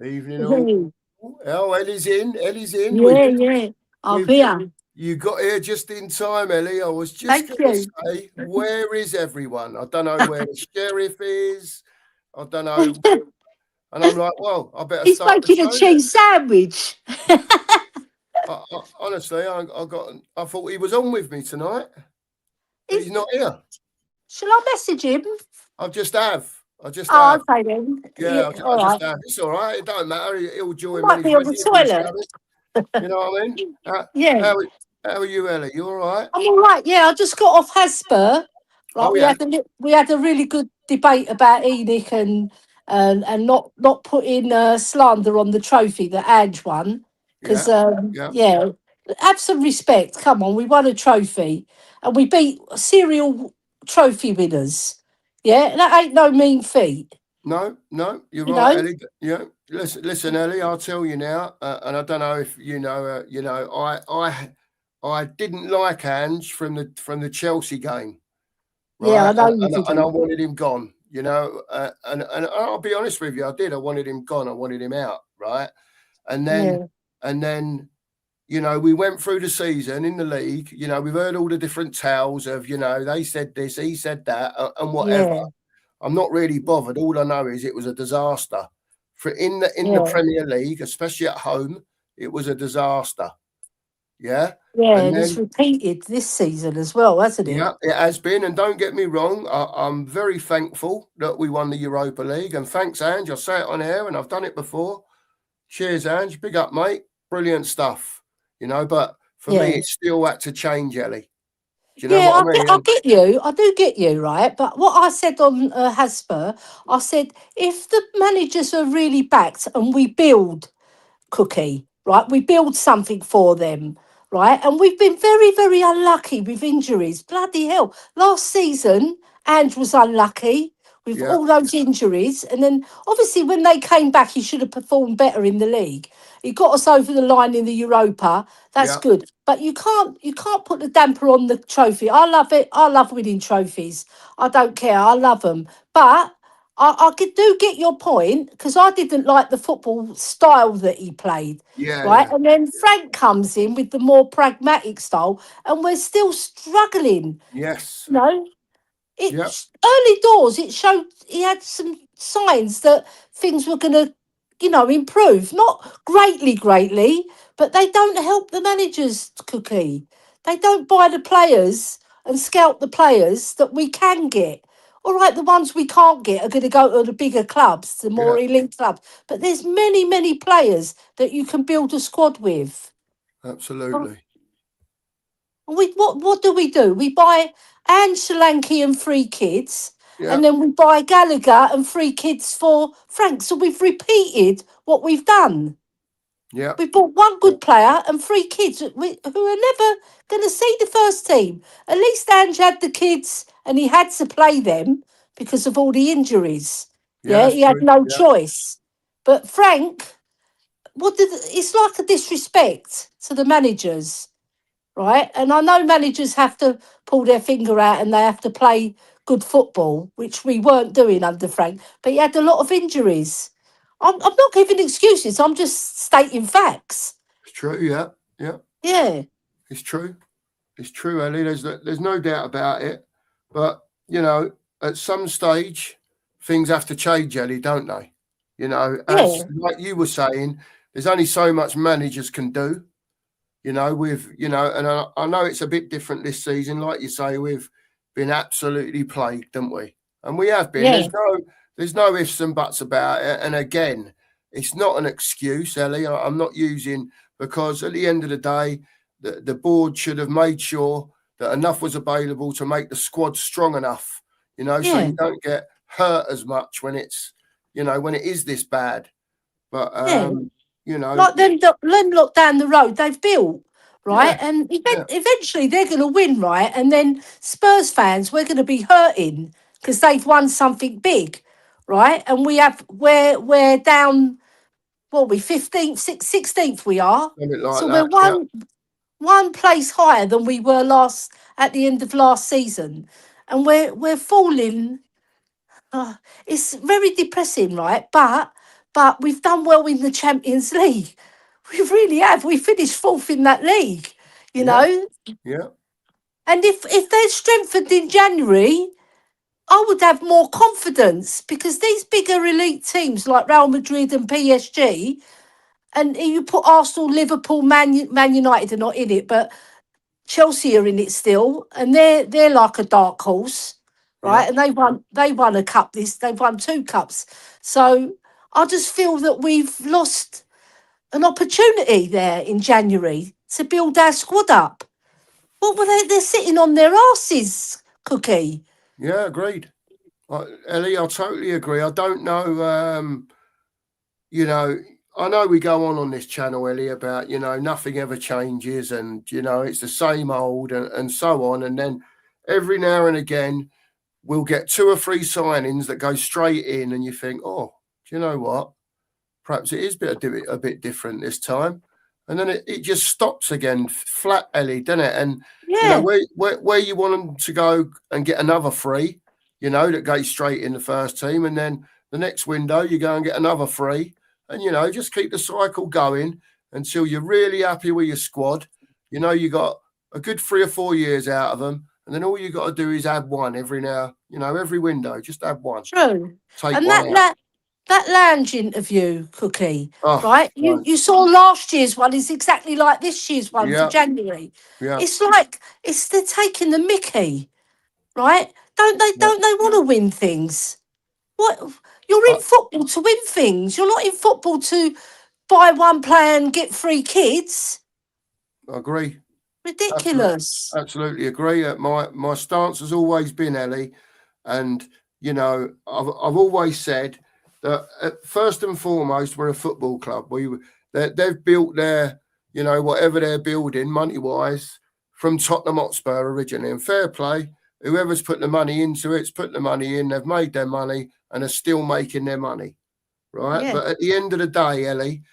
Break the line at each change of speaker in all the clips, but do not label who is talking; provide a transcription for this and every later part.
Evening all.
Hey,
Oh, Ellie's in. Ellie's in.
yeah, yeah. I'm
We've
here.
you got here just in time, Ellie. I was just
Thank
going to
you.
say, where is everyone? I don't know where the sheriff is. I don't know. And I'm like, well, I better
He's
start the
making a
show then.
cheese sandwich.
Honestly, I thought he was on with me tonight, but
Is,
he's not here.
shall I message him?
I just have. I just
Oh,
have.
okay then.
Yeah,
All
I just
right.
have. It's all right. It don't matter. He'll
I
join when
might
he's
be on the
ready if he's
toilet.
having. You know what I mean?
Yeah.
How, how are you, Ellie? You all right?
I'm all right. Yeah, I just got off Hasper. Right,
Oh, yeah.
we had a really good debate about Enoch and not putting slander on the trophy that Ange won. Because
Yeah. Yeah.
yeah, have some respect. Come on, we won a trophy and we beat serial trophy winners. Yeah, that ain't no mean feat.
No, no, you're
You
right,
know.
Ellie. Yeah, listen, Ellie. I'll tell you now, and I don't know if you know. I didn't like Ange from the Chelsea game,
Yeah,
right?
I know you
And I
didn't.
wanted him gone. And I'll be honest with you, I did. I wanted him gone. I wanted him out, right? And then
Yeah,
and then we went through the season in the league. We've heard all the different tales of they said this, he said that, and whatever.
yeah,
I'm not really bothered. All I know is it was a disaster. For in the
yeah,
Premier League, especially at home, it was a disaster. Yeah.
yeah.
And
And it's
then
repeated this season as well, hasn't it?
yeah, it has been. And don't get me wrong, I'm very thankful that we won the Europa League. And thanks, Ange. I say it on air and I've done it before. Cheers, Ange. Big up, mate. Brilliant stuff. But for me,
Yeah.
it's still had to change, Ellie. Do you know
Yeah,
what I mean?
I get you. I do get you, right? But what I said on Hasper, I said if the managers are really backed and we build Cookie, right? We build something for them, right? And we've been very, very unlucky with injuries. Bloody hell. Last season, Ange was unlucky with
Yeah,
all those injuries. And then obviously when they came back, he should have performed better in the league. He got us over the line in the Europa. That's
yeah,
good. But you can't put the damper on the trophy. I love it. I love winning trophies. I don't care. I love them. But do get your point because I didn't like the football style that he played,
yeah,
right?
yeah.
And then Frank comes in with the more pragmatic style, and we're still struggling.
Yes.
You know,
Yeah,
early doors. It showed he had some signs that things were going to, improve. Not greatly, but they don't help the managers. Cookie, they don't buy the players and scout the players that we can get. All right, the ones we can't get are going to go to the bigger clubs, the more
yeah.
elite clubs. But there's many, many players that you can build a squad with.
Absolutely.
What do? We buy Anne Solanke and three kids,
Yeah,
and then we buy Gallagher and three kids for Frank. So we've repeated what we've done.
yeah,
We bought one
yeah.
good player and three kids who are never going to see the first team. At least Ange had the kids and he had to play them because of all the injuries.
Yeah,
Yeah,
that's
he had
true.
no
Yeah,
choice. But Frank, it's like a disrespect to the managers, right? And I know managers have to pull their finger out and they have to play good football, which we weren't doing under Frank, but he had a lot of injuries. I'm not giving excuses, I'm just stating facts.
it's true. Yeah, yeah,
Yeah,
it's true. It's true, Ellie. There's no doubt about it. But at some stage, things have to change, Ellie, don't they? As
yeah,
like you were saying, there's only so much managers can do. And I know it's a bit different this season. Like you say, we've been absolutely plagued, haven't we? And we have been.
yeah,
There's no ifs and buts about it. And again, it's not an excuse, Ellie. I'm not using because at the end of the day, the board should have made sure that enough was available to make the squad strong enough. So
yeah,
you don't get hurt as much when when it is this bad. But
yeah.
you know,
Like them look down the road they've built, right?
yeah,
And
yeah,
eventually they're going to win, right? And then Spurs fans, we're going to be hurting because they've won something big, right? And we're down. What are we 15th, 16th? We are.
something like
So we're
that. Yeah.
one place higher than we were last at the end of last season, and we're falling. uh, it's very depressing, right? But but we've done well in the Champions League. We really have. We finished fourth in that league, you
Yeah,
know.
yeah,
And if they're strengthened in January, I would have more confidence because these bigger elite teams like Real Madrid and PSG, and you put Arsenal, Liverpool, Man United are not in it, but Chelsea are in it still, and they're like a dark horse,
yeah,
right? And they won a cup. They've won 2 cups. So I just feel that we've lost an opportunity there in January to build our squad up. What were they? They're sitting on their asses, Cookie.
yeah. Agreed, Ellie. I totally agree. I don't know. You know, I know we go on this channel, Ellie, about nothing ever changes, and it's the same old, and so on. And then every now and again, we'll get 2 or 3 signings that go straight in, and you think, oh, do you know what? Perhaps it is a bit different this time. And then it just stops again, flat, Ellie, doesn't it? And
Yeah,
where you want them to go and get another 3, that goes straight in the first team, and then the next window you go and get another 3, and just keep the cycle going until you're really happy with your squad. You got a good 3 or 4 years out of them, and then all you got to do is add one every every window, just add one,
true.
take
And
one out.
that lounge interview, Cookie,
Oh,
right? You
right.
you saw last year's one is exactly like this year's one for
Yeah,
January.
yeah,
It's like they're taking the mickey, right? Don't they?
yeah.
Don't they want to win things? What you're
I,
in football to win things. You're not in football to buy one player and get 3 kids.
I agree. Absolutely,
Ridiculous.
absolutely agree. My stance has always been, Ellie, and I've always said that first and foremost we're a football club. They've built their whatever they're building money wise from Tottenham Hotspur originally, and fair play. Whoever's put the money into it's put the money in. They've made their money and are still making their money, right?
Yeah,
But at the end of the day, Ellie,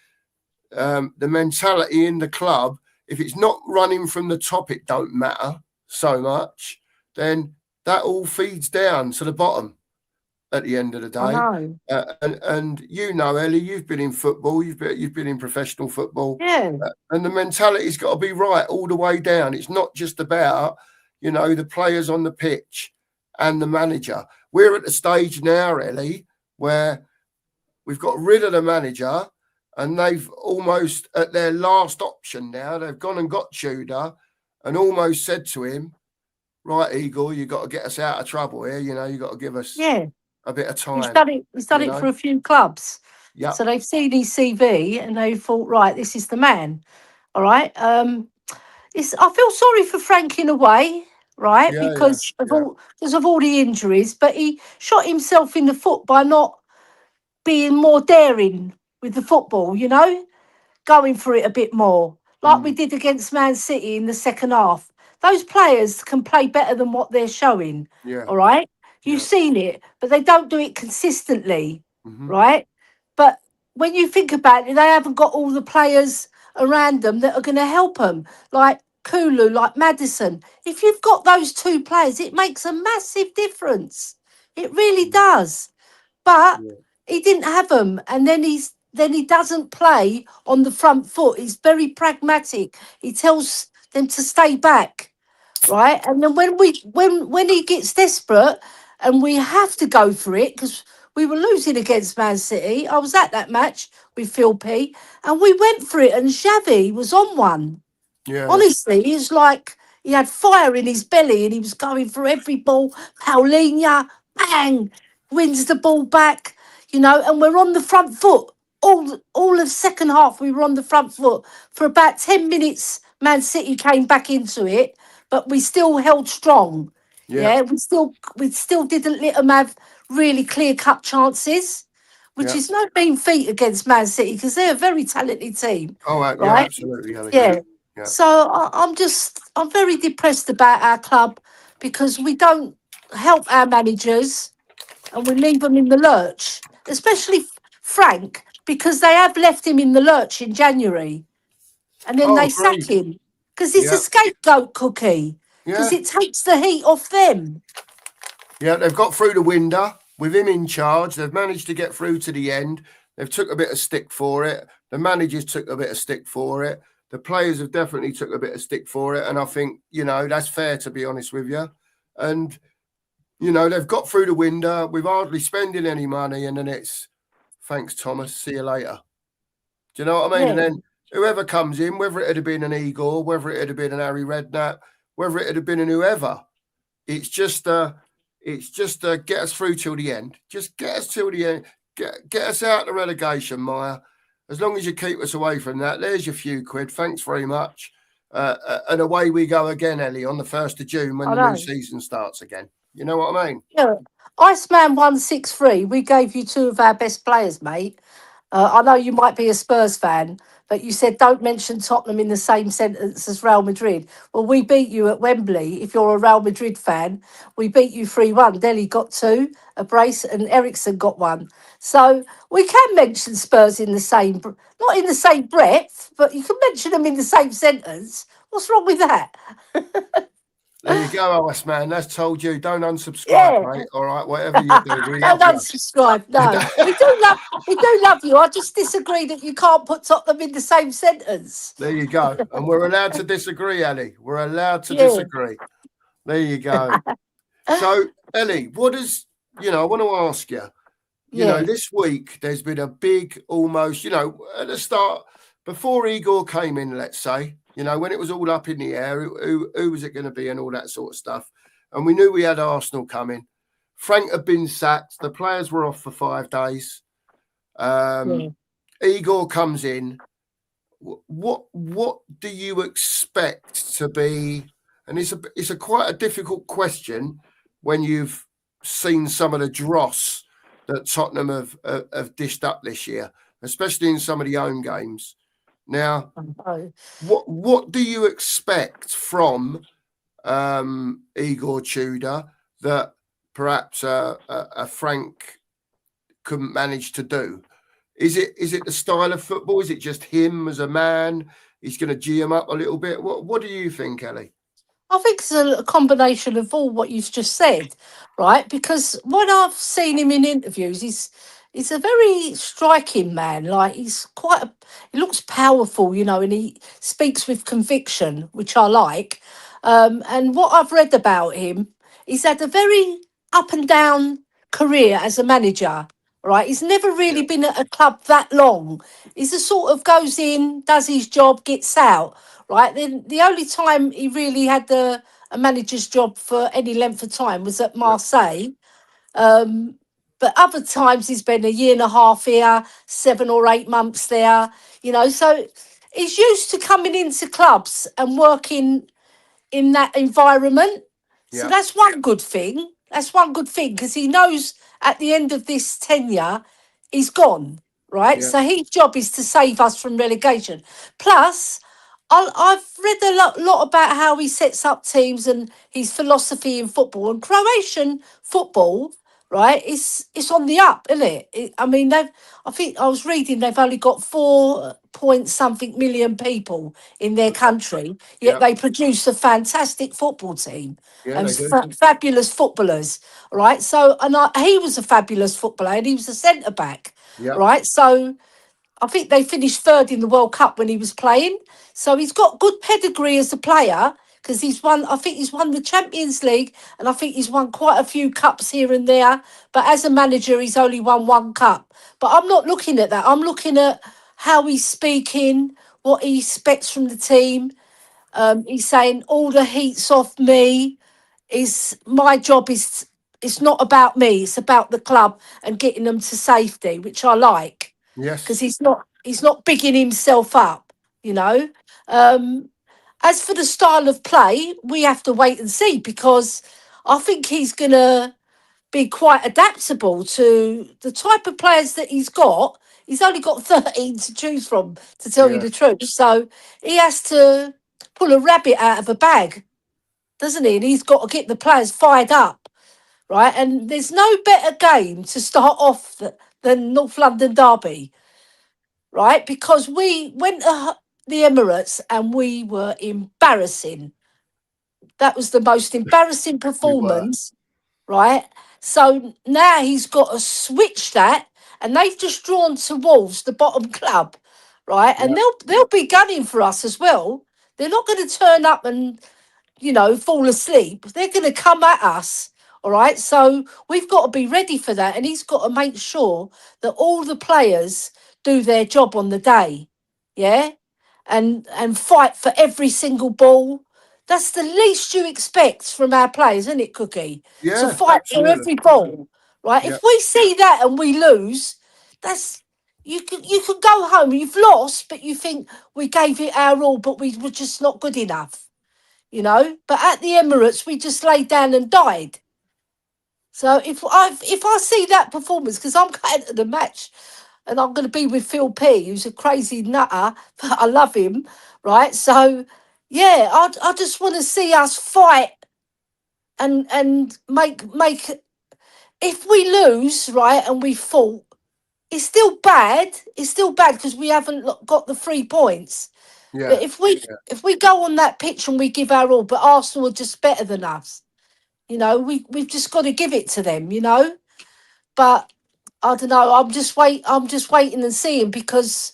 the mentality in the club, if it's not running from the top, it don't matter so much. Then that all feeds down to the bottom at the end of the
I
day.
know.
And Ellie, you've been in football, you've been in professional football,
Yeah,
and the mentality's got to be right all the way down. It's not just about the players on the pitch and the manager. We're at the stage now, Ellie, where we've got rid of the manager, and they've almost at their last option now. They've gone and got Tudor, and almost said to him, "Right, Eagle, you got to get us out of trouble here. You got to give us
yeah.
a bit of
He's
time."
done it. He's done it for a few clubs. So
Yep.
they've seen his CV and they thought, right, this is the man. All right. I feel sorry for Frank in a way, right,
Yeah, yeah, yeah,
because of all the injuries, but he shot himself in the foot by not being more daring with the football. Going for it a bit more, like we
mm,
did against Man City in the second half. Those players can play better than what they're showing.
yeah,
All right. You've
yeah.
seen it, but they don't do it consistently.
Mm-hmm.
Right. But when you think about it, they haven't got all the players around them that are going to help them, like Kulu, like Madison. If you've got those 2 players, it makes a massive difference. It really
Mm,
does. But
yeah,
he didn't have them, and then he doesn't play on the front foot. He's very pragmatic. He tells them to stay back, right? And then when he gets desperate and we have to go for it because we were losing against Man City. I was at that match with Phil P, and we went for it, and Xavi was on one.
yeah,
Honestly, he's like he had fire in his belly and he was going for every ball. Paulinho, bang, wins the ball back, and we're on the front foot. All of second half, we were on the front foot. For about 10 minutes, Man City came back into it, but we still held strong.
yeah,
Yeah, we still didn't let them have really clear-cut chances, which
yeah.
is no mean feat against Man City because they're a very talented team,
Oh, yeah,
right?
absolutely, Ellie.
Yeah.
Yeah,
So I'm very depressed about our club because we don't help our managers and we leave them in the lurch, especially Frank, because they have left him in the lurch in January and then
oh,
they sack
agreed.
him because it's a
Yeah,
scapegoat Cookie because
yeah,
it takes the heat off them.
yeah. They've got through the window with him in charge. They've managed to get through to the end. They've took a bit of stick for it. The managers took a bit of stick for it. The players have definitely took a bit of stick for it. And I think, that's fair, to be honest with you. And, they've got through the window. We've hardly spending any money. And then it's, thanks, Thomas. See you later. Do you know what I mean?
Yeah.
And then whoever comes in, whether it had been an Igor, whether it had been an Harry Redknapp, whether it had been an whoever, it's just get us through till the end. Just get us till the end. Get us out of the relegation, Maya. As long as you keep us away from that, there's your few quid. Thanks very much. And away we go again, Ellie, on the 1st of June when
I
the new
know.
season starts again. You know what I mean?
Yeah. Iceman 163, we gave you 2 of our best players, mate. I know you might be a Spurs fan, but you said don't mention Tottenham in the same sentence as Real Madrid. Well, we beat you at Wembley. If you're a Real Madrid fan, we beat you 3-1. Delhi got 2, a brace, and Ericsson got 1. So we can mention Spurs in the same, not in the same breath, but you can mention them in the same sentence. What's wrong with that?
There you go, OS man. That's told you. Don't unsubscribe,
Yeah.
mate. All right, whatever you do, we
Don't
love you.
unsubscribe. No, we do love you. I just disagree that you can't put Tottenham in the same sentence.
There you go. And we're allowed to disagree, Ellie. We're allowed to
Yeah.
disagree. There you go. So, Ellie, what is, I want to ask you,
Yeah.
this week there's been a big almost, at the start, before Igor came in, let's say, when it was all up in the air, who was it going to be and all that sort of stuff. And we knew we had Arsenal coming. Frank had been sacked. The players were off for 5 days. Igor comes in. What do you expect to be? And it's a quite a difficult question when you've seen some of the dross that Tottenham have dished up this year, especially in some of the home games. Now, what do you expect from Igor Tudor that perhaps a Frank couldn't manage to do? Is it the style of football? Is it just him as a man? He's going to G him up a little bit. What do you think, Ellie?
I think it's a combination of all what you've just said, right? Because when I've seen him in interviews, he's a very striking man. Like he looks powerful, and he speaks with conviction, which I like. And what I've read about him, he's had a very up and down career as a manager. Right, he's never really been at a club that long. He's a sort of goes in, does his job, gets out. Right, then the only time he really had a manager's job for any length of time was at Marseille. But other times he's been a year and a half here, 7 or 8 months there. So he's used to coming into clubs and working in that environment. So that's one good thing. That's one good thing because he knows at the end of this tenure, he's gone, right?
Yeah.
So his job is to save us from relegation. Plus, I've read a lot about how he sets up teams and his philosophy in football. And Croatian football, right, it's on the up, isn't it? I mean, I think I was reading they've only got 4 point something million people in their country, yet they produce a fantastic football team and fabulous footballers, right? So, and he was a fabulous footballer and he was a centre back, right? So I think they finished 3rd in the World Cup when he was playing. So he's got good pedigree as a player because I think he's won the Champions League and I think he's won quite a few cups here and there. But as a manager, he's only won 1 cup. But I'm not looking at that. I'm looking at how he's speaking, what he expects from the team. He's saying all the heat's off me. My job is, it's not about me. It's about the club and getting them to safety, which I like.
Yes.
Because he's not bigging himself up, As for the style of play, we have to wait and see because I think he's going to be quite adaptable to the type of players that he's got. He's only got 13 to choose from, to tell you the truth. So he has to pull a rabbit out of a bag, doesn't he? And he's got to get the players fired up, right? And there's no better game to start off than North London Derby, right? Because we went to the Emirates and we were embarrassing. That was the most embarrassing performance, right? So now he's got to switch that and they've just drawn to Wolves, the bottom club, right?
Yeah.
And they'll be gunning for us as well. They're not going to turn up and fall asleep. They're going to come at us. All right. So we've got to be ready for that. And he's got to make sure that all the players do their job on the day. Yeah. And fight for every single ball. That's the least you expect from our players, isn't it, Cookie? To
Yeah,
fight for
absolutely.
every ball. Right.
Yeah.
If we see that and we lose, that's you can go home. You've lost, but you think we gave it our all, but we were just not good enough. But at the Emirates, we just laid down and died. So if I see that performance, because I'm going to the match, and I'm going to be with Phil P, who's a crazy nutter, but I love him, right? So yeah, I just want to see us fight and make. If we lose, right, and we fought, it's still bad. It's still bad because we haven't got the 3 points.
Yeah.
But if we go on that pitch and we give our all, but Arsenal are just better than us, we've just got to give it to them. But I don't know. I'm just waiting and seeing because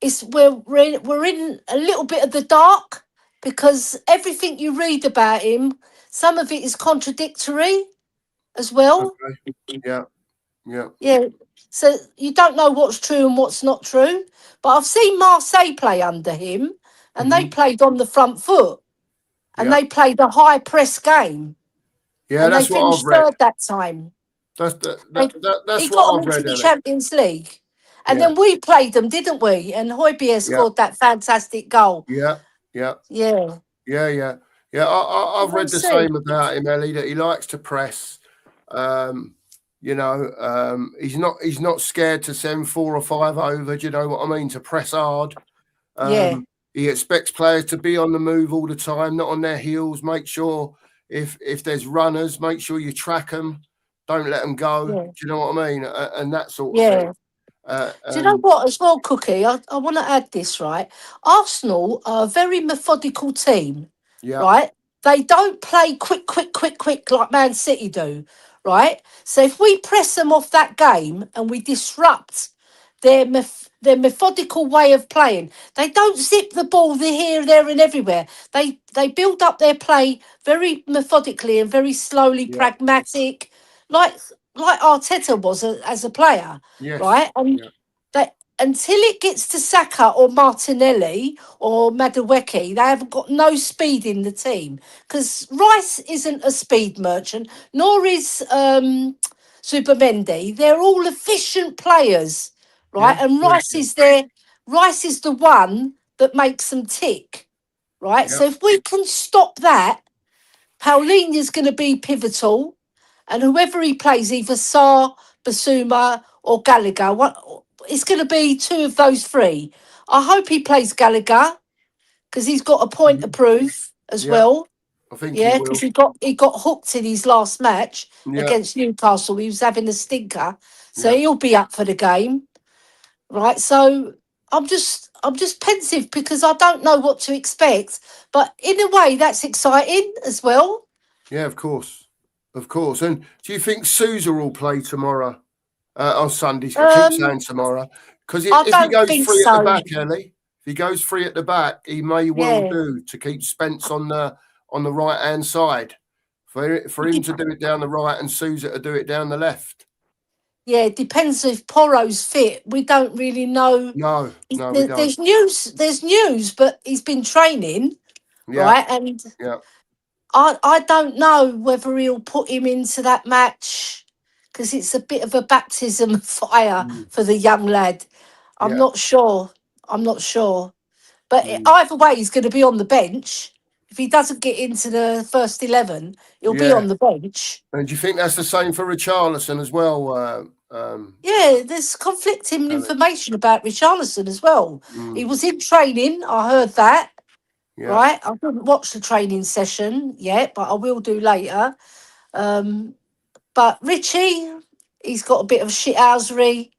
we're in a little bit of the dark because everything you read about him, some of it is contradictory as well.
Okay. Yeah. Yeah.
Yeah. So you don't know what's true and what's not true. But I've seen Marseille play under him, and they
Hmm.
played on the front foot, and
Yeah.
they played a high press game,
Yeah.
and they
That's what I've
finished
read.
third that time.
That,
He
that's
got
what
them
I've
into
read,
the
Ellie.
Champions League. And
Yeah.
then we played them, didn't we? And Højbjerg
Yeah.
scored that fantastic goal.
Yeah. Yeah.
Yeah.
Yeah. Yeah. Yeah. I've
We'll
read the
see.
same about him, Ellie, that he likes to press. Um, he's not scared to send 4 or 5 over. Do you know what I mean? To press hard.
Yeah.
He expects players to be on the move all the time, not on their heels. Make sure if there's runners, make sure you track them. Don't let them go. Do
Yeah.
you know what I mean? And that sort of thing.
Yeah. Do you know
And
what, as well, Cookie? I want to add this, right? Arsenal are a very methodical team,
yeah,
right? They don't play quick, quick, quick, quick like Man City do, right? So if we press them off that game and we disrupt their methodical way of playing, they don't zip the ball here, there, and everywhere. They build up their play very methodically and very slowly,
yeah,
pragmatic, like like Arteta was as a player,
yes,
right? And
yeah,
that until it gets to Saka or Martinelli or Madueke, they haven't got no speed in the team because Rice isn't a speed merchant, nor is Supermendi. They're all efficient players, right?
yeah,
And
yeah,
Rice is the one that makes them tick, right?
yeah,
So if we can stop that, Paulina's going to be pivotal, and whoever he plays, either Sarr, Basuma, or Gallagher, it's going to be two of those three. I hope he plays Gallagher because he's got a point to
mhm,
prove as
yeah.
well.
I think he
Yeah, because
will.
he got hooked in his last match
Yeah,
against Newcastle. He was having a stinker, so
yeah,
he'll be up for the game, right? So I'm just pensive because I don't know what to expect, but in a way that's exciting as well.
yeah. Of course, of course. And do you think Sousa will play tomorrow on Sunday? I keep
Um,
saying tomorrow because
I
if he
don't
goes
think
free at the
so.
back, Ellie, if he goes free at the back, he may well
Yeah.
do to keep Spence on the right hand side. For him to do it down the right and Sousa to do it down the left.
Yeah, it depends if Poro's fit. We don't really know.
No, no, we
There-
don't.
There's news, but he's been training,
Yeah,
right? And
yeah,
I don't know whether he'll put him into that match because it's a bit of a baptism of fire
mm,
for the young lad. I'm
yeah,
not sure. I'm not sure. But
mm,
either way, he's going to be on the bench. If he doesn't get into the first 11, he'll be
yeah.
on the bench.
And do you think that's the same for Richarlison as well?
Yeah, there's conflicting
Ellie?
information about Richarlison as well. He
Mm,
was in training, I heard that,
yeah,
right? I didn't watch the training session yet, but I will do later. Um, but Richie, he's got a bit of shithousery.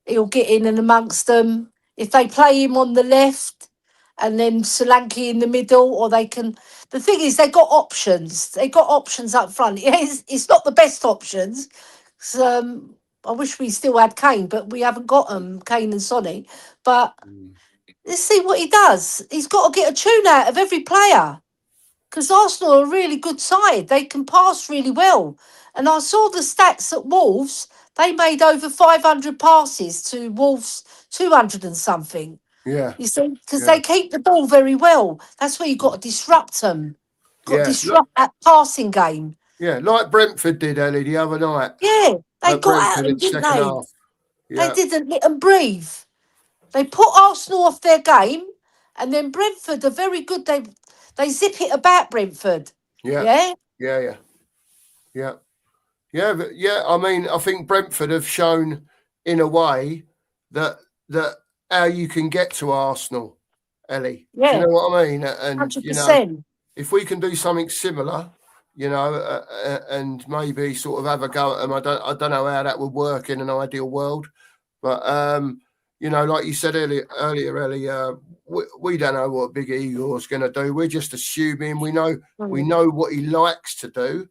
He'll get in and amongst them. If they play him on the left and then Solanke in the middle, or they can. The thing is, they got options. They got options up front. Yeah, it's not the best options. So, I wish we still had Kane, but we haven't got them, Kane and Sonny. But
Mm.
let's see what he does. He's got to get a tune out of every player because Arsenal are a really good side. They can pass really well. And I saw the stats at Wolves. They made over 500 passes to Wolves 200 and something.
Yeah,
You see, because
yeah,
they keep the ball very well. That's where you've got to disrupt them. Got to
yeah. Look,
disrupt that passing game.
yeah, like Brentford did, Ellie, the other night.
Yeah, they got at
Brentford
them,
in
didn't
second
they?
half.
They
Yeah,
didn't let them breathe. They put Arsenal off their game, and then Brentford are very good. They zip it about Brentford.
yeah,
Yeah,
yeah, yeah, yeah, yeah. But yeah, I mean, I think Brentford have shown in a way that how you can get to Arsenal, Ellie. Do you
yeah,
know what I mean? And
100%.
if we can do something similar, and maybe sort of have a go at them, I don't know how that would work in an ideal world, but like you said earlier, Ellie, we don't know what Big Igor's going to do. We're just assuming we
Mm.
know what he likes to do,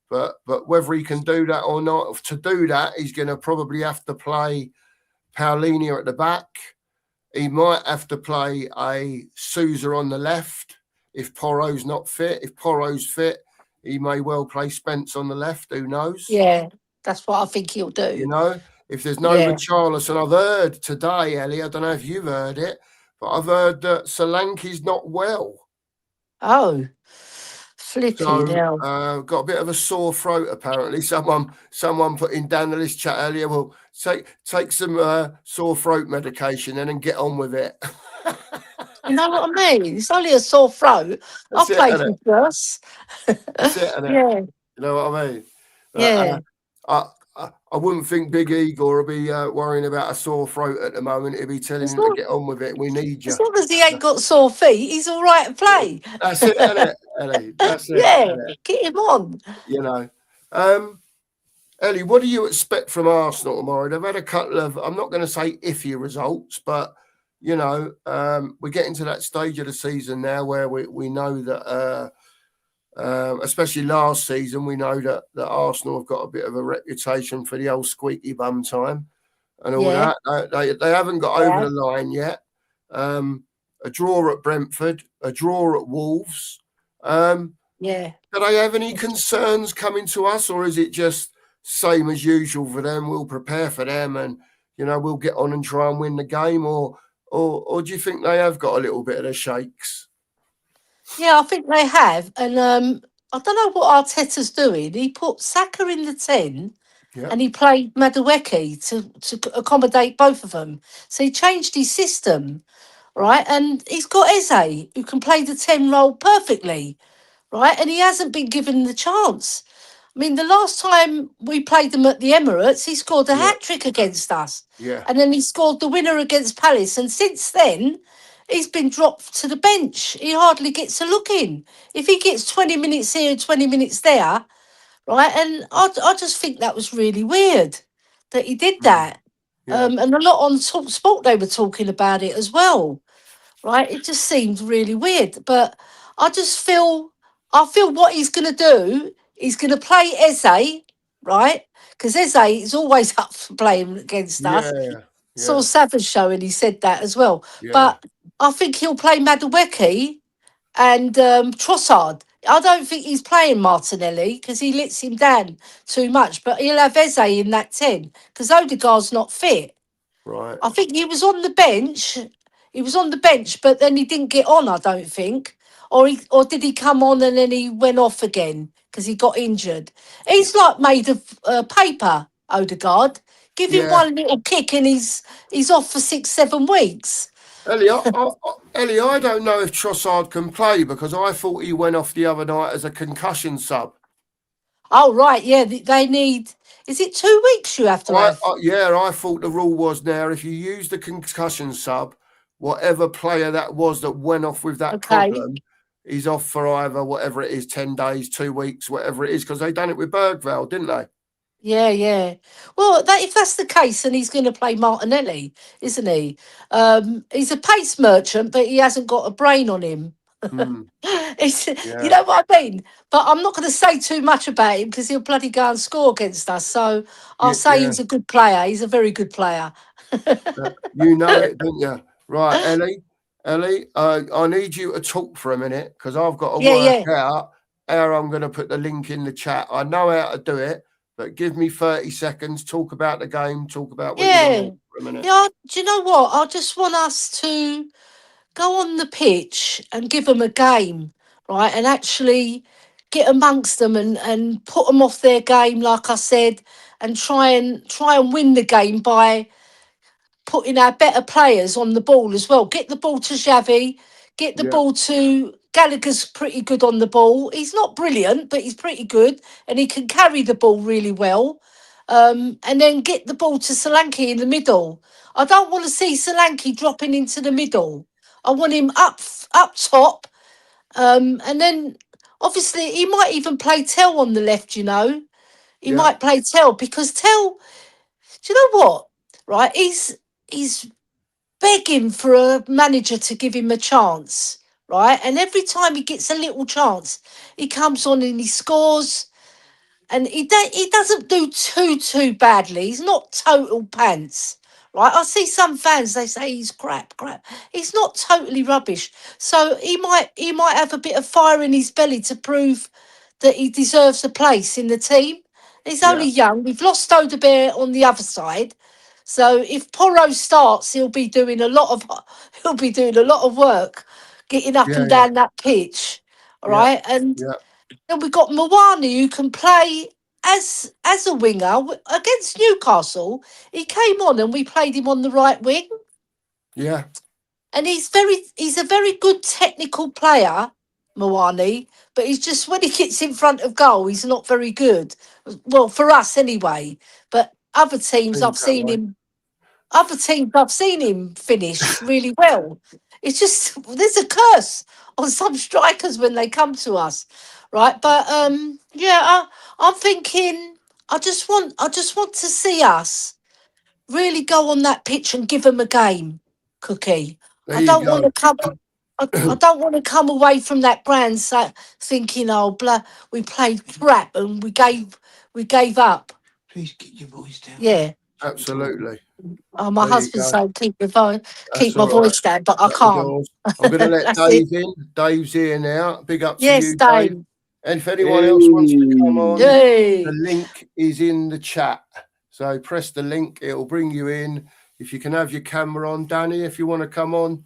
but whether he can do that or not, to do that, he's going to probably have to play Paulinho at the back. He might have to play a Sousa on the left if Porro's not fit. If Porro's fit, he may well play Spence on the left. Who knows?
Yeah, that's what I think he'll
You
do.
know, if there's no
Yeah.
Richarlison, I've heard today, Ellie, I don't know if you've heard it, but I've heard that Solanke's not well.
Oh, flipping
So
hell.
got a bit of a sore throat apparently. Someone put in down the list chat earlier. Well, take some sore throat medication and get on with it.
You know what I mean? It's only a sore throat.
That's
I've
it,
played
isn't it?
with worse.
That's it, isn't it?
Yeah,
You know what I mean? But,
yeah.
I wouldn't think Big Igor will be worrying about a sore throat at the moment. He'll be telling
As
him to
long
get on with it. We need you.
as, long as he ain't got sore feet, he's all right to play.
That's it, isn't it, Ellie? That's it,
Yeah,
isn't it?
get him on.
You know. Ellie, what do you expect from Arsenal tomorrow? They've had a couple of, I'm not going to say iffy results, but, we're getting to that stage of the season now where we know that, especially last season, we know that Arsenal have got a bit of a reputation for the old squeaky bum time and all
Yeah,
that. They haven't got over
yeah,
the line yet. A draw at Brentford, a draw at Wolves.
yeah.
Do they have any concerns coming to us, or is it just same as usual for them? We'll prepare for them, and we'll get on and try and win the game, or do you think they have got a little bit of the shakes?
Yeah, I think they have. And I don't know what Arteta's doing. He put Saka in the 10
Yeah,
and he played Madueke to accommodate both of them. So he changed his system, right? And he's got Eze, who can play the 10 role perfectly, right? And he hasn't been given the chance. I mean, the last time we played them at the Emirates, he scored a
yeah,
hat trick against us.
yeah.
And then he scored the winner against Palace. And since then, he's been dropped to the bench. He hardly gets a look in. If he gets 20 minutes here, 20 minutes there, right? And I just think that was really weird that he did
Mm,
that.
yeah.
And a lot on Talk Sport, they were talking about it as well, right? It just seemed really weird. But I just feel, I feel what he's going to do, he's going to play Eze, right? Because Eze is always up for playing against us.
Yeah,
Saw
yeah,
Savage show and he said that as well.
yeah,
But I think he'll play Madueke and Trossard. I don't think he's playing Martinelli because he lets him down too much. But he'll have Eze in that 10 because Odegaard's not fit.
right.
I think he was on the bench. He was on the bench, but then he didn't get on. I don't think, or did he come on and then he went off again because he got injured? He's like made of paper. Odegaard. Give him
Yeah,
one little kick and he's off for 6, 7 weeks.
Ellie, I don't know if Trossard can play because I thought he went off the other night as a concussion sub.
Oh right, yeah. They need. Is it 2 weeks you have to have?
I thought the rule was now if you use the concussion sub, whatever player that was that went off with that
Okay.
problem, he's off for either whatever it is, 10 days, 2 weeks, whatever it is, because they done it with Bergvall, didn't they?
Yeah, yeah. Well, if that's the case, then he's going to play Martinelli, isn't he? He's a pace merchant, but he hasn't got a brain on him. It's, you
Yeah,
know what I mean? But I'm not going to say too much about him because he'll bloody go and score against us. So I'll
yeah,
say
yeah.
he's a good player. He's a very good player.
You know it, don't you? Right, Ellie. Ellie, I need you to talk for a minute because I've got to
Yeah,
work
yeah,
out how I'm going to put the link in the chat. I know how to do it, but give me 30 seconds. Talk about the game. Talk about what you want
yeah.
to for a minute.
Yeah, do you know what? I just want us to go on the pitch and give them a game, right? And actually get amongst them and put them off their game, like I said, and try and win the game by putting our better players on the ball as well. Get the ball to Xavi, get the
Yeah,
ball to Gallagher's pretty good on the ball. He's not brilliant, but he's pretty good and he can carry the ball really well. And then get the ball to Solanke in the middle. I don't want to see Solanke dropping into the middle. I want him up top. And then obviously he might even play Tell on the left, you know. He
yeah,
might play Tell because Tell, do you know what? Right, he's begging for a manager to give him a chance, right? And every time he gets a little chance, he comes on and he scores. And he doesn't do too badly. He's not total pants, right? I see some fans they say he's crap. He's not totally rubbish. So he might have a bit of fire in his belly to prove that he deserves a place in the team. He's only
yeah,
young. We've lost Odebear on the other side. So if Porro starts, he'll be doing a lot of work getting up
yeah,
and
yeah,
down that pitch. All
yeah,
right. And
yeah,
then we've got Mwani who can play as a winger against Newcastle. He came on and we played him on the right wing,
yeah.
and he's a very good technical player, Mwani. But he's just when he gets in front of goal, he's not very good. Well, for us anyway. But
Seems that way.
other teams I've seen him finish really well. It's just there's a curse on some strikers when they come to us, right? But yeah, I'm thinking I just want to see us really go on that pitch and give them a game, Cookie.
There
I
you
don't want
go.
to come. I don't want to come away from that ground thinking, oh, we played crap and we gave up. Please keep your voice down. Yeah.
Absolutely.
Oh, my
There you
husband
go.
said keep
That's
my
all right.
voice down, but I
Shut the
can't.
doors. I'm going to let
That's it.
Dave in. Dave's here now. Big up to
Yes,
you, Dave.
Dave.
And if anyone else wants to come
Hey,
on, the
Yay.
link is in the chat. So press the link, it'll bring you in. If you can have your camera on, Danny, if you want to come on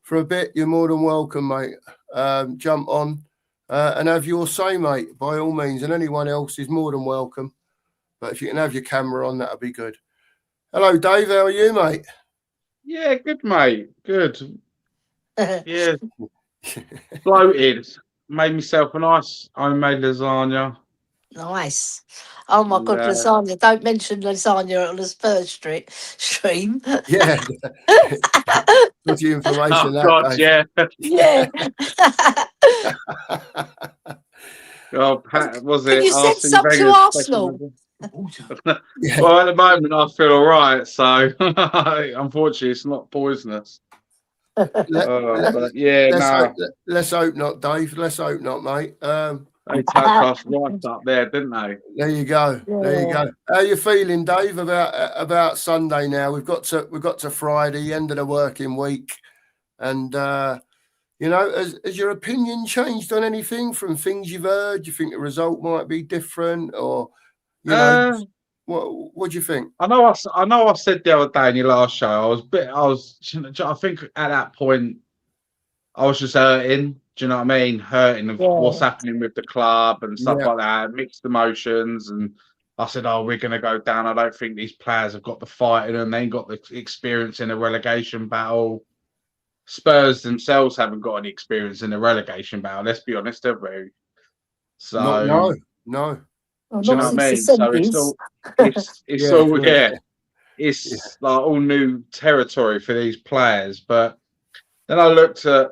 for a bit, you're more than welcome, mate. Jump on and have your say, mate, by all means. And anyone else is more than welcome. But if you can have your camera on, that'll be good. Hello, Dave. How are you, mate?
yeah, good mate, good. Yeah, bloated. Made myself a nice homemade lasagna.
Nice. Oh my
And,
God, lasagna. Don't mention lasagna on the stream.
Yeah. Dodgy information
oh
that,
God,
Dave.
yeah.
Yeah.
Oh, was
Can
it
you send
Arsene
some to
Wenger's special
Arsenal?
menu?
Yeah.
Well, at the moment I feel all right, so unfortunately it's not poisonous.
Let, let,
But yeah, no,
let's hope not, Dave. Let's hope not, mate.
they took us right up there, didn't they?
There you go. There you
Yeah.
go. How you feeling, Dave? About Sunday now. We've got to Friday, end of the working week, and has your opinion changed on anything from things you've heard? Do you think the result might be different, or
Uh,
what do you think?
I know. I said the other day in your last show. I think at that point I was just hurting. Do you know what I mean? Hurting of what's
Yeah.
happening with the club and stuff
Yeah,
like that. Mixed emotions, and I said, "Oh, we're going to go down. I don't think these players have got the fight in them. They ain't got the experience in a relegation battle. Spurs themselves haven't got any experience in a relegation battle. Let's be honest, have we?
not
So,
no,
do
no.
Well,
you
not
know what
since
I
the
mean? So it's
70s.
all, it's
Yeah,
all,
true.
yeah.
Yeah,
It's like all new territory for these players. But then I looked at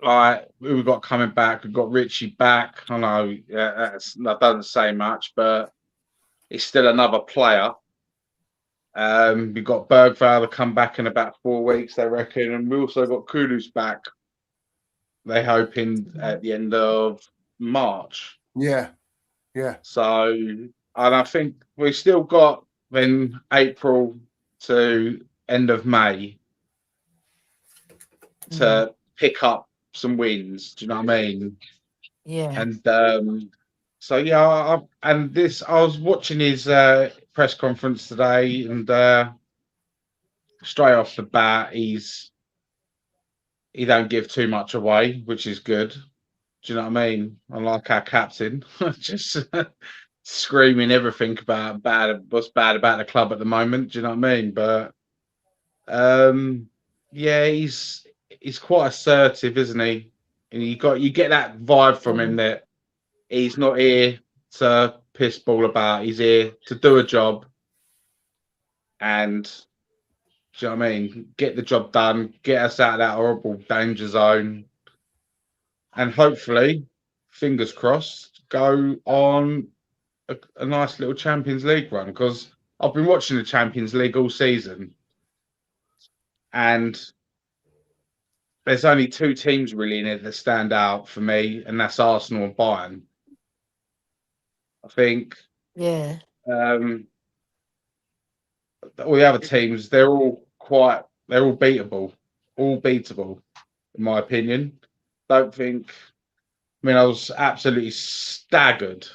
like who we got coming back. We've got Richie back. I know that doesn't say much, but it's still another player. We've got Bergvall to come back in about 4 weeks, they reckon, and we also got Kudus back. they're hoping at the end of March.
Yeah.
So, and I think we've still got then April to end of May to pick up some wins. Do you know what I mean?
Yeah.
And so yeah, I was watching his press conference today, and straight off the bat, he don't give too much away, which is good. Do you know what I mean? Unlike our captain, just screaming everything about what's bad about the club at the moment. Do you know what I mean? But yeah, he's quite assertive, isn't he? And you get that vibe from him that he's not here to piss ball about. He's here to do a job, and do you know what I mean? Get the job done, get us out of that horrible danger zone, and hopefully, fingers crossed, go on a nice little Champions League run, because I've been watching the Champions League all season, and there's only two teams really in it that stand out for me, and that's Arsenal and Bayern. I think
Yeah.
all the other teams, they're all beatable, in my opinion. Don't think. I mean, I was absolutely staggered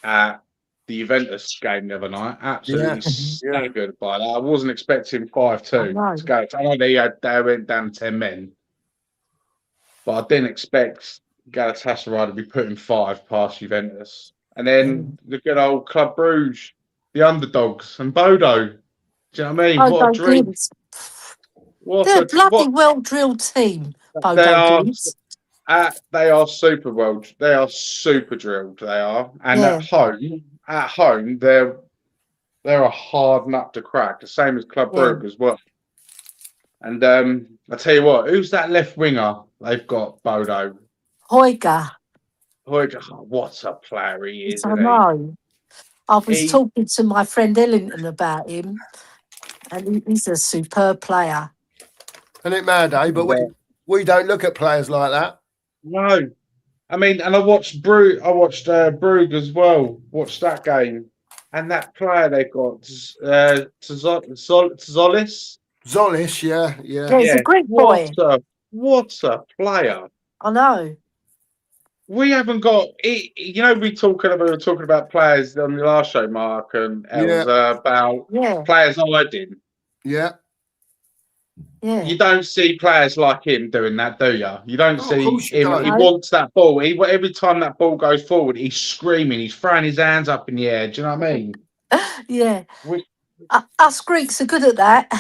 at the Juventus game the other night. Absolutely staggered by that. I wasn't expecting 5-2 to go. I know they went down 10 men, but I didn't expect Galatasaray to be putting 5 past Juventus. And then the good old Club Brugge, the underdogs, and Bodo. Do you know what I mean?
Oh,
What a dream!
They're a bloody well-drilled team.
They are super well. They are super drilled. They are, and at home, they're a hard nut to crack. The same as Club Brugge as well. And I tell you what, who's that left winger they've got? Bodo.
Hoiga.
What a player he is!
I know. I was talking to my friend Ellington about him, and he's a superb player.
Isn't it mad, eh? But we don't look at players like that.
No, I mean, and I watched Brugge as well. Watched that game, and that player they got, Zolis.
Zolis, yeah.
He's a Greek boy.
What a player!
I know.
We haven't got it. You know, we were talking about players on the last show, Mark, and it was about players hiding.
Yeah.
You don't see players like him doing that, do you? You don't see him.
Don't.
He wants that ball. Every time that ball goes forward, he's screaming. He's throwing his hands up in the air. Do you know what I mean?
Yeah. Us Greeks are good at that.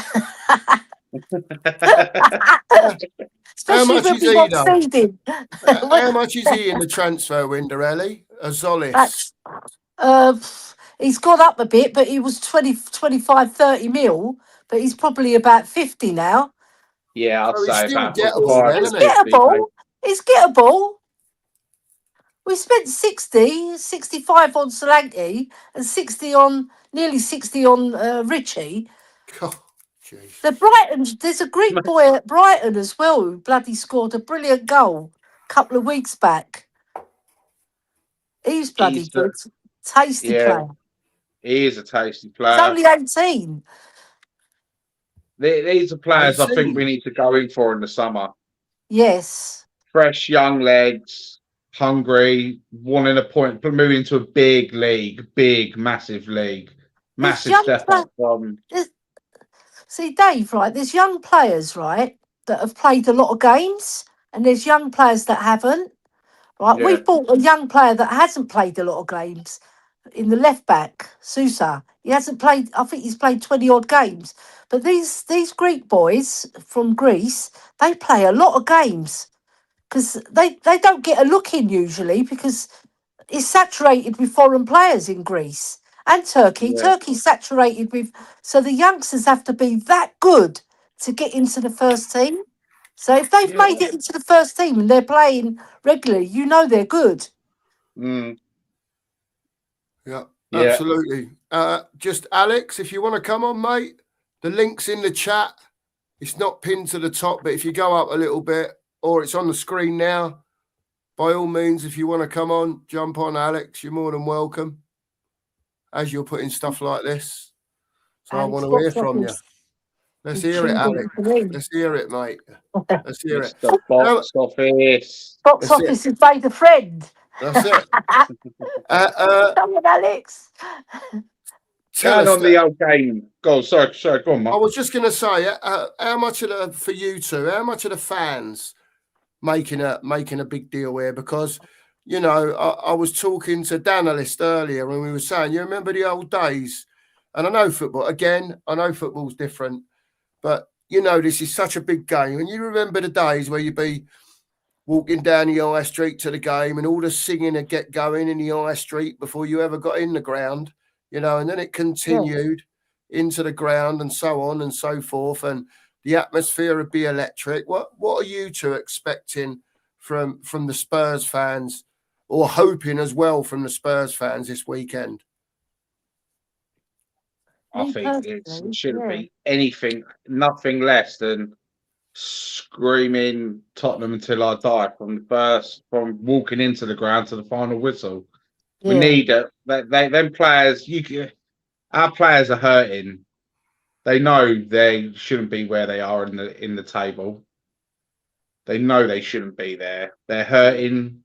Especially when we want seeding.
How much is he in the transfer window, Ellie? Zolis.
He's gone up a bit, but he was 25, 30 mil, but he's probably about 50 now.
Yeah, I'd say
he's still
about
gettable,
He's gettable. He's gettable. We spent 65 on Solanke and nearly 60 on Richie.
Oh, geez.
There's a Greek boy at Brighton as well who bloody scored a brilliant goal a couple of weeks back. He's bloody good. Tasty player.
He is a tasty player.
He's only 18.
These are players I think we need to go in for in the summer.
Yes.
Fresh, young legs, hungry, wanting a point, moving into a big league, massive league. Massive step up from...
See, Dave, right, there's young players, right, that have played a lot of games, and there's young players that haven't. Right, we've bought a young player that hasn't played a lot of games in the left back, Sousa. He hasn't played. I think he's played 20-odd games. But these Greek boys from Greece, they play a lot of games because they don't get a look in usually because it's saturated with foreign players in Greece and Turkey.
Yeah.
Turkey's saturated with. So the youngsters have to be that good to get into the first team. So if they've made it into the first team and they're playing regularly, you know they're good.
Yeah, absolutely. Just Alex, if you want to come on, mate, the link's in the chat. It's not pinned to the top, but if you go up a little bit, or it's on the screen now. By all means, if you want to come on, jump on, Alex. You're more than welcome. As you're putting stuff like this, so I want to hear from you. Let's hear it, Alex. Let's hear it, mate. Let's hear it.
The box office.
Box office has made a friend.
That's it.
Come on, Alex.
Tell us
on the old game. Go on, sorry, go on, Mark.
I was just going to say, how much of the, for you two, how much of the fans making a big deal here? Because, you know, I was talking to Danalist earlier and we were saying, you remember the old days? And I know football's different, but, you know, this is such a big game. And you remember the days where you'd be walking down the high street to the game and all the singing would get going in the high street before you ever got in the ground, you know, and then it continued into the ground and so on and so forth. And the atmosphere would be electric. What are you two expecting from the Spurs fans, or hoping as well from the Spurs fans this weekend?
I think it shouldn't be nothing less than screaming Tottenham until I die from walking into the ground to the final whistle. Yeah. We need it. Them players, our players are hurting. They know they shouldn't be where they are in the table. They know they shouldn't be there. They're hurting.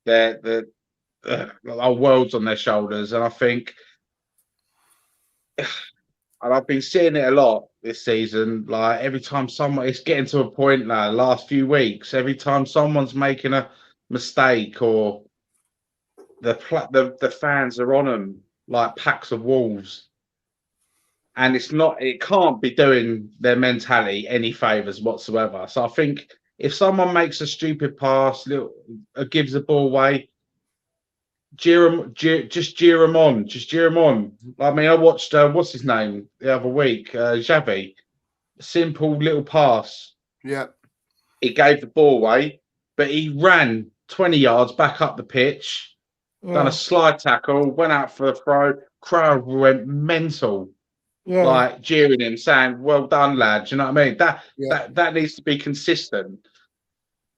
Our world's on their shoulders, and I think. And I've been seeing it a lot this season. Like every time it's getting to a point now, the last few weeks, every time someone's making a mistake or the fans are on them like packs of wolves. And it can't be doing their mentality any favours whatsoever. So I think if someone makes a stupid pass, gives the ball away, just jeer him on. I mean, I watched what's his name the other week, Xavi. Simple little pass.
Yeah.
He gave the ball away, but he ran 20 yards back up the pitch, done a slide tackle, went out for a throw. Crowd went mental. Yeah. Like jeering him, saying, "Well done, lad." Do you know what I mean? That needs to be consistent.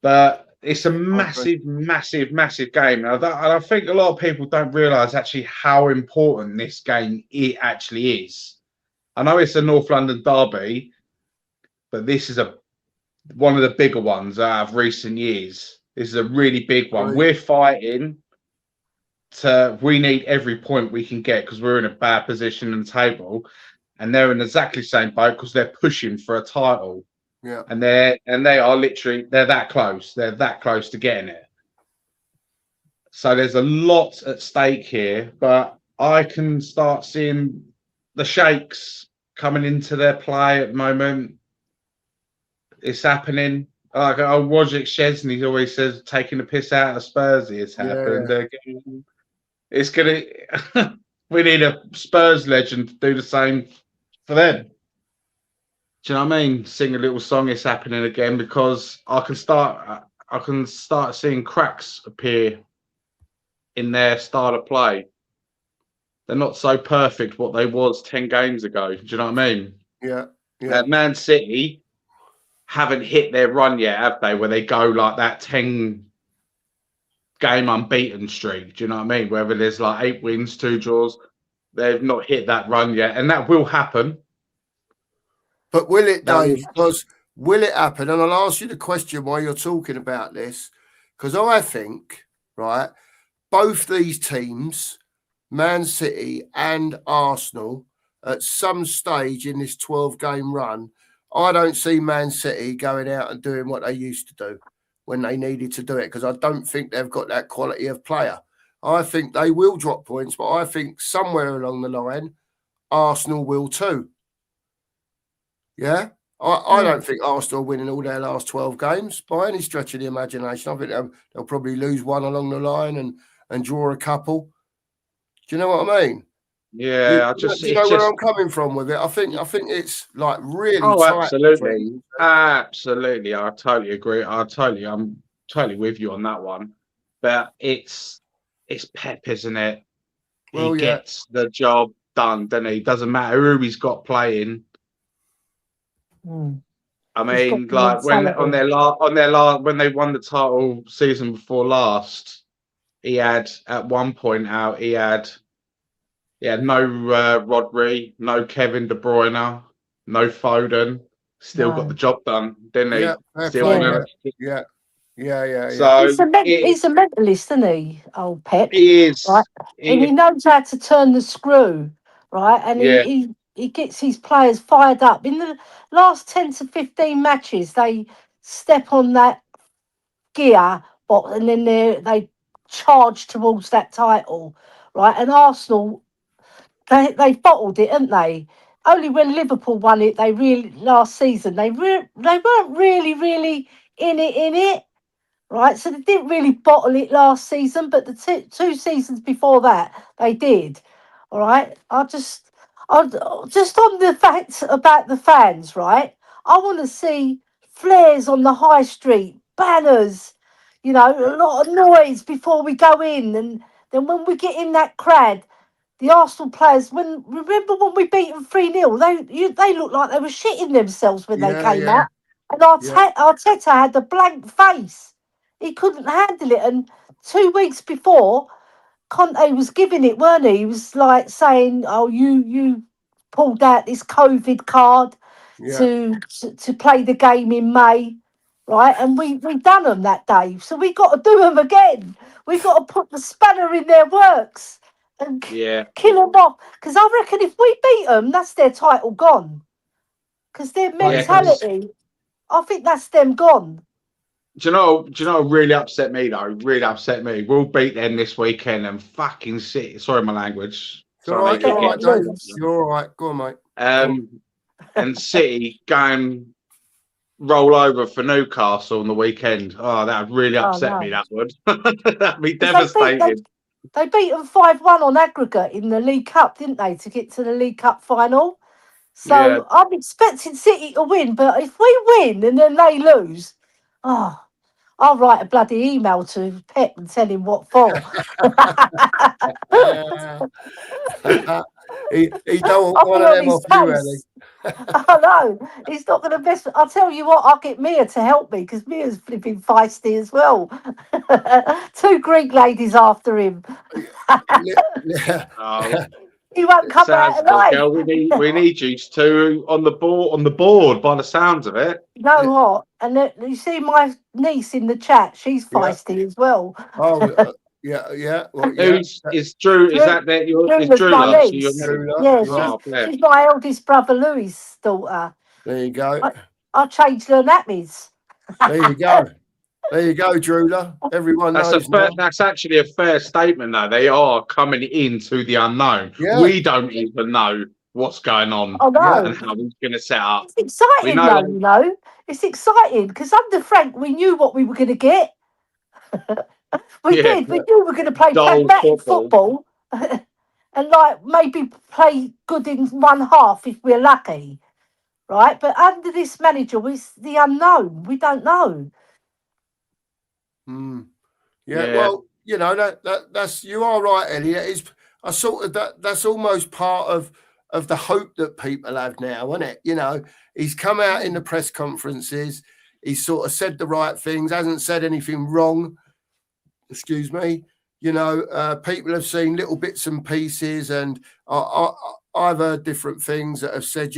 But it's a massive game. And I think a lot of people don't realise actually how important this game it actually is. I know it's a North London derby, but this is one of the bigger ones out of recent years. This is a really big one. Right. We're fighting we need every point we can get because we're in a bad position in the table, and they're in exactly the same boat because they're pushing for a title.
Yeah,
and they are literally that close. They're that close to getting it. So there's a lot at stake here, but I can start seeing the shakes coming into their play at the moment. It's happening. Like Wojciech Szczesny always says, taking the piss out of Spurs. It's happened again. It's gonna. We need a Spurs legend to do the same for them. Do you know what I mean? Sing a little song. It's happening again because I can start seeing cracks appear in their style of play. They're not so perfect what they was 10 games ago. Do you know what I mean?
Yeah.
Man City haven't hit their run yet, have they? Where they go like that 10 game unbeaten streak. Do you know what I mean? Whether there's like 8 wins, 2 draws, they've not hit that run yet, and that will happen.
But will it, Dave? Because will it happen? And I'll ask you the question while you're talking about this, because I think, right, both these teams, Man City and Arsenal, at some stage in this 12-game run, I don't see Man City going out and doing what they used to do when they needed to do it, because I don't think they've got that quality of player. I think they will drop points, but I think somewhere along the line, Arsenal will too. Yeah? I don't think Arsenal are winning all their last 12 games by any stretch of the imagination. I think they'll probably lose one along the line and draw a couple. Do you know what I mean?
Yeah,
do you know where I'm coming from with it? I think it's like really tight.
Absolutely. I totally agree. I'm totally with you on that one. But it's Pep, isn't it? He gets the job done, doesn't he? Doesn't matter who he's got playing. I
He's got
mean,
the
like when
mentality.
when they won the title season before last, he had at one point out he had no Rodri, no Kevin De Bruyne, no Foden. Still got the
No.
job done, didn't
Yeah,
he?
fair
Still
play.
Yeah.
remember.
Yeah, yeah.
So it
He's a mentalist, isn't he, old Pep? Right.
is.
And he
It,
knows how to turn the screw, right? And
yeah,
he gets his players fired up. In the last 10 to 15 matches, they step on that gear, and then they charge towards that title, right? And Arsenal, they bottled it, didn't they? Only when Liverpool won it, they really last season they weren't really in it, right? So they didn't really bottle it last season, but the two seasons before that they did. All right, I just on the fact about the fans, right? I want to see flares on the high street, banners, a lot of noise before we go in, and then when we get in that crowd, the Arsenal players, remember when we beat them 3-0, they looked like they were shitting themselves when they
Yeah,
came
yeah,
out. And
yeah,
Arteta had a blank face. He couldn't handle it. And 2 weeks before, Conte was giving it, weren't he? He was like saying, "Oh, you pulled out this COVID card
yeah,
to play the game in May, right?" And we done them that day, so we got to do them again. We got to put the spanner in their works and
yeah,
kill them off. Because I reckon if we beat them, that's their title gone. Because their
I
yeah.
agree.
Because
mentality, I think that's them gone.
do you know what really upset me though? Really upset me. We'll beat them this weekend and fucking sit. Sorry, my language.
It's all
So I know
right.
you're
You're
Better
all
getting
right,
not
to
Dave.
lose.
You're all right. Go on, mate. Go on.
um, and City going roll over for Newcastle on the weekend. Oh, that would really
Oh
upset me.
no.
That would. That'd be
Because
devastating.
they beat them 5-1 on aggregate in the League Cup, didn't they, to get to the League Cup final?
Yeah,
So I'm expecting City to win, but if we win and then they lose, oh, I'll write a bloody email to Pep and tell him what for.
Uh, he don't want
I'll be
one of
on
them
his
off you, Ellie.
case. I know. He's not going to mess. I'll tell you what, I'll get Mia to help me because Mia's flipping feisty as well. Two Greek ladies after him.
Yeah.
oh,
He won't
it
come
sounds
out
good,
alive.
girl. We need you two on the board by the sounds of it.
You know what? And you see my niece in the chat. She's
Yeah.
feisty as well.
Oh, yeah. Well, yeah.
Who's is Drew? Is
Drew,
that that your is
Drula's
Drew
my
like? So your
niece.
name?
Yeah,
Yeah.
Oh, bless.
she's my eldest brother Louis' daughter.
There you go.
I changed her nappies.
There you go. There you go, Drula. Everyone knows now.
That's actually a fair statement though. They are coming into the unknown.
Yeah.
We don't even know what's going on
I
Yeah.
know.
and how we're going to set up.
It's
We
exciting
know,
though,
like,
It's exciting because under Frank, we knew what we were going to get. We
yeah,
did. We knew we were going to play
dull
pragmatic
football.
football and like maybe play good in one half if we're lucky, right? But under this manager, it's the unknown. We don't know.
Mm. Yeah.
Yeah,
Well, that's you are right, Ellie. It is. I sort of that's almost part of the hope that people have now, isn't it? He's come out in the press conferences. He's sort of said the right things. Hasn't said anything wrong. Excuse me. People have seen little bits and pieces, and I've heard different things that have said,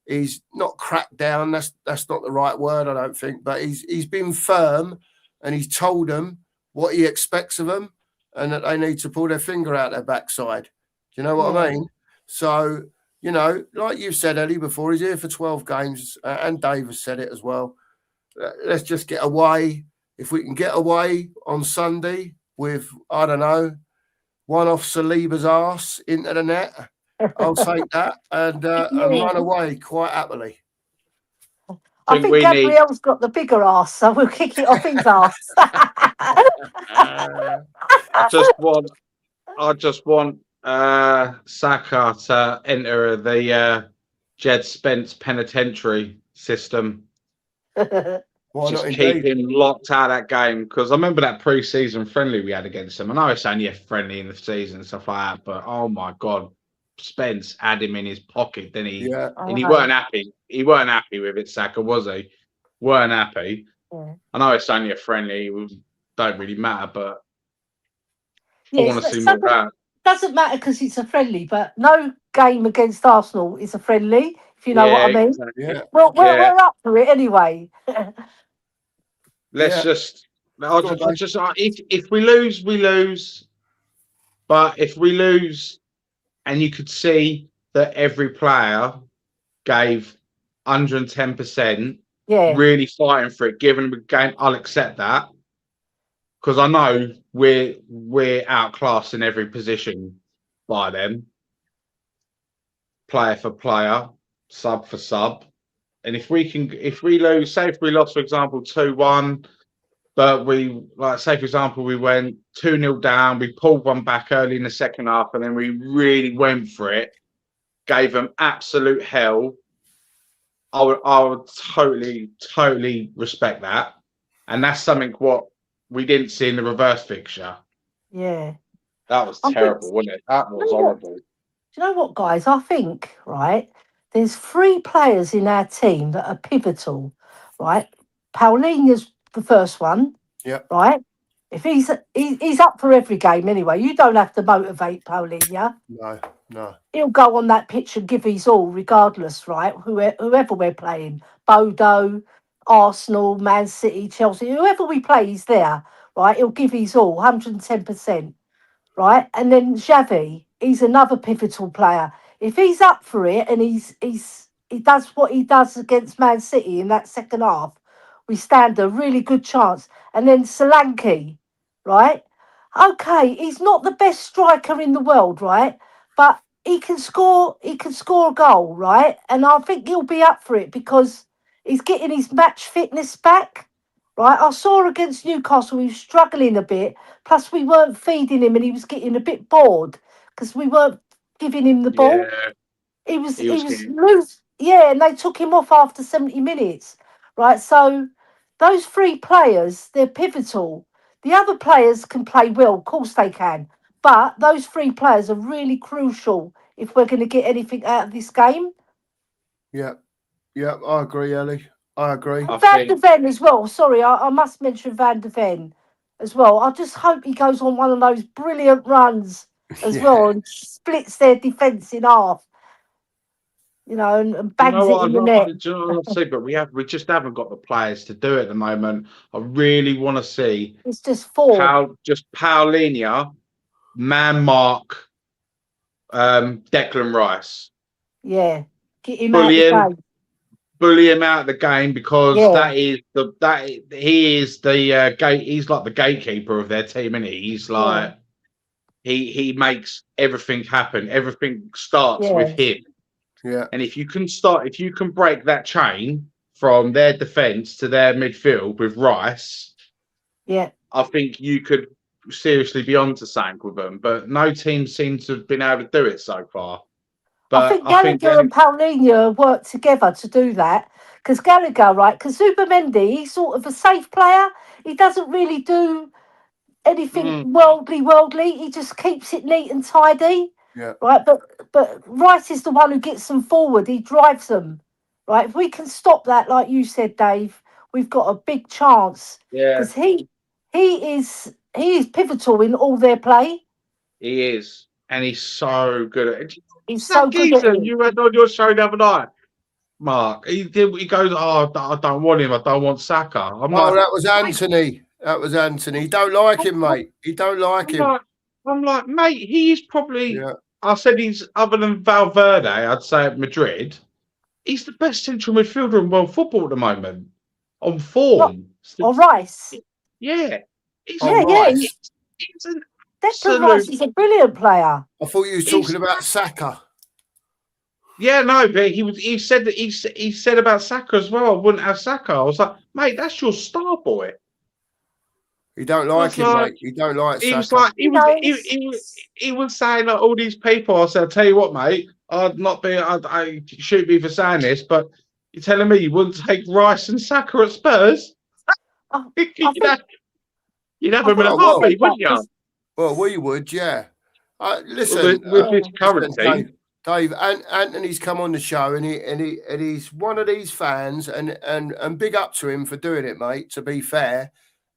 he's not cracked down. That's not the right word, I don't think. But he's been firm, and he's told them what he expects of them, and that they need to pull their finger out their backside. Do you know what I mean? So, like you've said, Eddie, before, he's here for 12 games, and Dave has said it as well. Let's just get away. If we can get away on Sunday with, I don't know, one off Saliba's arse into the net, I'll take that and run away quite happily.
I think
we need.
Gabriel's got the bigger ass, so we'll kick it off his ass.
I just want Saka to enter the Jed Spence penitentiary system.
Why
Just
not
keep
indeed?
him locked out of that game because I remember that pre-season friendly we had against him. I know it's only a friendly in the season and stuff like that, but oh my god, Spence had him in his pocket, didn't he?
Yeah.
And he weren't happy. He weren't happy with it, Saka, was he? Weren't happy.
Yeah.
I know it's only a friendly. It don't really matter, but I
Yes,
want to see more of that.
doesn't matter because it's a friendly, but no game against Arsenal is a friendly, if you know what I mean.
Exactly.
Yeah.
Well,
Yeah.
we're up for it anyway.
Let's
Yeah.
just.
Go on, mate.
If we lose, we lose. But if we lose, and you could see that every player gave 110%,
Yeah,
really fighting for it, giving them a game, I'll accept that. Because I know we're outclassed in every position by them. Player for player, sub for sub. And if we lose, say if we lost, for example, 2-1, but say for example, we went 2-0 down, we pulled one back early in the second half, and then we really went for it, gave them absolute hell. I would totally respect that. And that's something what we didn't see in the reverse fixture.
yeah.
That was
I think-
terrible, wasn't it? That was
You know what?
horrible.
Do you know what, guys? I think, right, there's 3 players in our team that are pivotal, right? Paulinho's the first one,
Yeah.
right? If he's up for every game anyway. You don't have to motivate Paulinho.
No.
He'll go on that pitch and give his all, regardless, right? Whoever we're playing, Bodo, Arsenal, Man City, Chelsea, whoever we play, he's there, right? He'll give his all, 110%, right? And then Xavi, he's another pivotal player. If he's up for it and he does what he does against Man City in that second half, we stand a really good chance. And then Solanke, right? Okay, he's not the best striker in the world, right? But he can score a goal, right? And I think he'll be up for it because he's getting his match fitness back. Right? I saw against Newcastle he was struggling a bit. Plus we weren't feeding him and he was getting a bit bored because we weren't giving him the ball.
Yeah,
He was
he was
loose. Yeah, and they took him off after 70 minutes. Right. So those 3 players, they're pivotal. The other players can play well, of course they can. But those 3 players are really crucial if we're going to get anything out of this game.
Yeah. I agree, Ellie. I agree.
Van de Ven as well. Sorry, I must mention Van de Ven as well. I just hope he goes on one of those brilliant runs as well and splits their defence in half. You know, and bangs it in the net.
Do you know what I say? But we just haven't got the players to do it at the moment. I really want to see
It's just 4.
Paulinho, man mark, Declan Rice.
Yeah, get him out of the game.
Bully him out of the game because
Yeah.
he is the gate. He's like the gatekeeper of their team, isn't he? He's like he makes everything happen. Everything starts with him.
Yeah.
And if you can break that chain from their defence to their midfield with Rice,
Yeah,
I think you could seriously be onto something with them. But no team seems to have been able to do it so far. But
I think Gallagher and Paulinho work together to do that. Because Gallagher, right, because Zubamendi, he's sort of a safe player. He doesn't really do anything worldly. He just keeps it neat and tidy.
Yeah.
Right, but Rice is the one who gets them forward. He drives them. Right, if we can stop that, like you said, Dave, we've got a big chance.
Yeah,
because he is pivotal in all their play.
he is, and he's so good at it.
He's so good at it.
You had on your show the other night, Mark. He goes, "Oh, I don't want him. I don't want Saka." I'm like,
that was Anthony. That was Anthony. He don't like him, mate. He don't like him.
I'm like, mate, he's probably.
Yeah.
I said he's other than Valverde. I'd say at Madrid, he's the best central midfielder in world football at the moment on form.
Or Rice.
Yeah.
He's Declan Rice is a brilliant player.
I thought you were talking about Saka.
Yeah, no, but he said that he said about Saka as well. I wouldn't have Saka. I was like, mate, that's your star boy.
He don't like him, mate. He don't like
he
Saka.
Was like he was saying like all these people. I said, I'll tell you what, mate, I shoot me for saying this, but you're telling me you wouldn't take Rice and Saka at Spurs? You'd have him in a heartbeat, wouldn't you?
Well, we would, yeah. Listen,
with this current team.
Dave, and Anthony's come on the show, and he's one of these fans, and big up to him for doing it, mate. To be fair,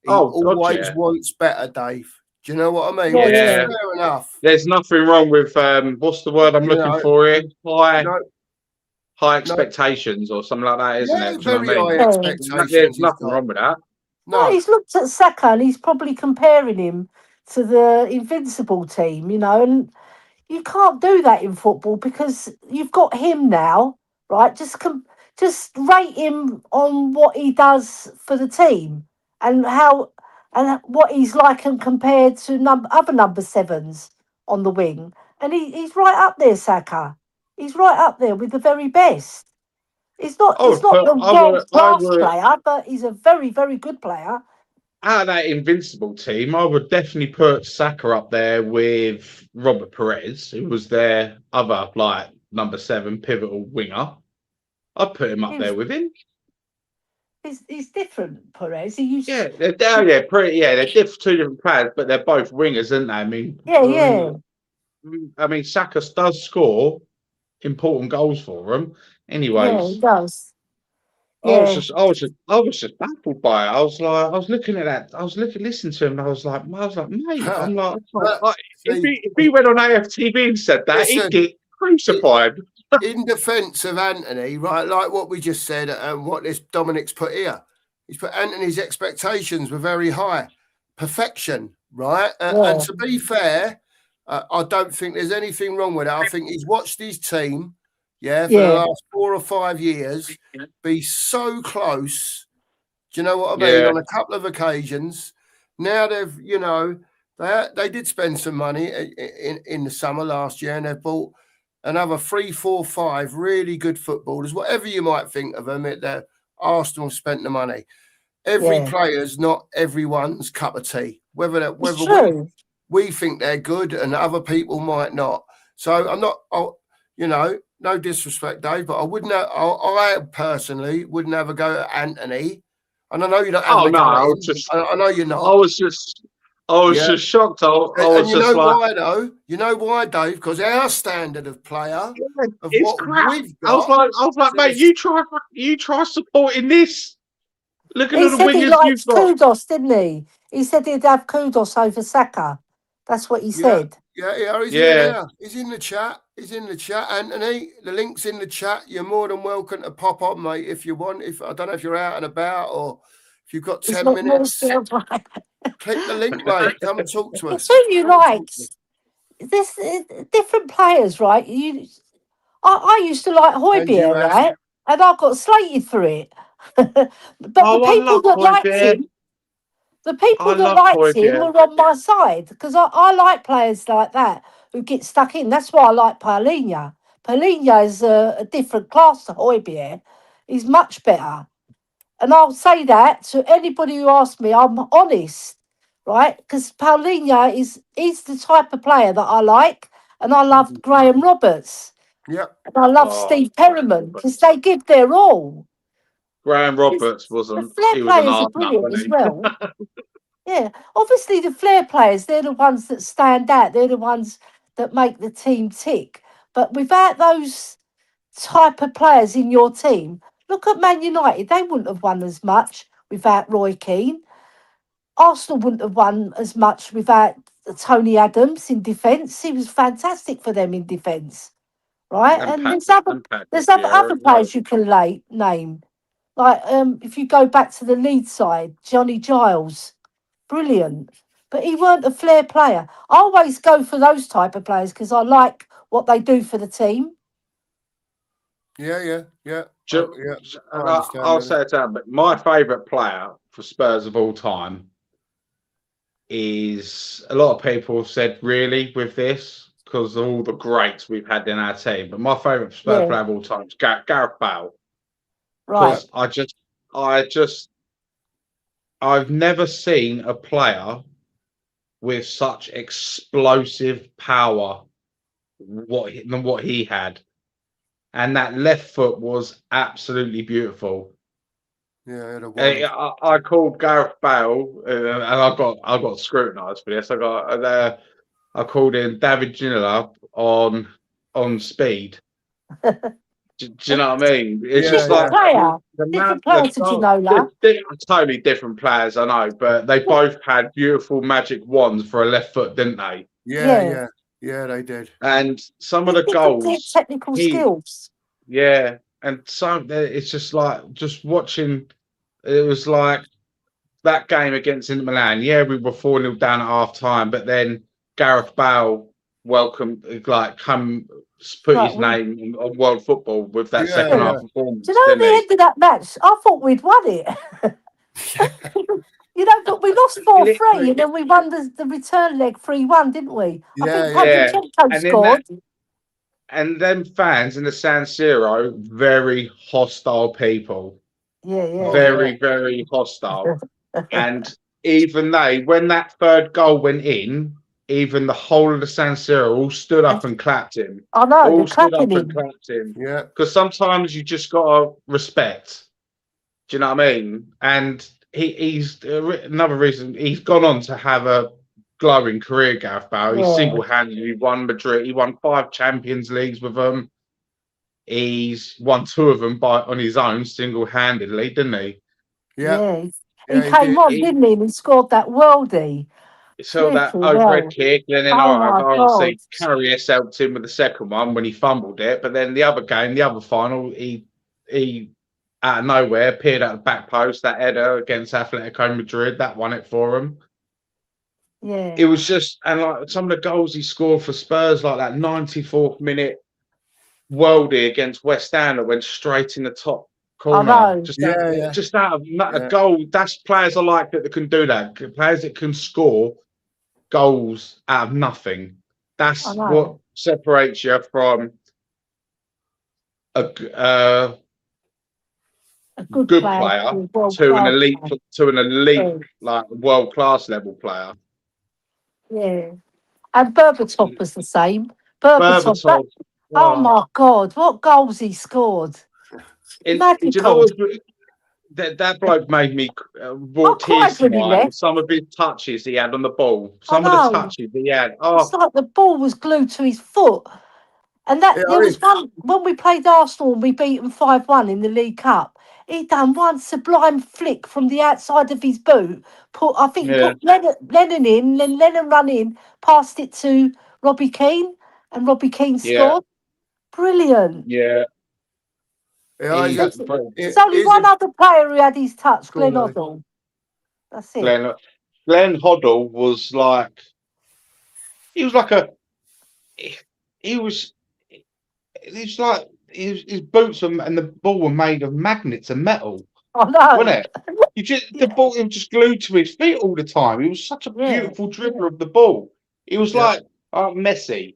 he
Oh God,
always
yeah,
wants better, Dave. Do you know what I mean?
Yeah,
Which is
yeah.
fair enough.
There's nothing wrong with what's the word I'm
You
looking
know,
for here? High
no, no,
expectations or something like that, isn't
yeah,
it? Do you know
very
what I mean?
high
yeah.
There's
expectations he's
nothing
got.
wrong with that.
No,
No,
he's looked at Saka and he's probably comparing him to the Invincible team, and you can't do that in football because you've got him now, right? Just rate him on what he does for the team and how and what he's like and compared to other number sevens on the wing, and he's right up there, Saka. He's right up there with the very best.
I
He's
would
not
put,
the world
I
class
would,
player, but he's a very, very good player.
out of that Invincible team, I would definitely put Saka up there with Robert Perez, who was their other like number 7 pivotal winger. I'd put him up there
He's
with him.
he's different, Perez. He used
Yeah, they're pretty. Yeah, they're two different players, but they're both wingers, aren't they?
yeah,
I mean, Saka does score important goals for them.
yeah, he
Anyways,
does. Yeah,
I was just baffled by it. I was looking at that. I was listening to him, and I was like, mate, I'm like,
see,
if he went on AFTV and said that, he'd
listen,
get crucified.
in defence of Anthony, right, like what we just said and what this Dominic's put here, he's put Anthony's expectations were very high, perfection, right? And
yeah,
to be fair, I don't think there's anything wrong with it. I think he's watched his team, for the
yeah,
last 4 or 5 years be so close. Do you know what I mean?
Yeah,
On a couple of occasions, now they've, they did spend some money in the summer last year, and they've bought another 3, 4, 5 really good footballers. Whatever you might think of them, Arsenal spent the money. Every
yeah.
player's not everyone's cup of tea. Whether
It's
we
true.
think they're good and other people might not. So I'm not, no disrespect, Dave, but I wouldn't. I personally wouldn't have a go at Anthony. And I know you're not having
oh
a
no,
go at him. I know you're
I
not.
was just, I was
Yeah.
just shocked. I
And
was
you
just
know
like,
why, though? You know why, Dave? Because our standard of player, of
it's
what
crap.
we've got,
I was like, mate, you try supporting this. Look at
He
all the
said he
wingers you've
likes
got.
Kudos, didn't he? He said he'd have Kudos over Saka. That's what he
yeah,
said.
he's here
Yeah.
now. He's in the chat. He's in the chat, Anthony. The link's in the chat. You're more than welcome to pop on, mate, if you want. If I don't know if you're out and about or if you've got
He's
10
not more
minutes, click the link, mate. Come and talk to
It's
us.
who you
Come and
like.
talk to us.
There's different players, right? I used to like
And you
Højbjerg,
have.
right? And I got slated for it. But the
Oh, I
people
love
that liked
Højbjerg.
him, the people
I
that
love
liked him
Højbjerg.
were on my side because I like players like that who get stuck in. That's why I like Paulinho. Paulinho is a different class to Højbjerg. He's much better. And I'll say that to anybody who asks me, I'm honest, right? Because Paulinho he's the type of player that I like. And I loved Graham Roberts.
Yep.
And I love
Oh,
Steve Perryman because they give their all.
Graham
It's-
Roberts
The
wasn't.
flair
He was an
players are
hard nut,
brilliant as
wasn't
well. Yeah, obviously the flair players, they're the ones that stand out. They're the ones that make the team tick. But without those type of players in your team, look at Man United. They wouldn't have won as much without Roy Keane. Arsenal wouldn't have won as much without Tony Adams in defence. He was fantastic for them in defence,
he?
right? And
And
there's
Patrick
other
Vieira as well.
players you can name. Like if you go back to the lead side, Johnny Giles, brilliant. But he weren't a flair player. I always go for those type of players because I like what they do for the team.
Yeah.
And
I understand.
I'll say it down, but my favourite player for Spurs of all time is, a lot of people have said really with this because of all the greats we've had in our team. But my favourite Spurs
Yeah,
player of all time is Gareth Bale,
right.
because I've never seen a player with such explosive power than what he had. And that left foot was absolutely beautiful.
Yeah, had a wand.
I called Gareth Bale, and I got scrutinised for this. I called in David Ginola on on speed. Do you know what I mean? It's just
Different
like
player.
the
Different
the
player to Ginola.
totally different players, I know, but they both had beautiful magic wands for a left foot, didn't they?
Yeah.
Yeah, they did.
And some of the
Different
goals,
technical skills.
yeah, and some it's just like just watching. It was like that game against Inter Milan. Yeah, we were 4-0 down at half time, but then Gareth Bale put
Right,
his name on world football with that
Yeah,
second
yeah.
half performance,
Do you know at
didn't
the
he?
end of that match, I thought we'd won it. But we lost 4-3 and then we won the return leg 3-1, didn't we? I think
Yeah.
Pavlyuchenko
And then
scored.
and them fans in the San Siro, very hostile people.
Yeah.
Very, very hostile. And even when that third goal went in, even the whole of the San Siro all stood up and clapped him.
I know,
All
they're
stood up
clapping
and
him.
clapped him.
Yeah.
Because sometimes you just gotta respect. Do you know what I mean? And he's another reason he's gone on to have a glowing career, Gareth Bale. He
Yeah.
single-handedly won Madrid. He won 5 Champions Leagues with them. He's won 2 of them on his own, single-handedly, didn't he?
Yeah.
Yeah,
He came
did.
on, didn't he? And he scored that worldie.
So that
Flipping
overhead
hell.
kick, and then
Oh my God.
obviously Karius helped him with the second one when he fumbled it. But then the other game, the other final, he out of nowhere appeared at the back post. That header against Atletico Madrid, that won it for him.
Yeah.
It was just, and like some of the goals he scored for Spurs, like that 94th minute worldie against West Ham that went straight in the top corner.
I know.
Just out of a goal. That's players I like that can do that. Players that can score goals out of nothing. That's what separates you from a
good
player to an elite like world class level player.
Yeah. And Berbatov was the same. Berbatov. Oh my God, what goals he scored.
Do you know what? That bloke made me brought tears to my eyes. Some of his touches he had on the ball. Some of the touches he had. Oh,
it's like the ball was glued to his foot. And there was one when we played Arsenal and we beat them 5-1 in the League Cup. He done one sublime flick from the outside of his boot. Put Lennon in, then Lennon run in, passed it to Robbie Keane, and Robbie Keane scored. Brilliant.
Yeah.
There's only one other player who had his touch, Glenn Hoddle. That's it.
Glenn Hoddle was like, his boots and the ball were made of magnets and metal.
I know.
Wasn't it? The ball was just glued to his feet all the time. He was such a beautiful dribbler of the ball. He was like Messi.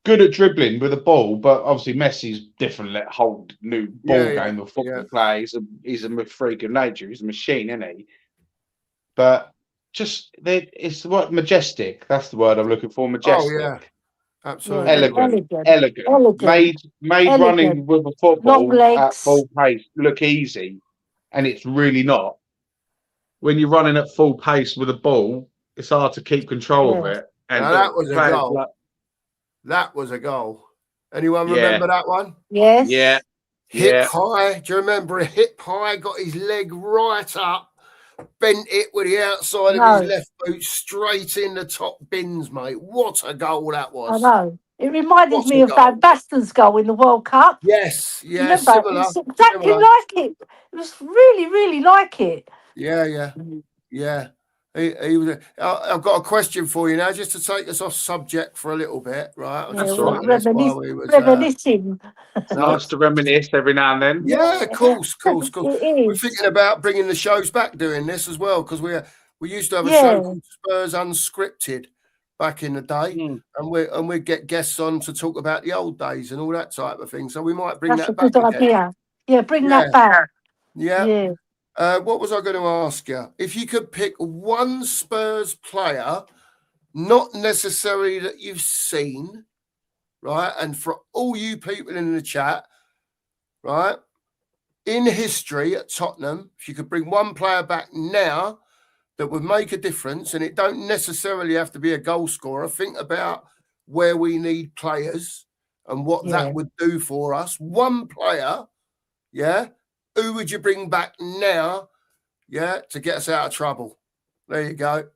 Good at dribbling with a ball, but obviously Messi's different. Whole new ball game of football play. He's a freak of nature. He's a machine, isn't he? But it's the word majestic. That's the word I'm looking for. Majestic.
Oh yeah, absolutely.
Elegant. Made running with a football at full pace look easy, and it's really not. When you're running at full pace with a ball, it's hard to keep control of it. And
now, that was a goal. That was a goal. Anyone remember that one?
Yes.
Yeah.
Hip high. Do you remember a hip high? Got his leg right up, bent it with the outside of his left boot straight in the top bins, mate. What a goal that was.
I know. It reminded me of Van Basten's goal in the World Cup.
Yes,
similar. It's exactly like it. It was really, really like it.
Yeah. He was. I've got a question for you now, just to take us off subject for a little bit, right?
Reminiscing.
It's nice to reminisce every now and then.
Yeah, of course. We're thinking about bringing the shows back, doing this as well, because we used to have a show called Spurs Unscripted back in the day, and we'd get guests on to talk about the old days and all that type of thing. So we might bring that back.
That's a good idea. Yeah, bring that back.
Yeah. What was I going to ask you? If you could pick one Spurs player, not necessarily that you've seen, right? And for all you people in the chat, right? In history at Tottenham, if you could bring one player back now that would make a difference, and it don't necessarily have to be a goal scorer. Think about where we need players, and what that would do for us. One player, yeah. Who would you bring back now, yeah, to get us out of trouble? There you go.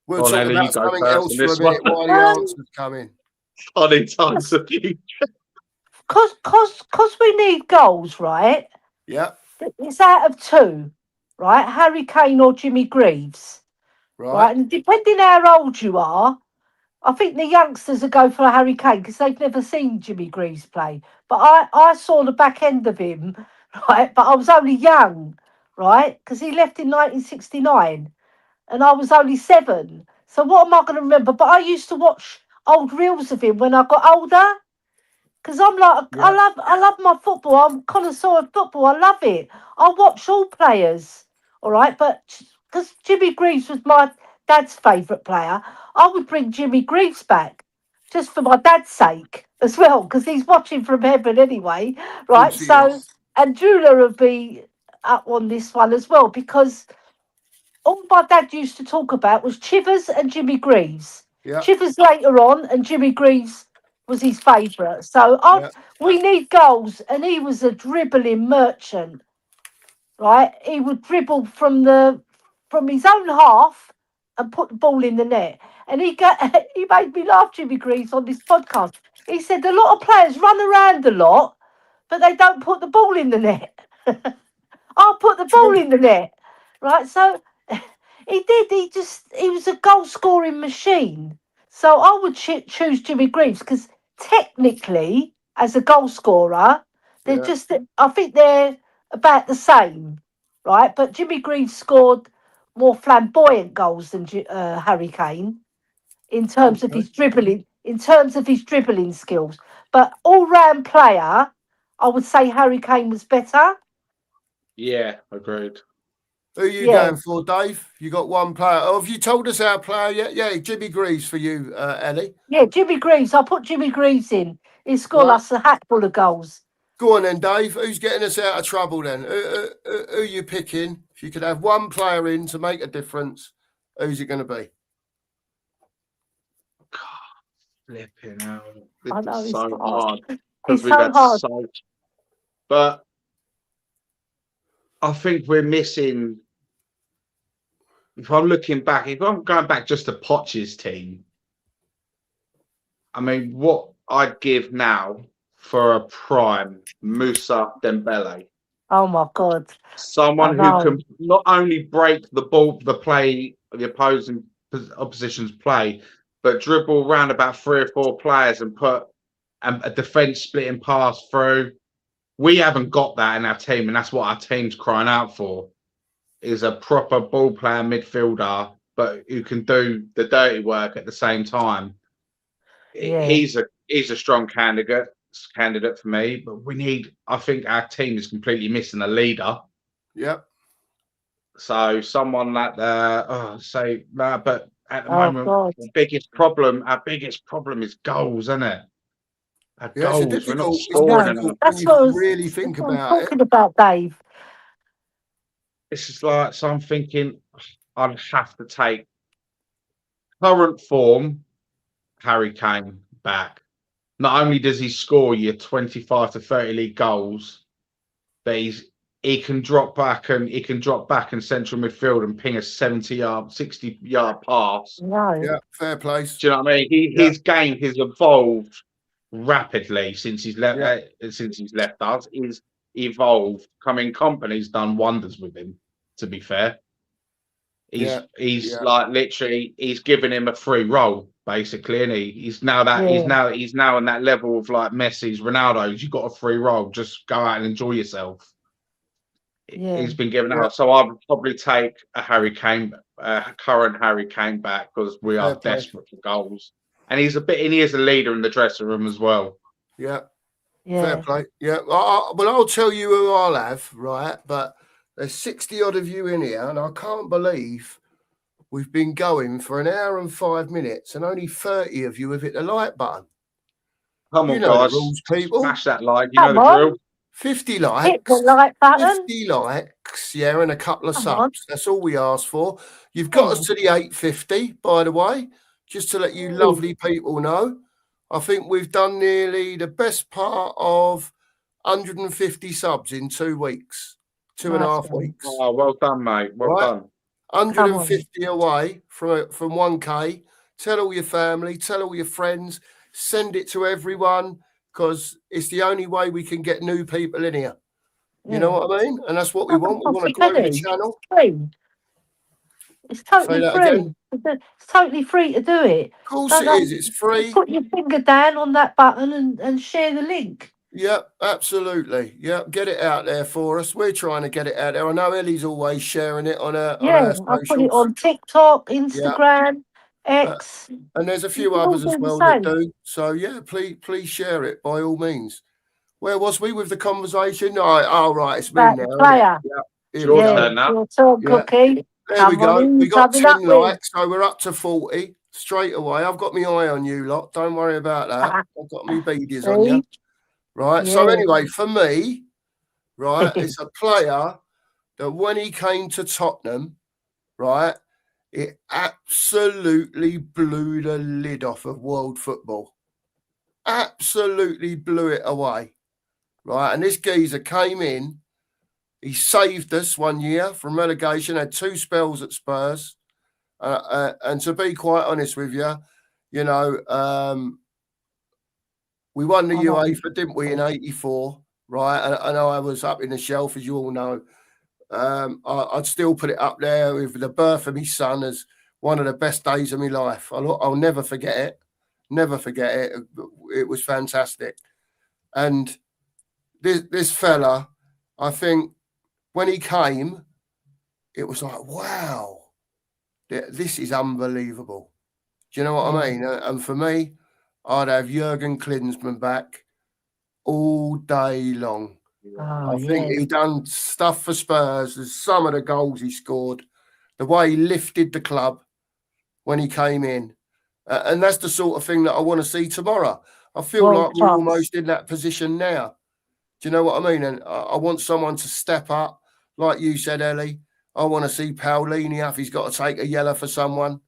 We'll talk
Ellie, you
about
go
something
first
else
on
for a
this
minute
one.
while the answers come in.
I need tons of you.
Because we need goals, right?
Yeah,
It's out of two, right? Harry Kane or Jimmy Greaves, right?
right.
And depending how old you are, I think the youngsters will go for Harry Kane because they've never seen Jimmy Greaves play. But I saw the back end of him, right? But I was only young, right? Because he left in 1969 and I was only 7. So what am I going to remember? But I used to watch old reels of him when I got older. Because I'm like,
Yeah,
I love my football. I'm a connoisseur of football. I love it. I watch all players, all right. But because Jimmy Greaves was my dad's favourite player, I would bring Jimmy Greaves back just for my dad's sake as well, because he's watching from heaven anyway,
of
right?
course he
So,
is.
and Jula would be up on this one as well, because all my dad used to talk about was Chivers and Jimmy Greaves.
Yeah,
Chivers later on, and Jimmy Greaves was his favourite. So
yeah.
we need goals, and he was a dribbling merchant, right? He would dribble from his own half and put the ball in the net. And he made me laugh, Jimmy Greaves, on this podcast. He said a lot of players run around a lot, but they don't put the ball in the net. I'll put the ball
True.
in the net, right? So he did. He was a goal scoring machine. So I would choose Jimmy Greaves because technically, as a goal scorer, they're
Yeah.
just. I think they're about the same, right? But Jimmy Greaves scored more flamboyant goals than Harry Kane in terms of
Okay.
his dribbling. In terms of his dribbling skills, but all-round player, I would say Harry Kane was better.
Yeah, agreed.
Who are you
Yeah.
going for, Dave? You got one player. Oh, have you told us our player yet? Yeah, Jimmy Greaves for you, Ellie.
Yeah, Jimmy Greaves. I'll put Jimmy Greaves in. He scored
Right.
us a hatful of goals.
Go on then, Dave. Who's getting us out of trouble then? Who are you picking? If you could have one player in to make a difference, who's it going to be?
Flipping hell. This
I know
is
it's
so
hard.
hard because
It's
we've
so
had
hard.
so. But I think we're missing. If I'm looking back, if I'm going back just to Poch's team, I mean, what I'd give now for a prime Musa Dembele,
Oh my God. I
someone who
know.
can not only break the ball, the opposing opposition's play, but dribble around about 3 or 4 players and put a defense splitting pass through. We haven't got that in our team, and that's what our team's crying out for. Is a proper ball player midfielder, but who can do the dirty work at the same time.
Yeah.
He's a strong candidate for me, but we need. I think our team is completely missing a leader.
Yep.
So someone like but at the
Oh
moment,
God.
our biggest problem is goals, isn't it? Our
Yeah,
goals, we're not
it's
I
scoring
know.
enough.
difficult when you really
That's
think
what I'm
about it.
talking about, Dave.
This is like, so I'm thinking I'd have to take current form Harry Kane back. Not only does he score you 25 to 30 league goals, but he can drop back in central midfield and ping a 70-yard, 60-yard pass.
No.
Yeah, fair place.
Do you know what I mean?
Yeah.
His game has evolved rapidly since he's left.
Yeah.
Since he's left us, he's evolved. Coming company's done wonders with him. To be fair, he's
Yeah.
like literally he's given him a free role basically, and he's now
Yeah.
he's now in that level of like Messi's, Ronaldo's. You got a free role, just go out and enjoy yourself.
Yeah.
He's been given
Yeah.
out, so I would probably take a current Harry Kane back because we
Fair
are
play.
desperate for goals, and he is a leader in the dressing room as well.
Yeah.
Yeah.
Fair play. Yeah. Well, I'll tell you who I'll have, right? But there's 60 odd of you in here, and I can't believe we've been going for an hour and 5 minutes, and only 30 of you have hit the like button.
Come
You
on,
know the
guys,
rules, people.
smash that like. You know
Come
the
on.
drill.
50
Hit the
likes.
like button.
50 likes, yeah, and a couple of
Come on.
subs. That's all we ask for. You've got us to the 850, by the way, just to let you lovely people know. I think we've done nearly the best part of 150 subs in 2 weeks, 2.5
one.
weeks.
Oh, well done, mate. Well
Right.
done.
150 away from 1K. Tell all your family, tell all your friends, send it to everyone, because it's the only way we can get new people in here. You know what I mean? And that's what we want. We want to grow the channel.
It's totally
Say that
free.
again.
It's totally free to do it.
Of course it is. It's free.
Put your finger down on that button and share the link.
Yep, absolutely. Yep, get it out there for us. We're trying to get it out there. I know Ellie's always sharing it on our
I
socials.
put it on TikTok, Instagram, X.
And there's a few
can all
others as
do the
well that
same.
do. So yeah, please share it by all means. Where was we with the conversation? Oh, right, it's me
That
now. Isn't it?
player.
Yeah, here
Your
we go.
turn now.
Your turn,
Yeah.
Cookie.
There we
Come on
go.
in,
We got
coming
10
up with.
likes, so we're up to 40 straight away. I've got my eye on you lot. Don't worry about that. I've got me beadies on you. Right. So
Yeah.
anyway, for me, right, it's a player that when he came to Tottenham, right, it absolutely blew the lid off of world football. Absolutely blew it away. Right. And this geezer came in. He saved us one year from relegation, had 2 spells at Spurs. And to be quite honest with you, you know, we won the UEFA, didn't we, in '84, right? And I was up in the shelf, as you all know. I'd still put it up there with the birth of my son as one of the best days of my life. I'll never forget it. Never forget it. It was fantastic. And this fella, I think, when he came, it was like, wow, this is unbelievable. Do you know what I mean? And for me, I'd have Jurgen Klinsmann back all day long. I think he done stuff for Spurs. There's some of the goals he scored, the way he lifted the club when he came in. And that's the sort of thing that I want to see tomorrow. I feel like we're almost in that position now. Do you know what I mean? And I want someone to step up. Like you said, Ellie, I want to see Paulini if he's got to take a yellow for someone.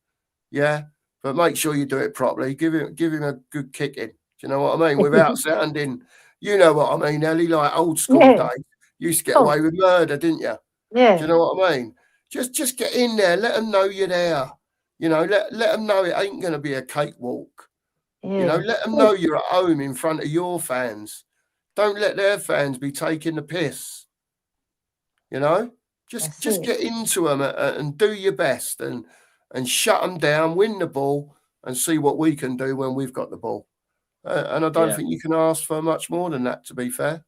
Yeah. But make sure you do it properly. Give him a good kicking. Do you know what I mean? Without sounding, you know what I mean, Ellie, like old school days. You used to get away with murder, didn't you?
Yeah.
Do you know what I mean? Just get in there. Let them know you're there. You know, let them know it ain't going to be a cakewalk.
Yeah.
You know, let them know you're at home in front of your fans. Don't let their fans be taking the piss. You know, just get into them and do your best and shut them down, win the ball, and see what we can do when we've got the ball. And I don't think you can ask for much more than that, to be fair.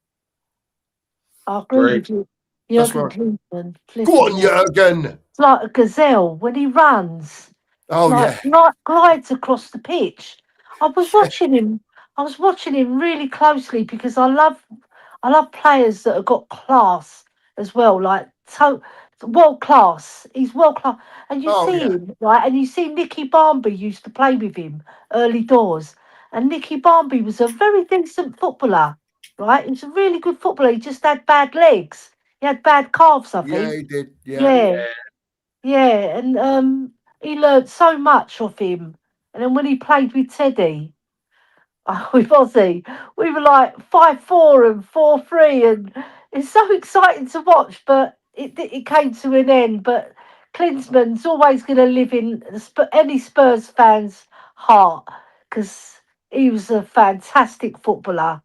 I agree with you. Jurgen Klinsmann.
Go on, Jurgen.
It's like a gazelle when he runs.
Oh,
like glides across the pitch. I was watching him. I was watching him really closely because I love players that have got class as well, like world class. He's world class, and you see him right, and you see Nicky Barmby used to play with him early doors, and Nicky Barmby was a very decent footballer, right? He was a really good footballer. He just had bad legs. He had bad calves, I think.
Yeah, he did.
Yeah, and he learned so much of him. And then when he played with Teddy, with Ozzy, we were like 5-4 and 4-3, and it's so exciting to watch. But it came to an end. But Klinsmann's always going to live in any Spurs fan's heart because he was a fantastic footballer.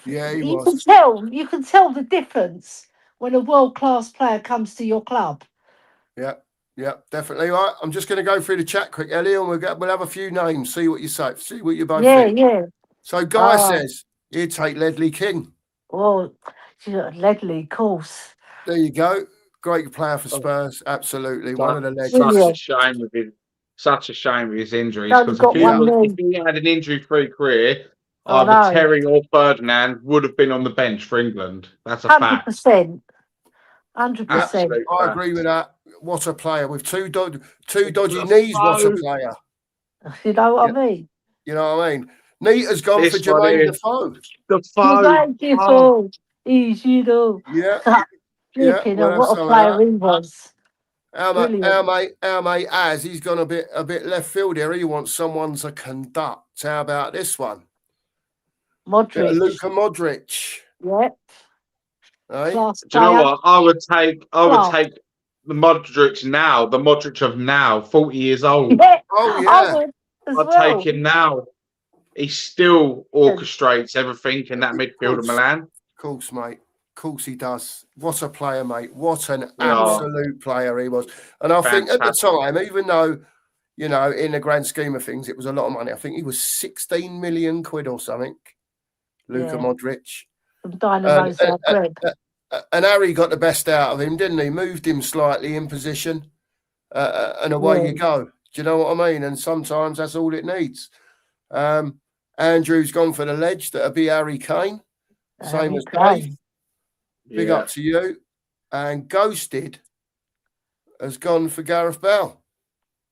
Yeah, he
you
was.
You can tell the difference when a world class player comes to your club.
Yeah, definitely. Right, I'm just going to go through the chat quick, Ellie, and we'll have a few names. See what you say. See what you both think.
Yeah.
So, Guy says he'd take Ledley King.
Well, Ledley, of course.
There you go. Great player for Spurs. Absolutely, one of the legends.
Such a shame with his injuries. Because if he had an injury-free career, either Terry or Ferdinand would have been on the bench for England. That's a fact.
100%.
I agree with that. What a player with two dodgy knees. What a player.
You know what I mean?
You know what I mean? Nita's gone for Jermaine Defoe.
Defoe. He's, you know.
Yeah.
Flipping, what a player he was. Brilliant.
Our mate Az, he's gone a bit left field here. He wants someone to conduct. How about this one?
Modric.
Luka Modric.
Yep.
Eh?
Class
Do you know
player.
what? I would take
Class.
the Modric now, the Modric of now, 40 years old.
Yeah.
Oh,
I
yeah.
would as
I'd
well.
take him now. He still orchestrates everything in that midfield of Milan.
Of course, mate. Of course he does. What a player, mate. What an
Yeah.
absolute player he was. And I think at the
Fantastic.
time, even though, you know, in the grand scheme of things, it was a lot of money. I think he was 16 million quid or something, Luka
Yeah.
Modric.
From Dynamo Zagreb.
And Harry got the best out of him, didn't he? Moved him slightly in position, and away you go. Do you know what I mean? And sometimes that's all it needs. Andrew's gone for the ledge. That'll be Harry Kane. Same as Dave. Big up to you. And Ghosted has gone for Gareth Bale.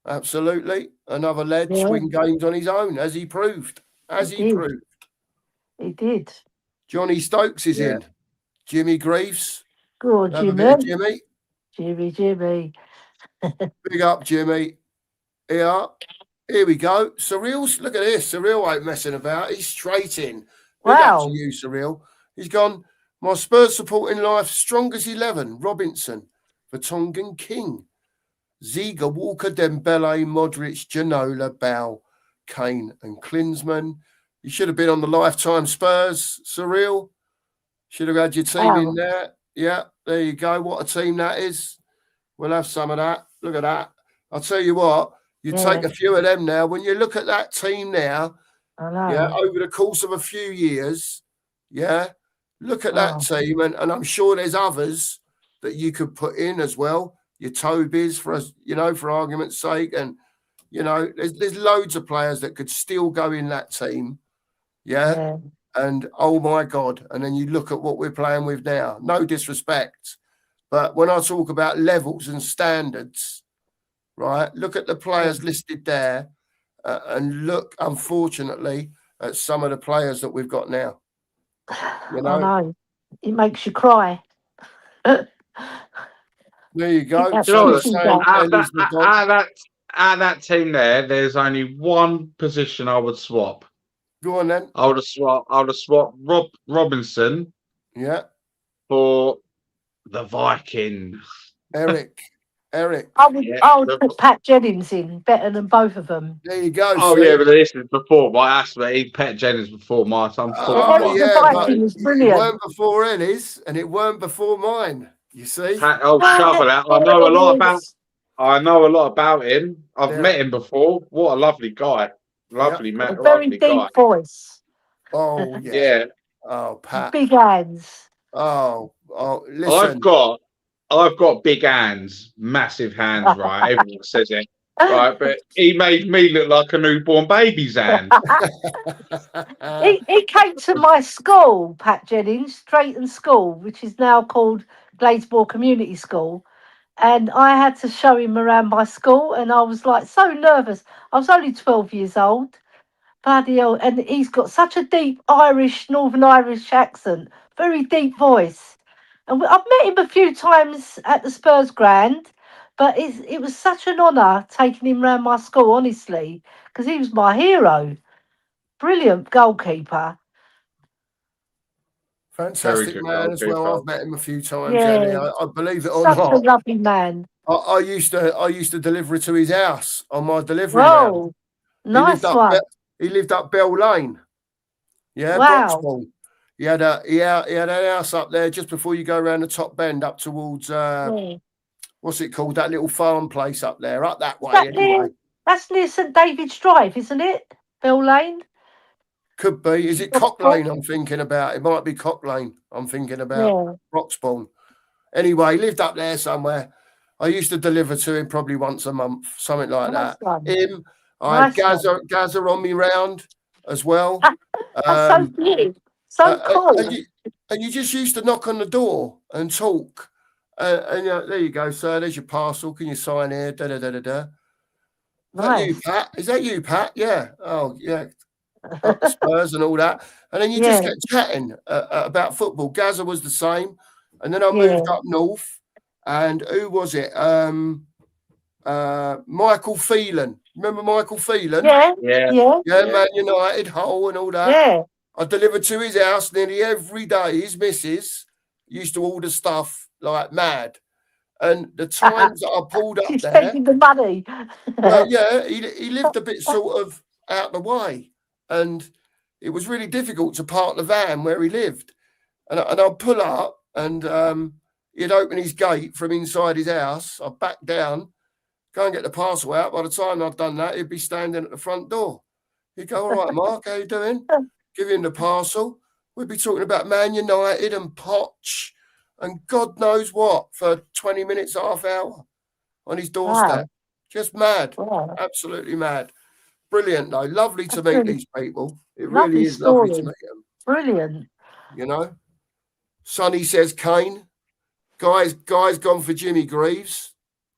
Absolutely. Another ledge, win games on his own, as he proved.
He did.
Johnny Stokes is in. Jimmy Greaves.
Good,
Have a bit of
Jimmy. Jimmy.
Big up, Jimmy. Here we go. Surreal, look at this. Surreal ain't messing about. He's straight in. Big up to you, Surreal. He's gone, my Spurs support in life, strongest 11, Robinson, Vertonghen, King, Ziga, Walker, Dembele, Modric, Ginola, Bale, Kane and Klinsmann. You should have been on the Lifetime Spurs, Surreal. Should have had your team in there. Yeah, there you go. What a team that is. We'll have some of that. Look at that. I'll tell you what, you take a few of them now. When you look at that team now, over the course of a few years, look at that team. And I'm sure there's others that you could put in as well. Your Tobys, for us, you know, for argument's sake. And, you know, there's loads of players that could still go in that team. Yeah. And oh my God. And then you look at what we're playing with now. No disrespect. But when I talk about levels and standards, right, look at the players listed there and look, unfortunately, at some of the players that we've got now. You know?
I know. It makes you cry.
There you go.
Out of that team there's only one position I would swap.
Go on then.
I would have swapped Robinson.
Yeah.
For the Viking.
Eric.
I would put Pat Jennings in better than both of them.
There you go.
Oh, yeah, but this is before my aspect. Pat Jennings before my son.
The Viking was brilliant.
It weren't before Ellie's and it weren't before mine. You see?
Shovel out. I know a lot about him. I've met him before. What a lovely guy. Lovely man.
Very deep voice.
Oh, yeah. Oh, Pat.
Big hands.
Oh, listen.
I've got big hands, massive hands, right? Everyone says it, right? But he made me look like a newborn baby's hand.
he came to my school, Pat Jennings, Drayton School, which is now called Gladesborough Community School. And I had to show him around my school, and I was like so nervous. I was only 12 years old. Bloody hell. And he's got such a deep Northern Irish accent, very deep voice. And I've met him a few times at the Spurs Grand, but it was such an honour taking him around my school, honestly, because he was my hero. Brilliant goalkeeper.
Fantastic man as well. I've met him a few times.
Yeah.
I believe it or not.
Such a lovely man.
I used to deliver to his house on my delivery.
Oh, nice one.
He lived up Bell Lane. Yeah,
wow.
Broxbourne. He had a house up there just before you go around the top bend up towards what's it called? That little farm place up there, up that way. Anyway.
That's near St David's Drive, isn't it? Bell Lane.
Could be. Is it Cock Lane? I'm thinking about. It might be Cock Lane. I'm thinking about Broxbourne. Anyway, he lived up there somewhere. I used to deliver to him probably once a month, something like that. Him. I had Gazza on me round as well.
That's so good. So cool.
And you just used to knock on the door and talk. And there you go, sir. There's your parcel. Can you sign here? Da da da da da.
Nice.
Is that you, Pat? Yeah. Oh, yeah. Spurs and all that. And then you just get chatting about football. Gazza was the same. And then I moved up north. And who was it? Michael Phelan. Remember Michael Phelan?
Yeah,
Yeah.
yeah,
Yeah,
Yeah.
Man United, Hull and all that.
yeah.
I delivered to his house nearly every day. His missus used to order stuff like mad. And the times that I pulled up
She's
there,
spending the money.
well, yeah, he lived a bit sort of out the way. And it was really difficult to park the van where he lived. And I'd pull up and he'd open his gate from inside his house. I'd back down, go and get the parcel out. By the time I'd done that, he'd be standing at the front door. He'd go, "All right, Mark, how you doing?" Give him the parcel. We'd be talking about Man United and Poch and God knows what for 20 minutes, half hour on his doorstep.
Wow.
Just mad.
Wow.
Absolutely mad. Brilliant, though. Lovely to
That's
meet
really
these people. It
lovely
really is lovely to
story.
meet them,
Brilliant.
you know. Sonny says Kane. Guy's gone for Jimmy Greaves.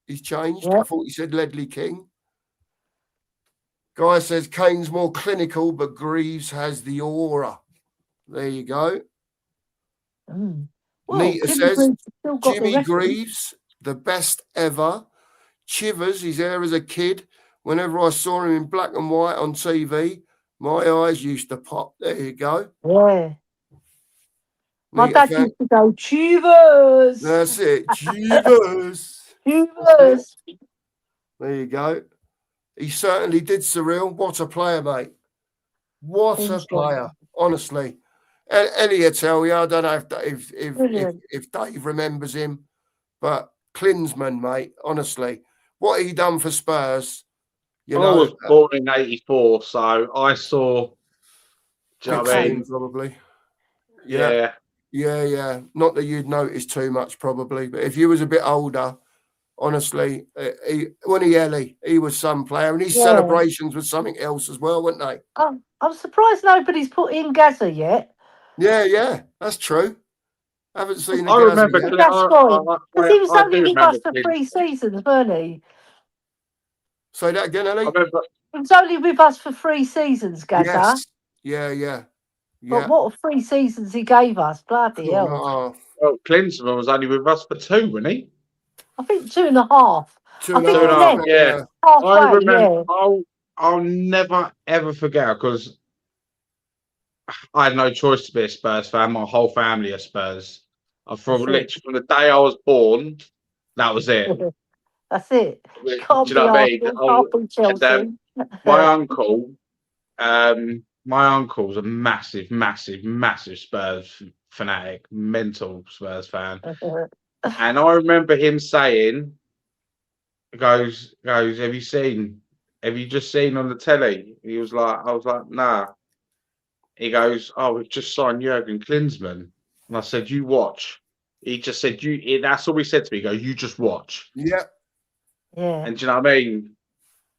He's changed.
Yeah.
I thought he said Ledley King. Guy says Kane's more clinical, but Greaves has the aura. There you go.
Mm. Well,
Nita
Jimmy
says
Greaves still got the
Jimmy
record.
Greaves, the best ever. Chivers, his hair as a kid. Whenever I saw him in black and white on TV, my eyes used to pop. There you go.
Yeah. My
Nita
dad
fan.
used to go, Chivers.
That's it. Chivers.
Chivers.
There you go. He certainly did, Surreal. What a player, mate. What a
Interesting.
player, honestly. Ellie will tell you, I don't know
Brilliant.
if Dave remembers him, but Klinsmann, mate, honestly. What he done for Spurs, you
I
know.
was born in '84, so I saw. Do you know what I
Okay.
mean?
Probably. Yeah. Yeah. Not that you'd notice too much, probably, but if you was a bit older, honestly, Ellie, he was some player, and his
Yeah.
celebrations was something else as well, weren't they?
I'm surprised nobody's put in Gaza yet.
Yeah, that's true. I haven't seen the
I
Gaza
remember.
yet.
That's fine. Because he was
I
only
do
with us
remember.
for 3 seasons, weren't he?
Say that again,
I
Ellie.
remember.
He was only with us for 3 seasons, Gaza.
Yes. Yeah.
But what 3 seasons he gave us. Bloody
2.5.
hell.
Well, Klinsmann was only with us for 2, wasn't he?
I think 2.5.
Two
I
and
think
a
he
half,
left
Yeah.
halfway,
I remember.
yeah.
I'll never ever forget, because I had no choice to be a Spurs fan. My whole family are Spurs. From
That's it.
literally from the day I was born, that was it.
That's it.
Do
Can't
you
be
know what I mean?
Arsenal, can't be Chelsea.
My uncle, my uncle's a massive Spurs fanatic, mental Spurs fan, and I remember him saying, "Goes, have you just seen on the telly?" I was like, "Nah." He goes, "Oh, we've just signed Jurgen Klinsmann," and I said, "You watch." He just said, "You." That's all he said to me. He goes, "You just watch."
Yeah.
And do you know what I mean?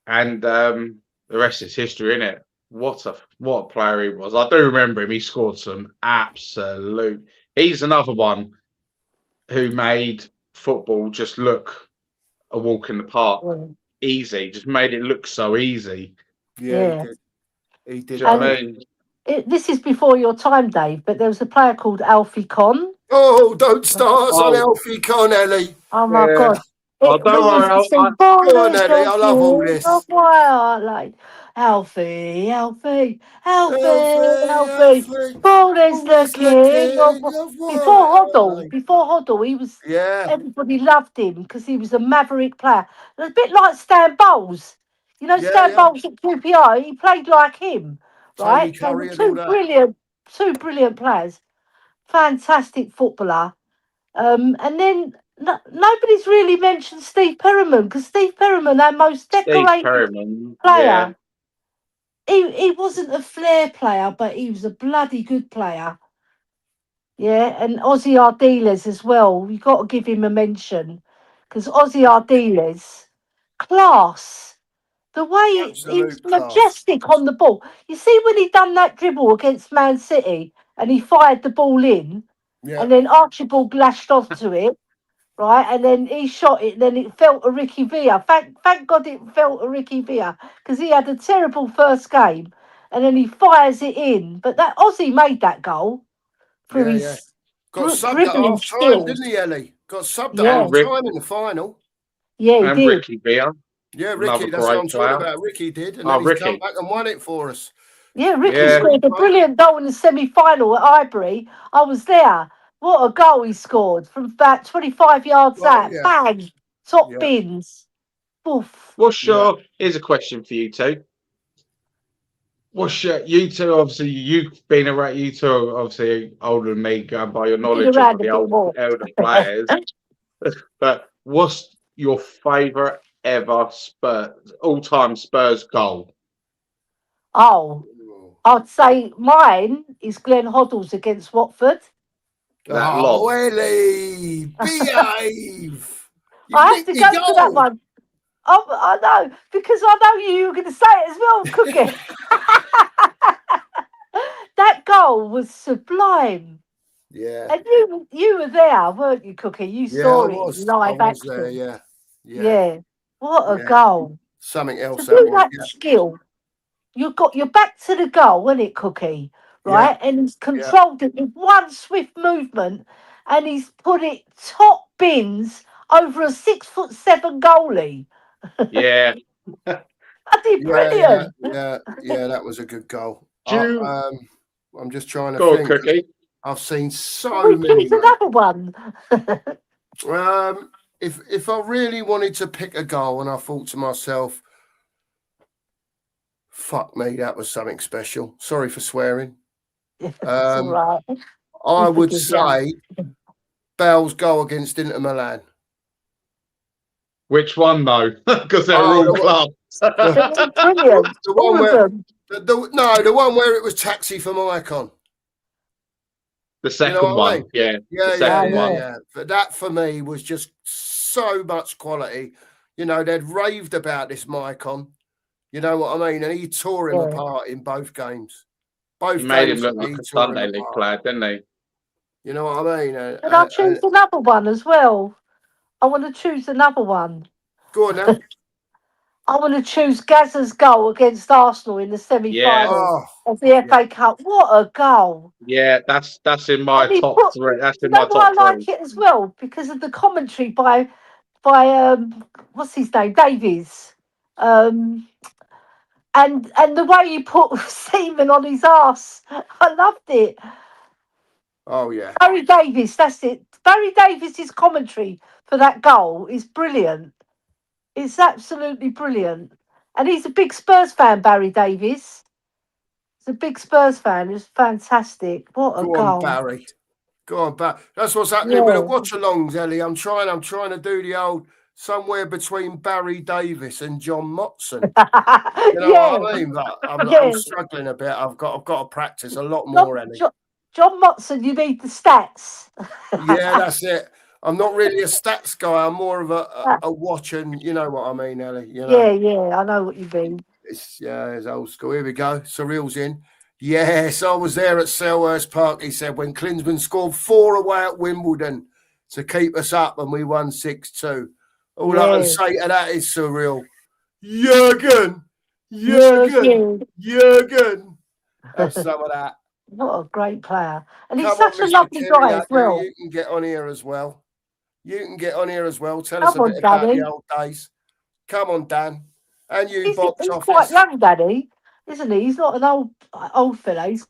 And the rest is history, innit? What a player he was. I do remember him. He scored some absolute. He's another one who made football just look a walk in the park. Easy. Just made it look so easy.
Yeah. He did.
Do you know what I mean?
This is before your time, Dave, but there was a player called Alfie Conn.
Oh, don't start us on Alfie Conn, Ellie.
Oh my God.
Don't worry.
Go on, Ellie. I love all this.
Like Alfie. Paul is the king of Before Hoddle, he was. Everybody loved him because he was a maverick player. A bit like Stan Bowles. You know, Stan Bowles at QPR. He played like him, right? They were two brilliant players. Fantastic footballer. And then nobody's really mentioned Steve Perryman, because Steve Perryman, our most decorated player. He wasn't a flair player, but he was a bloody good player. Yeah, and Ozzy Ardiles as well. You've got to give him a mention, because Ozzy Ardiles, class. The way he was majestic on the ball. You see when he done that dribble against Man City and he fired the ball in, and then Archibald lashed off to it, right? And then he shot it, and then it felt a Ricky Villa. Thank God it felt a Ricky Villa, because he had a terrible first game, and then he fires it in. But that Ozzy made that goal through his
got subbed at
dribbling
half time,
skills.
didn't he, Ellie? Got subbed at half time in the final.
Yeah, he
And
did.
Ricky Beer,
Yeah,
another
Ricky, that's what
great
I'm talking
player.
about. Ricky did, and
Oh,
then he's come
Ricky.
back and won it for us.
Yeah, Ricky
Yeah.
scored a brilliant goal in the semi-final at Highbury. I was there. What a goal he scored from about 25 yards
Well,
out.
yeah,
Bang! Top
yeah,
bins. Oof.
What's
yeah.
your? Here's a question for you two. What's your? You two, obviously, you've been around. You two are obviously older than me, going by your
Been
knowledge of
around a
the
bit more.
elder players. But what's your favourite ever Spurs all-time Spurs goal?
Oh, I'd say mine is Glenn Hoddle's against Watford.
That
Oh,
lob.
Ellie, behave. You've
I have
nicked
to
me
go for that
goal.
one. Oh, I know, because I know you were going to say it as well, Cookie. That goal was sublime.
Yeah,
And you were there, weren't you, Cookie? You
yeah,
saw it in
I
live
was there.
action.
Yeah, yeah,
Yeah. What a
yeah.
goal.
Something
To
else that
do
was.
that skill, you've got your back to the goal, wasn't it, Cookie?
Yeah,
Right? And he's
yeah,
controlled it with one swift movement and he's put it top bins over a 6'7" goalie.
Yeah.
I did
yeah, yeah,
brilliant.
yeah. That was a good goal.
Do you
I'm just trying to
go on,
think.
Cookie?
I've seen
Can
so
we
many,
choose
mate.
another one?
If I really wanted to pick a goal, and I thought to myself, "Fuck me, that was something special." Sorry for swearing.
It's all right. We
I would
forgive you.
say Bale's goal against Inter Milan.
Which one though? Because they're
Oh,
all clubs.
They're
the,
all brilliant.
the
All
one
of
where
them.
the one where it was taxi from Icon.
The
You know
second
what I
one,
mean?
yeah, the
Yeah, yeah,
Oh,
second
yeah,
one.
yeah.
yeah. But that for me was just so much quality. You know, they'd raved about this Maicon. You know what I mean? And he tore him
Yeah.
apart in both games.
He
Both
made him
games
look like
he
a
tore him
Sunday league
apart.
player, didn't he?
You know what I mean?
And I'll choose another one as well. I want to choose another one.
Go on now.
I want to choose Gazza's goal against Arsenal in the
Yeah,
semi-final
Oh,
of the
yeah.
FA Cup. What a goal!
yeah. That's in my
And he
top
put.
three. That's
You
in
know
my
why
top
I
three.
like it as well? Because of the commentary by what's his name, Davies. And the way he put Seaman on his ass. I loved it.
Oh, yeah.
Barry Davies, that's it. Barry Davies's commentary for that goal is brilliant. It's absolutely brilliant. And he's a big Spurs fan, Barry Davies. He's a big Spurs fan. It's fantastic. What a
Go on,
goal.
Barry. Go on, Barry. That's what's happening with the
Yeah.
watch alongs, Ellie. I'm trying to do the old somewhere between Barry Davis and John Motson. You know
Yeah.
what I mean? But I'm
Yeah.
struggling a bit. I've got to practice a lot
John,
more, Ellie.
John Motson, you need the stats.
Yeah, that's it. I'm not really a stats guy. I'm more of a watch, and you know what I mean, Ellie. You know,
Yeah, I know what you mean.
it's old school. Here we go. Surreal's in. Yes, I was there at Selhurst Park. He said when Klinsmann scored 4 away at Wimbledon to keep us up, and we won 6-2. All I can
Yeah.
say to that is surreal. Jurgen,
Jurgen.
Jurgen. Have some of that.
What a great player. And he's
Come on,
such a
Mr.
lovely guy as
Kiriakou,
well.
you can get on here as well. You can get on here as well. Tell us
Come
a
on,
bit about the
Danny.
old days. Come on, Dan. And you,
He's
box
quite
office.
young, Danny, isn't he? He's not an old fella. He's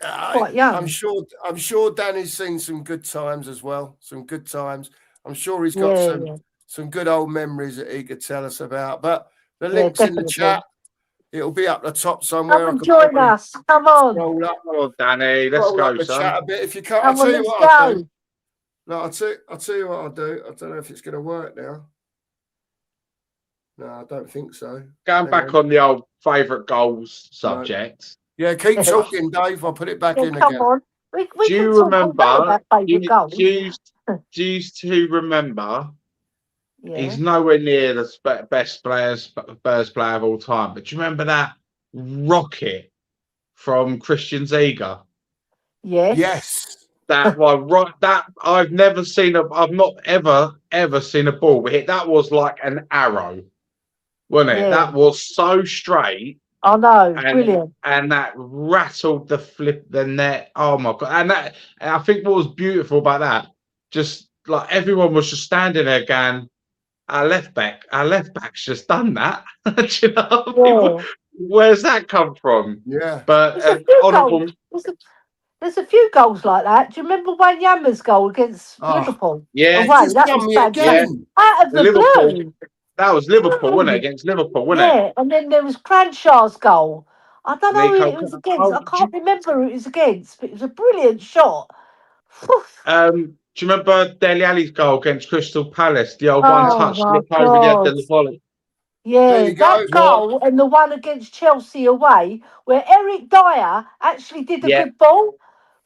quite
I'm
young.
sure Danny's seen some good times as well. Some good times. I'm sure he's got
Yeah,
some good old memories that he could tell us about. But the
yeah,
link's in the
definitely.
chat. It'll be up the top somewhere.
Come
I
and
could
join
probably
us. Come on.
scroll up,
Oh, Danny, let's go,
the
son.
chat a bit. If you can't,
Come
I'll
on,
tell you
let's
what I'll do.
go.
No, I'll tell you what I'll do. I don't know if it's going to work now. No, I don't think so.
Going back on the old favourite goals subject.
Yeah, keep talking, Dave. I'll put it back in
Come
again.
on. We
Do
can
you
talk all day
remember?
about favourite goals.
Do you two remember?
Yeah.
He's nowhere near the best Spurs player of all time. But do you remember that rocket from Christian Ziege?
Yes.
Yes.
That I've never seen. I've not ever seen a ball hit. That was like an arrow, wasn't it?
Yeah.
That was so straight.
I know. Brilliant.
And that rattled the net. Oh my god! And I think what was beautiful about that, just like everyone was just standing there going, our left back's just done that. Do you know what I mean?
Yeah.
Where's that come from?
Yeah.
But
There's a few
honourable,
goals. There's a few goals like that. Do you remember Wayne Yama's goal against
Oh,
Liverpool
yeah,
it
away?
just
That
done
was
me
yeah,
fantastic.
again.
Out of the
Liverpool.
blue.
That was Liverpool, wasn't it?
Mm.
Against Liverpool, wasn't it?
Yeah, and then there was Cranshaw's goal. I don't know who
Nico,
it was against.
oh,
I can't remember who it was against, but it was a brilliant shot. Phew.
do you remember Dele Alli's goal against Crystal Palace? The old one
Oh
touch
my
slip over the head
God.
of the volley.
There
Yeah,
you go.
that goal and the one against Chelsea away, where Eric Dyer actually did a
Yeah,
good ball,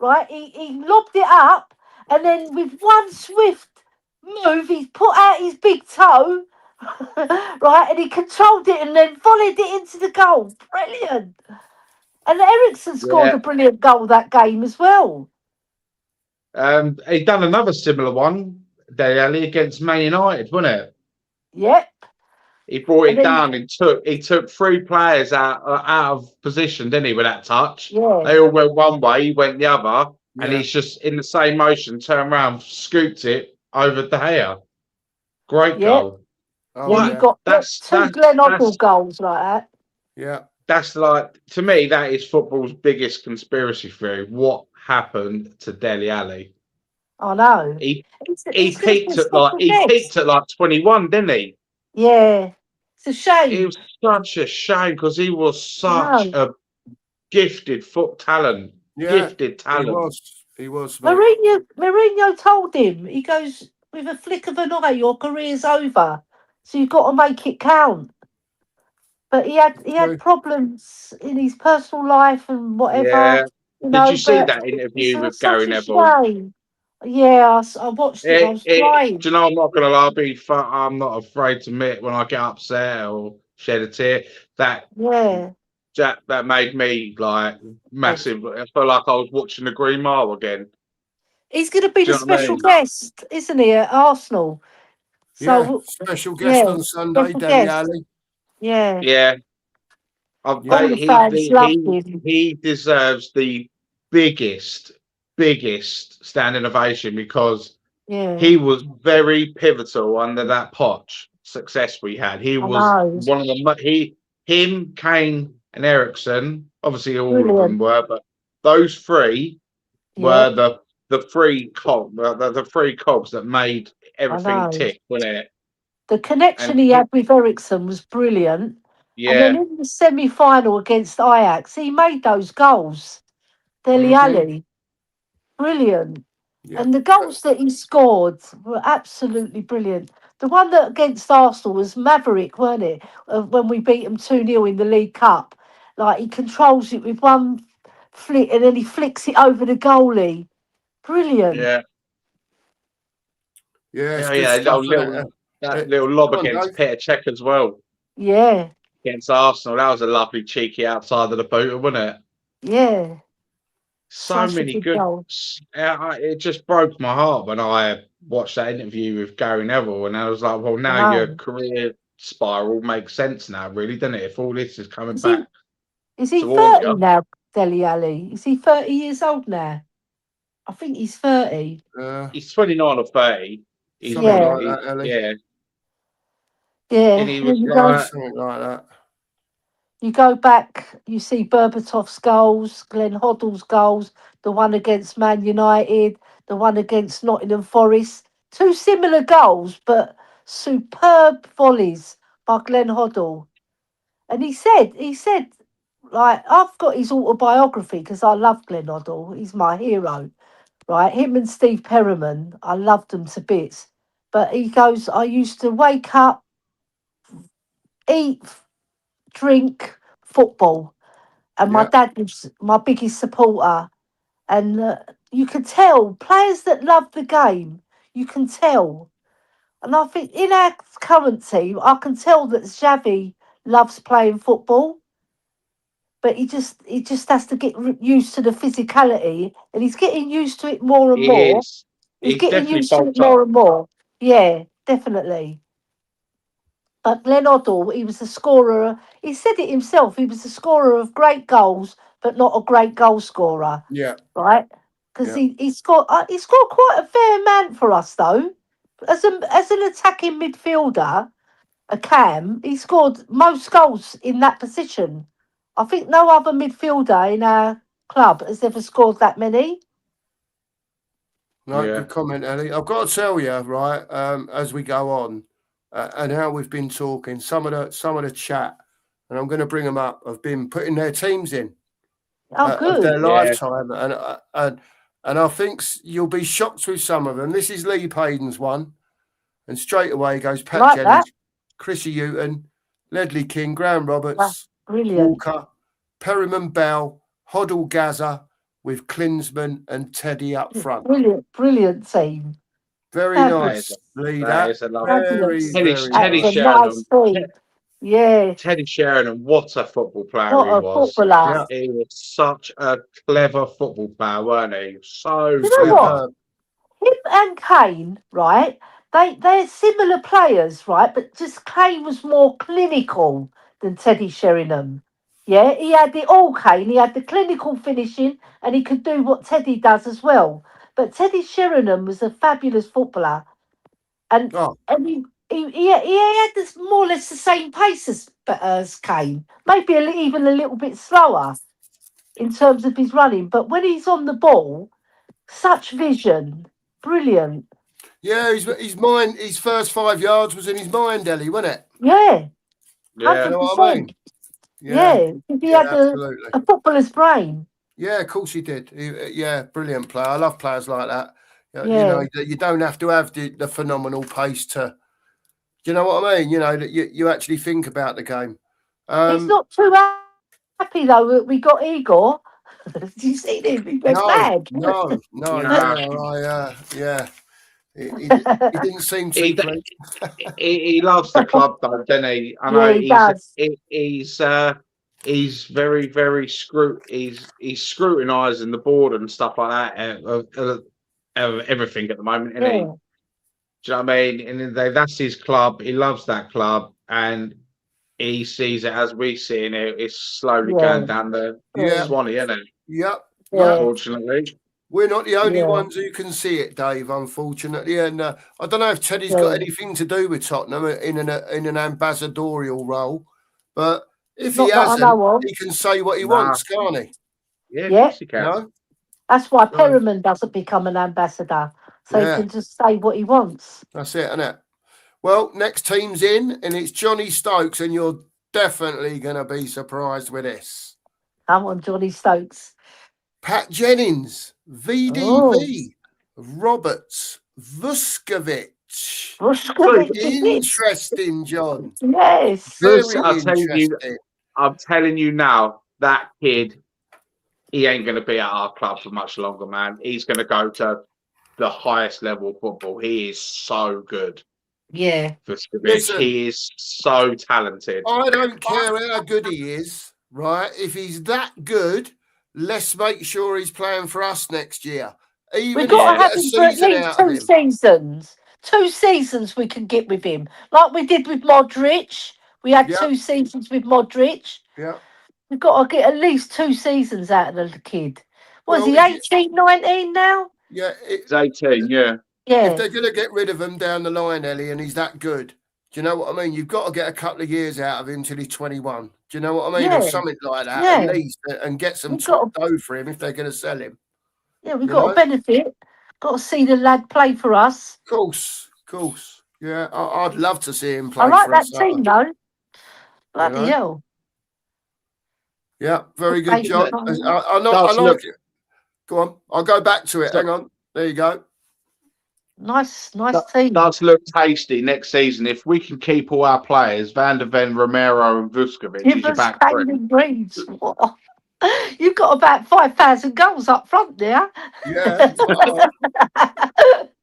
right? He lobbed it up, and then with one swift move, he put out his big toe, right? And he controlled it and then volleyed it into the goal. Brilliant. And Ericsson scored
yeah.
a brilliant goal that game as well.
He done another similar one, Dele Alli, against Man United, wasn't it?
Yep.
He brought
And
it
then,
down and took three players out of position, didn't he, with that touch?
yeah,
They all went one way, he went the other, and
Yeah.
he's just in the same motion, turned around, scooped it over De Gea. Great
yep.
goal.
Oh,
Then you
What?
yeah.
got
That's
two
that's
Glenn Hoddle
that's
goals like that.
Yeah.
that's like, to me, that is football's biggest conspiracy theory. What happened to Dele Alli?
I know.
He
He's going to be a special
he peaked
guest.
at like 21, didn't he?
Yeah. It's a
It
shame.
was such a shame because he was such
No.
a gifted foot talent,
Yeah.
gifted
He
talent.
was. He was, mate.
Mourinho told him, he goes, with a flick of an eye, your career's over. So you've got to make it count. But he had
True.
problems in his personal life and whatever,
Yeah.
you
Did you
know,
see
but
that
it's
interview with
such
Gary
a
Neville?
shame. Yeah, I watched it. I was
Do
crying.
you know, I'm not gonna lie, I'm not afraid to admit when I get upset or shed a tear that
Yeah.
that made me like massive. I felt like I was watching the Green Mile again.
He's going to be
Do
the
you know what I
special
mean?
guest, isn't he, at Arsenal?
Yeah.
So,
Special guest
yeah,
on Sunday,
special
Deli
guest.
Ali.
Yeah.
Yeah,
Yeah.
All the fans loved him.
he deserves the biggest standing ovation because
Yeah,
he was very pivotal under that Poch success we had. He
I
was
know.
one of him, Kane, and Ericsson. Obviously, all of them
Brilliant.
were, but those three
Yeah,
were the three cogs that made
I
everything
know.
tick, wasn't it?
The connection
And
he had with Ericsson was brilliant. And then
yeah,
in the semi final against Ajax, he made those goals. Dele
Mm-hmm.
Alli, brilliant.
Yeah.
And the goals that he scored were absolutely brilliant. The one that against Arsenal was Maverick, weren't it? When we beat them 2-0 in the League Cup. Like he controls it with one flick and then he flicks it over the goalie. Brilliant.
yeah,
Yeah. It's
yeah,
good
yeah.
stuff. Isn't it?
That little lob
Come on,
against
Dave.
Petr Cech as well
Yeah,
against Arsenal. That was a lovely cheeky outside of the boot, wasn't it?
yeah.
So
Such a
many
good
good.
goal.
It just broke my heart when I watched that interview with Gary Neville, and I was like, "Well, now your
Wow.
career spiral makes sense now, really, doesn't it? If all this is coming
Is he
back
is he
to haunt
30
you."
now, Deli Ali? Is he 30 years old now? I think he's 30.
He's 29 or 30.
Something
Yeah,
like that, Ellie.
Yeah, and
yeah.
he
And
was
then
Yeah.
like,
Something like that.
you go back, you see Berbatov's goals, Glenn Hoddle's goals, the one against Man United, the one against Nottingham Forest. Two similar goals, but superb volleys by Glenn Hoddle. And he said, like, I've got his autobiography because I love Glenn Hoddle. He's my hero, right? Him and Steve Perriman, I loved them to bits. But he goes, I used to wake up, eat, drink, football. And my
Yeah.
dad was my biggest supporter. And you can tell players that love the game, you can tell. And I think in our current team, I can tell that Xavi loves playing football. But he just has to get used to the physicality, and he's getting used to it more and
he
more.
is.
He's
He's
getting
definitely
used to it
bulked
more
up.
and more. Yeah, definitely. But Glenn Hoddle, he was a scorer. He said it himself. He was a scorer of great goals, but not a great goal scorer,
Yeah.
right? Because
Yeah.
he scored quite a fair amount for us though. as an attacking midfielder, a cam, he scored most goals in that position. I think no other midfielder in our club has ever scored that many.
No,
Yeah.
good comment, Ellie. I've got to tell you, right, as we go on, and how we've been talking, some of the chat, and I'm going to bring them up, have been putting their teams in
Oh,
of
good.
their
Yeah.
lifetime, and I think you'll be shocked with some of them. This is Lee Payden's one, and straight away goes Pat
Like
Jennings,
that.
Chrissy Houghton, Ledley King, Graham Roberts,
Brilliant.
Walker, Perryman Bell, Hoddle Gaza, with Klinsman and Teddy up front.
Brilliant team.
Very
Fabulous.
nice, Lee.
That is a lovely.
Very,
Fabulous.
very
Teddy
That's a
nice.
nice team. Yeah.
Teddy Sheringham, what a football player
What
he
a
was.
footballer.
Yeah,
He was such a clever football player, weren't he? So
You know what?
clever.
Him and Kane, right? They're similar players, right? But just Kane was more clinical than Teddy Sheringham. Yeah, he had it all, Kane. He had the clinical finishing and he could do what Teddy does as well. But Teddy Sheringham was a fabulous footballer. And
Oh,
he had this more or less the same pace as Kane. Maybe even a little bit slower in terms of his running. But when he's on the ball, such vision. Brilliant.
yeah. His mind. His first 5 yards was in his mind, Ellie, wasn't it?
Yeah,
Yeah.
You know what I
100%.
mean?
Yeah, if he
yeah,
had
absolutely.
a footballer's brain.
Yeah, of course he did. Yeah, brilliant player. I love players like that. You
Yeah.
know, you don't have to have the phenomenal pace to. Do you know what I mean? You know that you actually think about the game.
He's not too happy though that we got Igor. Did you see him? He went mad.
No.
Nah.
Yeah. He didn't seem too
He,
pleased.
he loves the club, though, doesn't he? I know
Yeah, he does.
he's very, very he's scrutinising the board and stuff like that of everything at the moment, isn't he?
Yeah.
Do you know what I mean? And that's his club. He loves that club, and he sees it as we see it. It's slowly
Yeah.
going down the
Yeah.
Swanee, isn't it?
Yep.
Yeah.
Unfortunately.
We're not the only
Yeah.
ones who can see it, Dave, unfortunately. And I don't know if Teddy's got anything to do with Tottenham in an ambassadorial role, but if
Not
he
that I
hasn't,
know of.
he can say what he
Nah.
wants, can't he?
Yeah, of
Yeah.
course he can.
You know?
That's why
So,
Perriman doesn't become an ambassador. So he
yeah,
can just say what he wants.
that's it, isn't it? Well, next team's in, and it's Johnny Stokes, and you're definitely going to be surprised with this.
Come on, Johnny Stokes.
Pat Jennings,
Oh.
VDV, Roberts, Vuskovic. Interesting, John.
Yes.
Very
I'll tell you,
interesting.
I'm telling you now, that kid, he ain't going to be at our club for much longer, man. He's going to go to the highest level of football. He is so good.
Yeah.
Listen,
he is so talented.
I don't care how good he is, right? If he's that good, let's make sure he's playing for us next year. Even
We've
if
got
we
to have
get a
him for at
season
least
out of
2
him.
seasons. 2 seasons we can get with him. Like we did with Modric. We had
Yeah.
2 seasons with Modric.
Yeah.
We've got to get at least 2 seasons out of the kid. What is
Well,
he, 18, 19 now?
Yeah.
He's 18, yeah.
Yeah.
If they're going to get rid of him down the line, Ellie, and he's that good, do you know what I mean? You've got to get a couple of years out of him till he's 21. Do you know what I mean?
Yeah.
Or something like that,
Yeah.
at least, and get some
We've got
top dough for him if they're going to sell him.
Yeah, we've
You
got
know?
to benefit. Got to see the lad play for us.
Of course. Yeah, I'd love to see him play
I like
for
that
us.
team though. Bloody
know?
hell.
Yeah, very good,
Eight
John.
nine.
I
Does
like
look-
it. Go on. I'll go back to it.
So-
Hang on. There you go.
Nice team.
Does look tasty next season. If we can keep all our players, Van der Ven, Romero, and Vuskovic,
Give
is your
us
back
Spain
three.
and Greens. What? You've got about 5,000 goals up front there.
Yeah.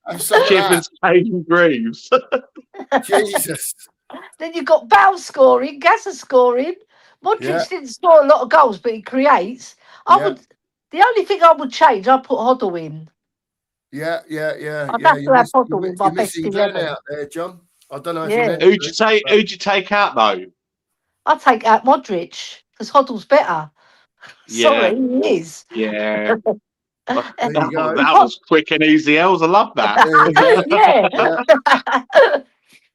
Have some of
Chip
that.
and Spain Greaves.
Jesus.
Then you've got Bale scoring, Gazza scoring. Modric
Yeah.
didn't score a lot of goals, but he creates.
Yeah.
The only thing I would change, I'd put Hoddle in.
Yeah.
I'd have to have Hoddle with my
You're
best
missing Glenn
11.
out there, John. I don't know if
Yeah.
you meant
Who'd
to,
you take?
but-
Who'd you take out though?
I'd take out Modric because Hoddle's better.
Yeah.
Sorry, he is.
Yeah.
There you go.
That was quick and easy, Els. I love that.
Yeah.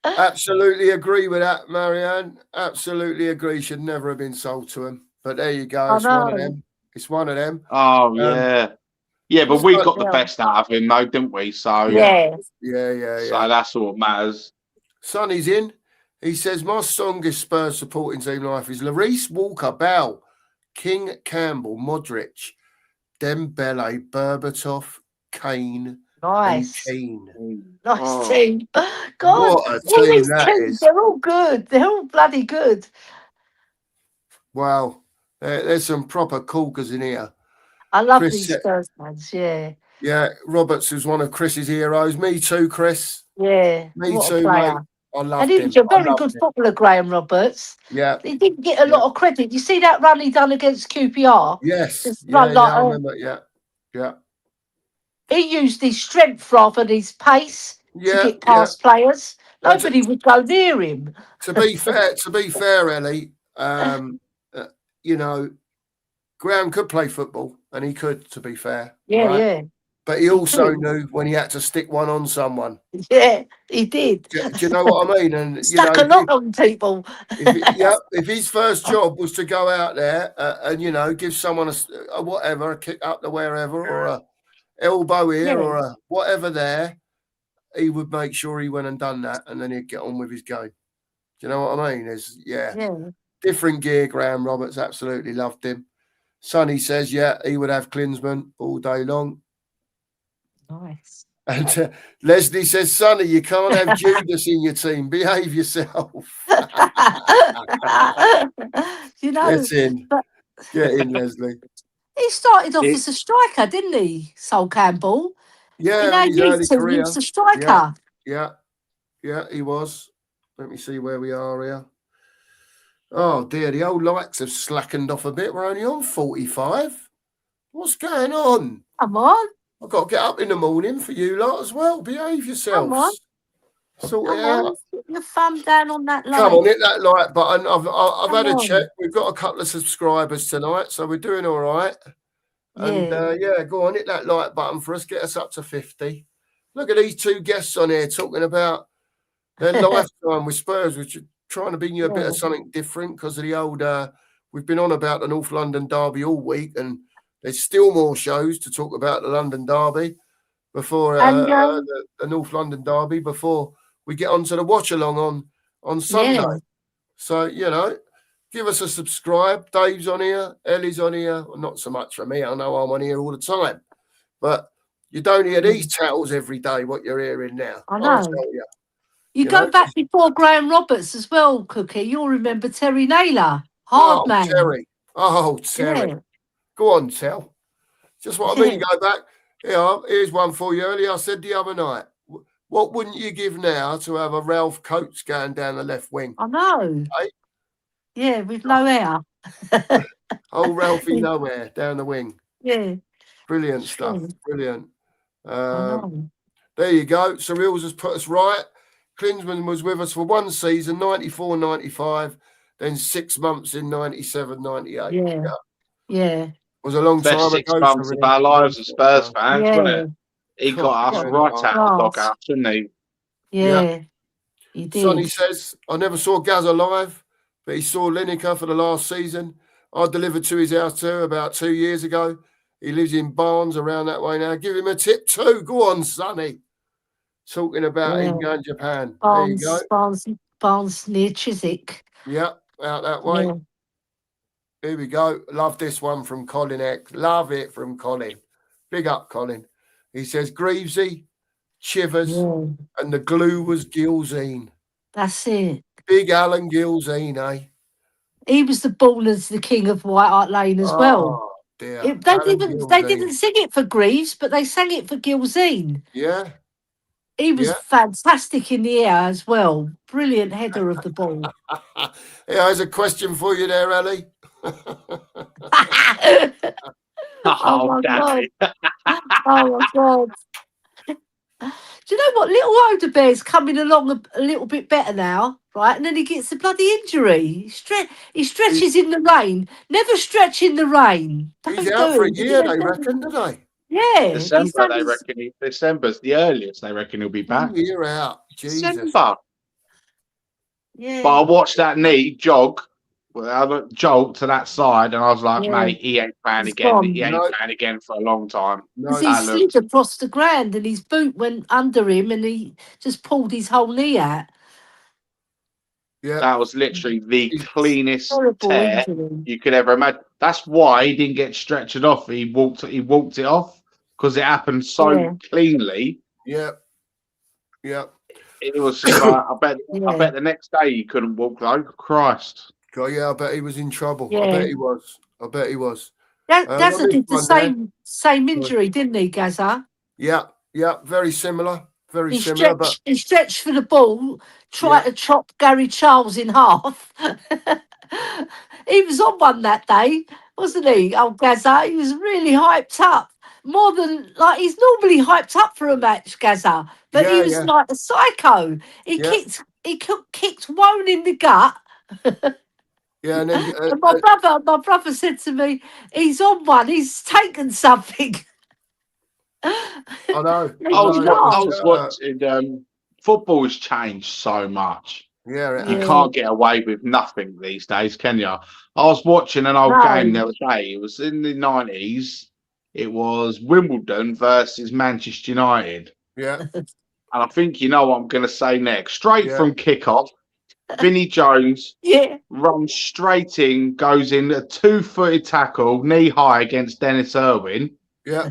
Absolutely agree with that, Marianne. Absolutely agree. Should never have been sold to him. But there you go.
I
It's one of
know.
them. It's one of them.
Oh, yeah. Yeah, but we got the
Yeah.
best out of him, though, didn't we? So,
Yeah.
Yeah.
that's all that matters.
Sonny's in. He says, my strongest Spurs supporting team life is Lloris, Walker, Bell, King, Campbell, Modric, Dembele, Berbatov, Kane,
Nice.
and Keane.
Nice team. God,
What a
all
team
these
that
teams,
is.
they're all good. They're all bloody good.
Wow. There's some proper corkers in here.
I love
Chris
these
said-
Spurs fans, yeah.
Yeah, Roberts was one of Chris's heroes. Me too, Chris.
Yeah.
Me
What
too,
a player.
mate. I
And
loved
he
him.
was a
I
very
loved
good
him.
footballer, Graham Roberts.
Yeah.
He didn't get a lot of credit. You see that run he done against QPR?
Yes.
Just
Yeah,
run like
I remember. Yeah.
he used his strength rather than his pace to
Yeah.
get past players.
But
Nobody would go near him.
to be fair, Ellie, you know, Graham could play football, and he could, to be fair.
Yeah,
right?
yeah.
But he also
did.
knew when he had to stick one on someone.
Yeah, he did.
Do you know what I mean? And
Stuck a lot on people.
if his first job was to go out there and give someone a whatever, a kick up to wherever, or a elbow here, or a whatever there, he would make sure he went and done that, and then he'd get on with his game. Do you know what I mean? There's different gear. Graham Roberts absolutely loved him. Sonny says, he would have Klinsmann all day long.
Nice.
And Leslie says, Sonny, you can't have Judas in your team. Behave yourself.
You know,
Get in, Leslie.
He started off as a striker, didn't he, Sol Campbell?
Yeah, in his early career.
He was a striker.
Yeah, he was. Let me see where we are here. Oh, dear, the old lights have slackened off a bit. We're only on 45. What's going on?
Come on.
I've got to get up in the morning for you lot as well. Behave yourselves.
Come on.
Sort it out.
Put your thumb down on that light.
Come on, hit that like button. I've had a check. We've got a couple of subscribers tonight, so we're doing all right. And go on, hit that like button for us. Get us up to 50. Look at these two guests on here talking about their lifetime with Spurs, which are trying to bring you a bit of something different because of the old. We've been on about the North London Derby all week, and there's still more shows to talk about the London Derby before the North London Derby before we get onto the watch along on Sunday. Yeah. So, give us a subscribe. Dave's on here. Ellie's on here. Well, not so much for me. I know I'm on here all the time. But you don't hear these tattles every day, what you're hearing now.
I know.
I'll tell you.
You go back before Graham Roberts as well, Cookie. You'll remember Terry Naylor. Hard man.
Terry. Oh, Terry. Yeah. Go on, Tel. Just what I mean. Go back. Here's one for you. Earlier I said the other night. What wouldn't you give now to have a Ralph Coates going down the left wing?
I know. Hey? Yeah, with no hair.
Oh, Ralphie, no hair down the wing.
Yeah.
Brilliant stuff. Brilliant. There you go. Surreals has put us right. Klinsmann was with us for one season, 94, 95, then 6 months in 97, 98.
Yeah.
Was a long time ago.
6 months of our lives as Spurs fans, wasn't it? He got us right out the doghouse, didn't he?
Yeah, he did.
Sonny says, I never saw Gaz alive, but he saw Lineker for the last season. I delivered to his house too about 2 years ago. He lives in Barnes around that way now. Give him a tip too. Go on, Sonny. Talking about him going to Japan.
Barnes,
there you go.
Barnes near Chiswick.
Yeah, out that way. Yeah. Here we go. Love this one from Colin X. Love it from Colin. Big up, Colin. He says, Greavesy, Chivers, and the glue was Gilzine.
That's it.
Big Alan Gilzine, eh?
He was the ballers, the king of White Hart Lane as well.
Dear.
They didn't sing it for Greaves, but they sang it for Gilzine.
Yeah.
He was fantastic in the air as well. Brilliant header of the ball.
Here's a question for you there, Ellie.
Oh my God. Oh my God. Do you know what? Little Oda Bear's coming along a little bit better now, right? And then he gets a bloody injury. He stretches in the rain. Never stretch in the rain.
He's out for a year, they reckon, do they?
Yeah, he's
December,
done
they
his.
reckon. December's the earliest they reckon he'll be back.
Year out. Jesus.
December.
Yeah,
But I watched that knee jog, jolt to that side, and I was like,
yeah.
mate, he ain't playing
He's
again. He
gone.
ain't
No.
playing again for a long time.
Because
No.
he
That
slid
looked.
across the ground and his boot went under him and he just pulled his whole knee out.
Yeah.
That was literally the
It's
cleanest
Horrible
tear
injury.
you could ever imagine. That's why he didn't get stretchered off. He walked it off because it happened so
Yeah,
cleanly.
Yeah. Yeah.
It was just like I
yeah,
bet the next day he couldn't walk though. Christ.
God, yeah, I bet he was in trouble. I
yeah.
bet he was. I bet he was. On
Gazza
this
did the
one there,
same injury, didn't he, Gazza?
yeah, yeah, very similar. Very
He
similar, but
stretched for the ball, tried
yeah,
to chop Gary Charles in half. He was on one that day, wasn't he? Oh, Gazza, he was really hyped up. More than like he's normally hyped up for a match, Gazza, but he
yeah,
was
yeah,
like a psycho.
yeah,
He kicked one in the gut.
yeah, and then
And my brother said to me, "He's on one. He's taken something."
I know,
Made me
I
laugh.
was watching. Football has changed so much.
Yeah, it
You
has.
Yeah.
can't get away with nothing these days, can you? I was watching an old game the
No.
other day. It was in the 90s. It was Wimbledon versus Manchester United.
Yeah,
And I think you know what I'm going to say next. Straight
yeah,
from kickoff, Vinnie Jones
Yeah.
runs straight in, goes in a 2-footed tackle, knee high against Dennis Irwin.
yeah.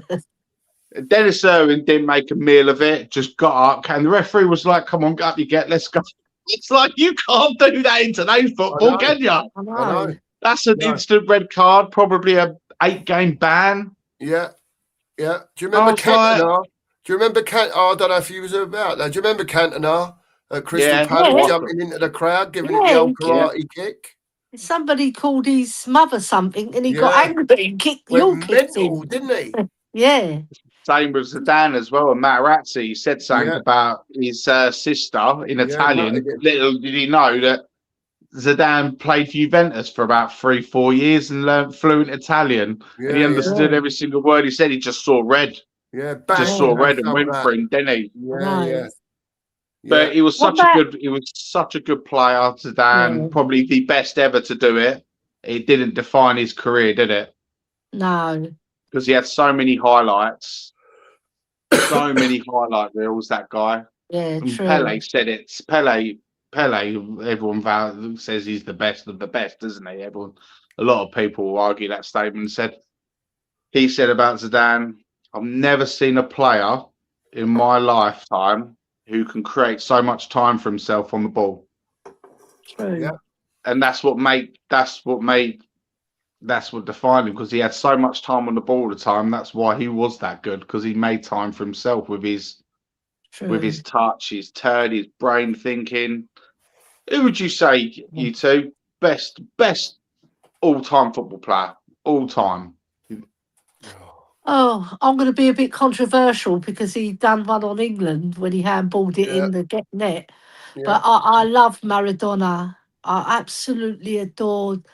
Dennis Irwin didn't make a meal of it, just got up. And the referee was like, come on, up you get, let's go. It's like, you can't do that in today's football,
know.
can you?
I
I
know.
know.
That's an
No.
instant red card, probably a 8-game ban.
Yeah, yeah. Do you
I
remember
was like,
Cantona? Do you remember Oh, I don't know if he was about that. Do you remember Cantona at Crystal
yeah,
Palace
Yeah.
jumping into the crowd, giving it the
Yeah.
old
yeah.
karate kick?
Somebody called his mother something and he got
Yeah,
angry and
went
kicked
mental,
him.
didn't he?
Yeah.
Same with Zidane as well. And Materazzi, he said something
Yeah,
about his sister in
yeah. Gutted
Italian.
him.
Little did he know that Zidane played for Juventus for about 3-4 years and learned fluent Italian. And he
Yeah, yeah,
understood
Yeah.
every single word he said. He just saw red.
yeah.
Just
Bang,
saw
Yeah.
red and
some of
went
that.
for him, didn't he?
I
Yeah,
know.
yeah, yeah.
But he was
What
such a
about
good player, Zidane,
yeah.
probably the best ever to do it. It didn't define his career, did it?
No.
Because he had so many highlights, so many highlight reels, that guy.
Yeah,
And
true.
Pele said it. Pele, everyone says he's the best of the best, doesn't he? A lot of people will argue that statement. He said about Zidane, I've never seen a player in my lifetime who can create so much time for himself on the ball.
True.
Yeah.
And that's what defined him, because he had so much time on the ball all the time. That's why he was that good, because he made time for himself with his
True.
touch, his turn, his brain thinking. Who would you say, you two, best all-time football player, all time?
Oh, I'm going to be a bit controversial because he done one on England when he handballed it
Yeah,
in the net.
yeah,
But I love Maradona. I absolutely adored.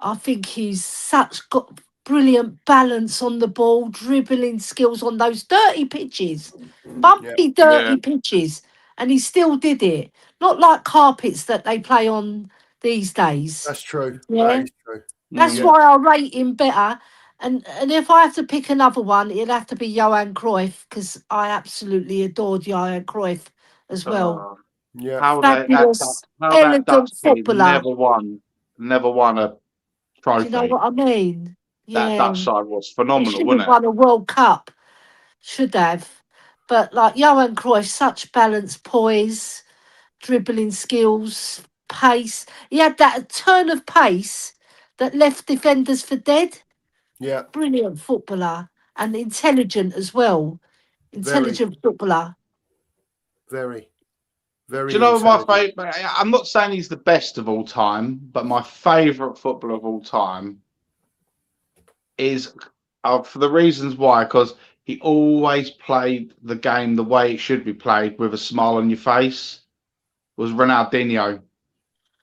I think he's got brilliant balance on the ball, dribbling skills on those dirty pitches, bumpy, dirty
Yeah.
pitches, and he still did it. Not like carpets that they play on these days.
that's true.
Yeah.
That is true.
That's
Yeah,
why I rate him better. And if I have to pick another one, it'd have to be Johan Cruyff because I absolutely adored Johan Cruyff as well.
yeah,
How
Fabulous,
that Dutch
elegant
team
footballer.
never won a
Do you know
trophy.
what I mean?
That
Yeah.
Dutch side was
They
phenomenal,
should have
wasn't it?
won a World Cup. Should have. But like Johan Cruyff, such balance, poise, dribbling skills, pace. He had that turn of pace that left defenders for dead.
yeah.
Brilliant footballer and intelligent as well.
Very,
Intelligent footballer.
very,
Do you
very
know my
intelligent.
favorite? I'm not saying he's the best of all time, but my favorite footballer of all time is, for the reasons why, because he always played the game the way it should be played, with a smile on your face, was Ronaldinho.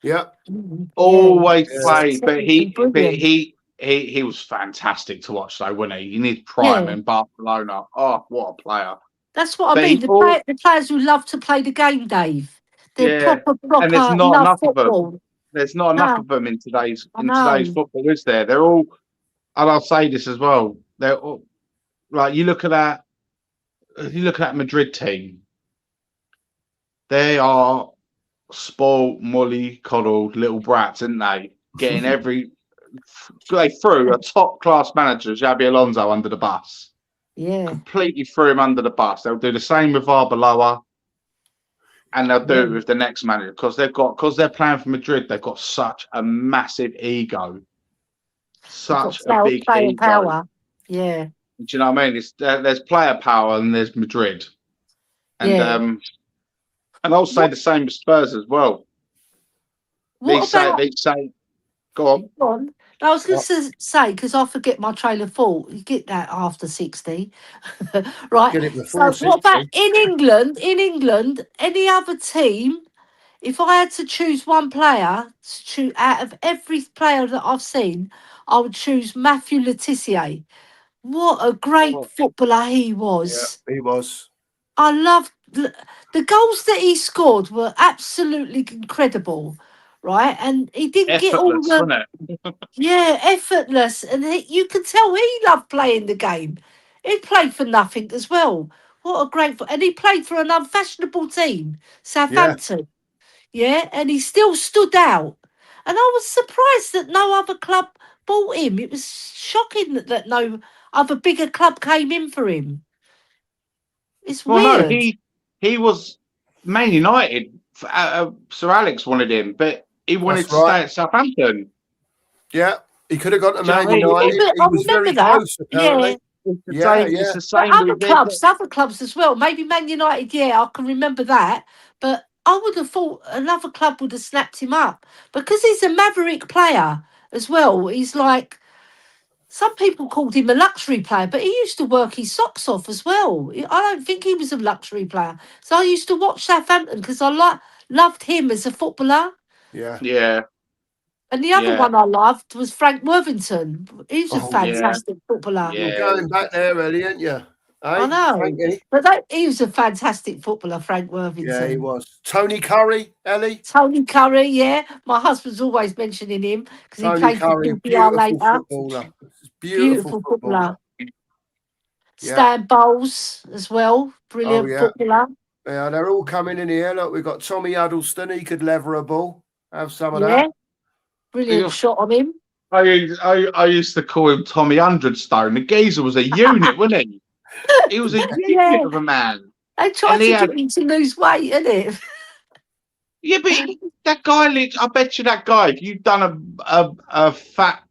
Yeah,
Yeah.
Always
yeah,
played, but
Brilliant.
he he was fantastic to watch, though, wasn't he? In his prime
Yeah.
in Barcelona. Oh, what a player!
That's what I
But
mean.
he all
The players who love to play the game, Dave. They're
yeah,
proper,
and there's not
love
enough of them.
football.
There's not enough
No,
of them in today's
I know.
football, is there? They're all, and I'll say this as well. They're all, like you look at that. You look at that Madrid team. They are spoiled, molly-coddled little brats, aren't they? Getting they threw a top-class manager, Xabi Alonso, under the bus.
Yeah.
Completely threw him under the bus. They'll do the same with Arbeloa, and they'll do
Yeah.
it with the next manager because they're playing for Madrid. They've got such a massive ego,
They've got
such a big
player
ego.
power. Yeah.
Do you know what I mean? There's player power and there's Madrid, and
Yeah.
and I'll say the same with Spurs as well. They
What about
say, go on.
on? I was going to say, because I forget my train of thought. You get that after 60. Right.
Get it
So
before
what about
60.
in England? In England, any other team, if I had to choose one player to choose out of every player that I've seen, I would choose Matthew Letitia. What a great
Oh,
footballer he
Yeah,
was.
he was.
I loved the goals that he scored were absolutely incredible, right? And he didn't get all
effortless,
the
wasn't it?
effortless, and you can tell he loved playing the game. He played for nothing as well. What a great and he played for an unfashionable team,
Yeah,
Southampton. Yeah, and he still stood out. And I was surprised that no other club bought him. It was shocking that no other bigger club came in for him. It's
Well, no,
weird.
he was Man United. Sir Alex wanted him, but he wanted
that's
to
right.
stay at Southampton.
Yeah, he could have gone to
Do you know
Man
what I mean?
United. He
I
was
remember
very
that.
close,
Yeah.
apparently.
It's the
Yeah,
same. It's
yeah.
the
But
same with
other clubs as well. Maybe Man United, yeah, I can remember that. But I would have thought another club would have snapped him up because he's a maverick player as well. He's like, some people called him a luxury player, but he used to work his socks off as well. I don't think he was a luxury player. So I used to watch Southampton because I loved him as a footballer.
Yeah.
Yeah,
And the other
yeah,
one I loved was Frank Worthington. He's a
Oh, yeah.
yeah,
fantastic footballer.
You're
yeah.
going back there, really, aren't you?
I
Hey,
know.
Frankie?
But he was a fantastic footballer, Frank
Yeah, he
Worthington.
was. Tony Curry, Ellie?
Tony Curry, yeah. My husband's always mentioning him because he
Tony
played for
Curry,
QPR
beautiful
later.
footballer. Beautiful
Beautiful
footballer.
footballer.
Yeah.
Stan Bowles as well.
Oh,
Brilliant
yeah.
footballer.
Yeah, they're all coming in here. Look, we've got Tommy Huddleston. He could lever a ball. Have some of
Yeah.
that.
Brilliant shot on him.
I used to call him Tommy Hundredstone. The geezer was a unit, wasn't he? He was a
Yeah.
unit of a man.
They tried
And he
to
had-
get him to lose weight, innit?
Yeah, but that guy, I bet you that guy, if you've done a fat,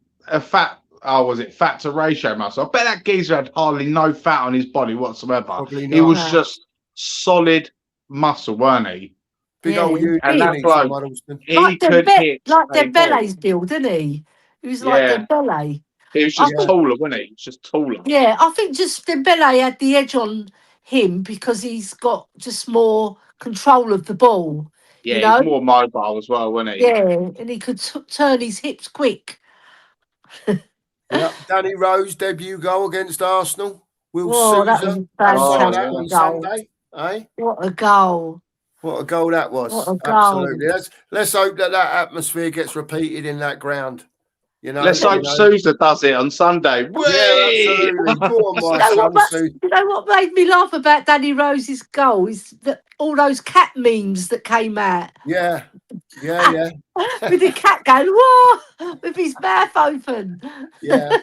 was it fat to ratio muscle? I bet that geezer had hardly no fat on his body whatsoever.
Probably
He
not.
was
No.
just solid muscle, weren't he?
Big
Yeah,
old unit,
And that
isn't he, Tom
bloke,
Huddleston?
he
Like
could hit
like
a ball.
Dembele's build, didn't he? He was like
Yeah,
Dembele.
he was
I
just
think,
taller, wasn't he? He was just taller.
yeah, I think just Dembele had the edge on him because he's got just more control of the ball, you
Yeah, he's
know?
more mobile as well, wasn't he?
Yeah, and he could turn his hips quick.
Yeah. Danny Rose, debut goal against Arsenal. Will
Whoa, that was
Souza
a
have some of that
fantastic
on
goal.
Sunday. Eh?
What a goal.
What a goal that
What
was.
a goal.
Absolutely. Let's hope that atmosphere gets repeated in that ground. You know,
Let's hope Souza does it on Sunday.
Yeah,
Whee!
absolutely. Go on,
You
my
know,
son,
what,
Souza.
you know what made me laugh about Danny Rose's goal is that all those cat memes that came out
Yeah. Yeah, yeah.
with the cat going, whoa, with his mouth open.
Yeah.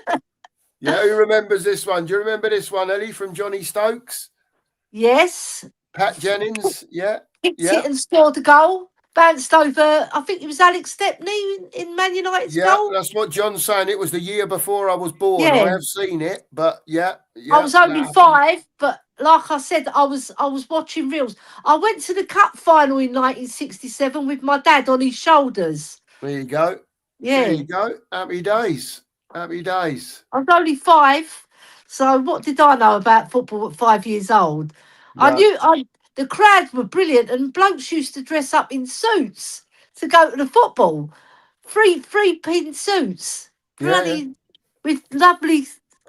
Yeah, who remembers this one? Do you remember this one, Ellie, from Johnny Stokes?
Yes.
Pat Jennings, yeah.
Kicked
Yeah.
it and scored a goal. Bounced over, I think it was Alex Stepney in Man United's
Yeah,
goal.
that's what John's saying. It was the year before I was born.
Yeah.
I have seen it, but yeah.
I was only 5, but like I said, I was watching reels. I went to the cup final in 1967 with my dad on his shoulders.
There you go.
Yeah.
There you go. Happy days. Happy days.
I was only 5, so what did I know about football at 5 years old? I
No.
knew the crowds were brilliant, and blokes used to dress up in suits to go to the football. Three-pin suits.
Yeah,
Bloody with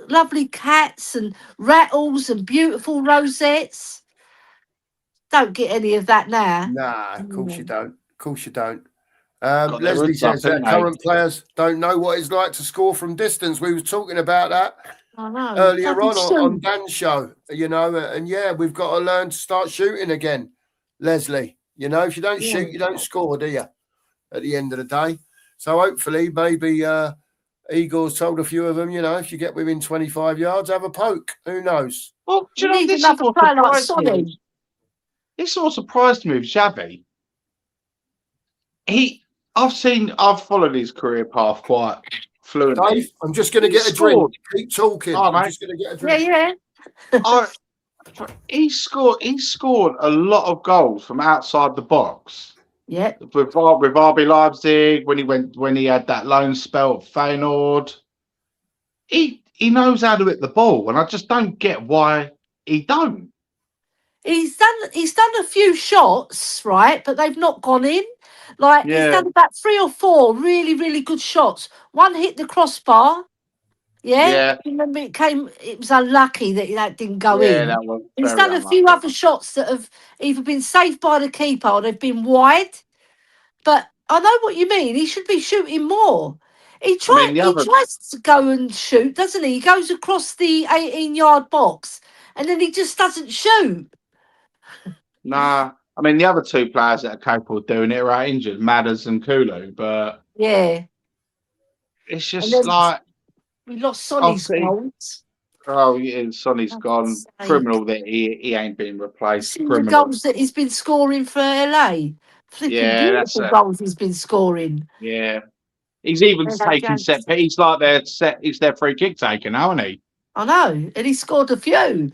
lovely cats and rattles and beautiful rosettes. Don't get any of that now.
Nah, of course you don't. Of course you don't.
Got their
Leslie
hoods up,
says that
haven't they?
current players don't know what it's like to score from distance. We were talking about that
I know.
earlier
Bloody
on
shoot.
Dan's show, and yeah, we've got to learn to start shooting again, Leslie. If you don't
Yeah.
shoot, you don't score, do you? At the end of the day. So hopefully, maybe Eagles told a few of them, if you get within 25 yards, have a poke. Who knows?
Well, do
We
you know,
need
this is
another
what
player like
surprised me.
Sonny.
This is what surprised me with Xavi. I've followed his career path quite fluently.
Dave, I'm just going to
He
get a drink.
scored.
Keep talking.
Oh,
I'm
mate.
just going to get a
Yeah,
drink.
yeah.
I, he scored a lot of goals from outside the box.
Yeah.
With RB Leipzig, when he had that loan spell at Feyenoord. He knows how to hit the ball, and I just don't get why he don't.
He's done a few shots, right, but they've not gone in. Like he's
Yeah.
done about 3 or 4 really, really good shots. One hit the crossbar. Yeah.
Yeah.
Remember it was unlucky that didn't go
Yeah,
in.
that was
He's
very
done a few
unlucky.
other shots that have either been saved by the keeper or they've been wide. But I know what you mean. He should be shooting more. He tries to go and shoot, doesn't he? He goes across the 18-yard box and then he just doesn't shoot.
Nah, I mean the other two players that are capable of doing it are out injured, Madders and Kulu, but
Yeah.
it's
And
just
then
like
we lost Sonny's
see-
goals.
oh yeah, Sonny's
For
gone.
God's sake.
Criminal that he ain't been replaced.
Seen the
Criminal.
goals that he's been scoring for LA. Flipping
Yeah, that's
beautiful
it.
goals he's been scoring.
Yeah. He's even
Yeah,
taking
James.
he's like he's their free kick taker now, isn't he?
I know, and he scored a few.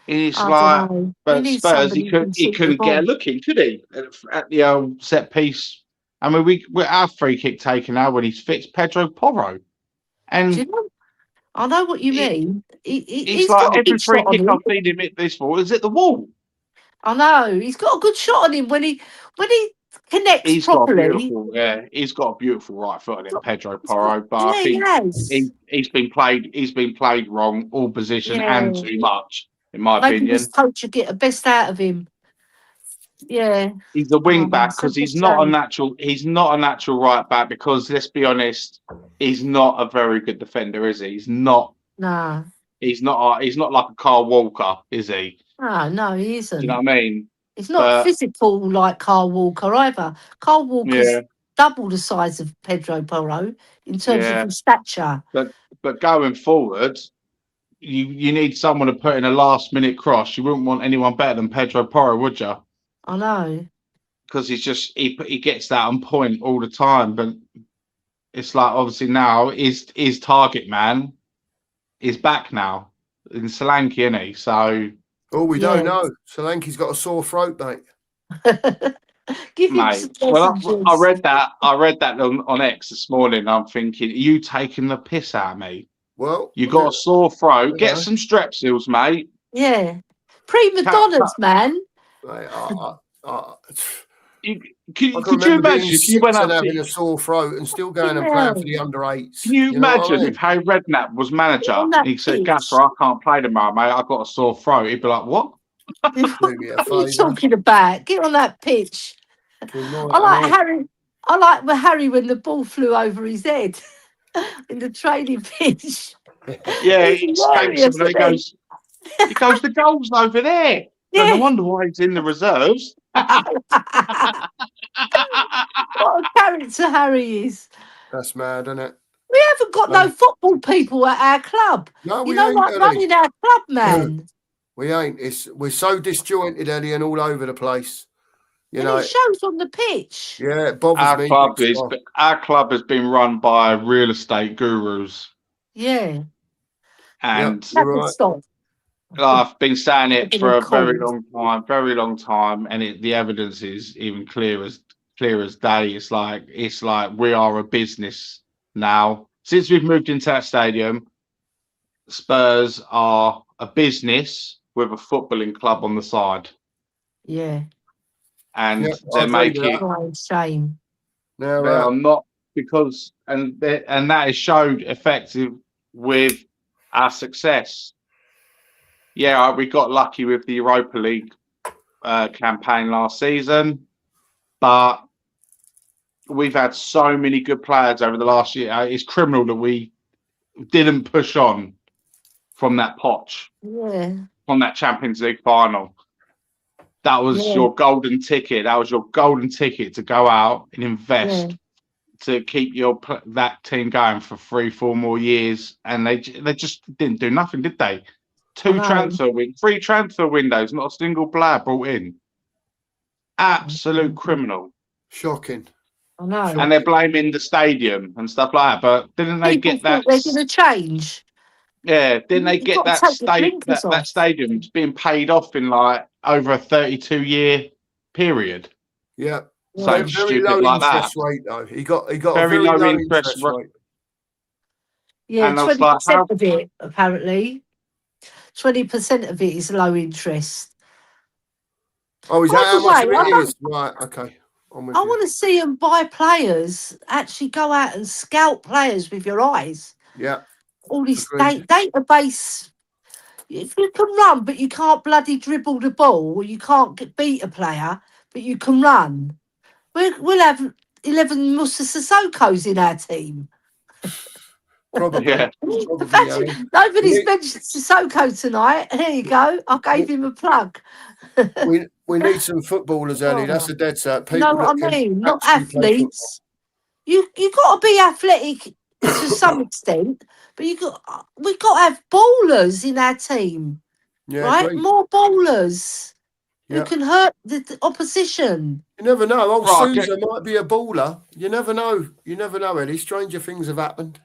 It's
I
like,
don't know. We
but
need
Spurs,
somebody who can
he
shoot the
couldn't get a
ball.
look in, could he? At the old set piece. I mean, we're our free kick taker now when he's fixed Pedro Porro,
Do
and
you know? I know what you mean.
it's
He's
like
got a
every
good
free
shot on
kick
him.
I've seen him hit this ball is at the wall.
I know he's got a good shot on him when he connects
He's got a
properly.
beautiful right foot on him, Pedro
He's got-
Porro. But
yeah,
I think
yes.
he's been played wrong, all position
Yeah.
and too much, in my
Maybe
opinion.
this coach should get the best out of him. Yeah.
He's a wing back
it's a
because
good
he's not a
shame.
natural. He's not a natural right back because let's be honest, he's not a very good defender, is he? He's not.
Nah.
He's not. He's not like a Carl Walker, is he?
No, he
Do
isn't.
you know what I mean?
He's not physical like Carl Walker either. Carl Walker's double the size of Pedro Porro in terms of his stature.
But going forward, you need someone to put in a last minute cross. You wouldn't want anyone better than Pedro Porro, would you?
I know.
Because he's just he gets that on point all the time. But it's like obviously now his target man is back now in Solanke, isn't he? So
we don't know. Solanke's got a sore throat, mate.
Give him
mate,
some
well,
messages.
I read that on X this morning. I'm thinking, are you taking the piss out of me?
Well,
you got a sore throat. Get some Strepsils, mate.
Yeah, prima donnas, man.
Mate,
could you imagine if you went up
having a sore throat and still going and playing for the under-8s?
Can you imagine if Harry Redknapp was manager and he said, "Gaffer, I can't play tomorrow, mate. I've got a sore throat." He'd be like, "What?
Do me a
What are you
favour.
talking about? Get on that pitch." I like Harry. I like Harry when the ball flew over his head in the training pitch.
Yeah,
He's
he escapes him and he goes, "The goal's over there."
Yeah.
No wonder why he's in the reserves.
What a character Harry is.
That's mad, isn't it?
We haven't got no football people at our club.
No,
you
we
know,
ain't,
like running our club, man.
We ain't. We're so disjointed, Eddie, and all over the place. You know,
it shows on the pitch.
Yeah, it bothers me.
Our club has been run by real estate gurus.
Yeah.
And
stop.
I've been saying it for a very long time, and the evidence is even clear as day. It's like we are a business now. Since we've moved into that stadium, Spurs are a business with a footballing club on the side.
Yeah.
And they're making
shame.
Now,
they are not because that is showed effective with our success. Yeah, we got lucky with the Europa League campaign last season, but we've had so many good players over the last year. It's criminal that we didn't push on from that potch, from that Champions League final. That was your golden ticket. That was your golden ticket to go out and invest to keep that team going for 3-4 more years. And they just didn't do nothing, did they? 3 transfer windows, not a single player brought in. Absolute criminal.
Shocking.
I know.
And they're blaming the stadium and stuff like that. But didn't they
People
get that?
They're going to change.
Yeah, didn't they get that
that
stadium being paid off in like over a 32-year period?
Yeah.
Something
Very
stupid
low
like
interest
that.
rate though. He got
Very
a very
low
low
interest
rate.
Yeah,
and I was
20%
like,
of it apparently. 20% of it is low interest.
Oh, is
By
that how
the
much
way,
of it is? Right, okay. I'm with
I
you.
want to see them buy players. Actually, go out and scout players with your eyes.
Yeah.
All this
Agreed.
database. If you can run, but you can't bloody dribble the ball, or you can't beat a player, but you can run, we'll have 11 Musa Sissokos in our team.
Probably.
yeah,
Probably.
Nobody's mentioned Sissoko tonight. There you go. I gave him a plug.
We need some footballers, Ellie. That's
Oh.
a dead set.
You
People
know what
that
I
can
mean? Not
actually play football.
athletes. You got to be athletic to some extent, but we got to have bowlers in our team,
Yeah,
right?
agreed.
More bowlers who
Yeah.
can hurt the opposition.
You never know. Old
Right,
Sousa might be a baller. You never know. You never know, Eddie. Stranger things have happened.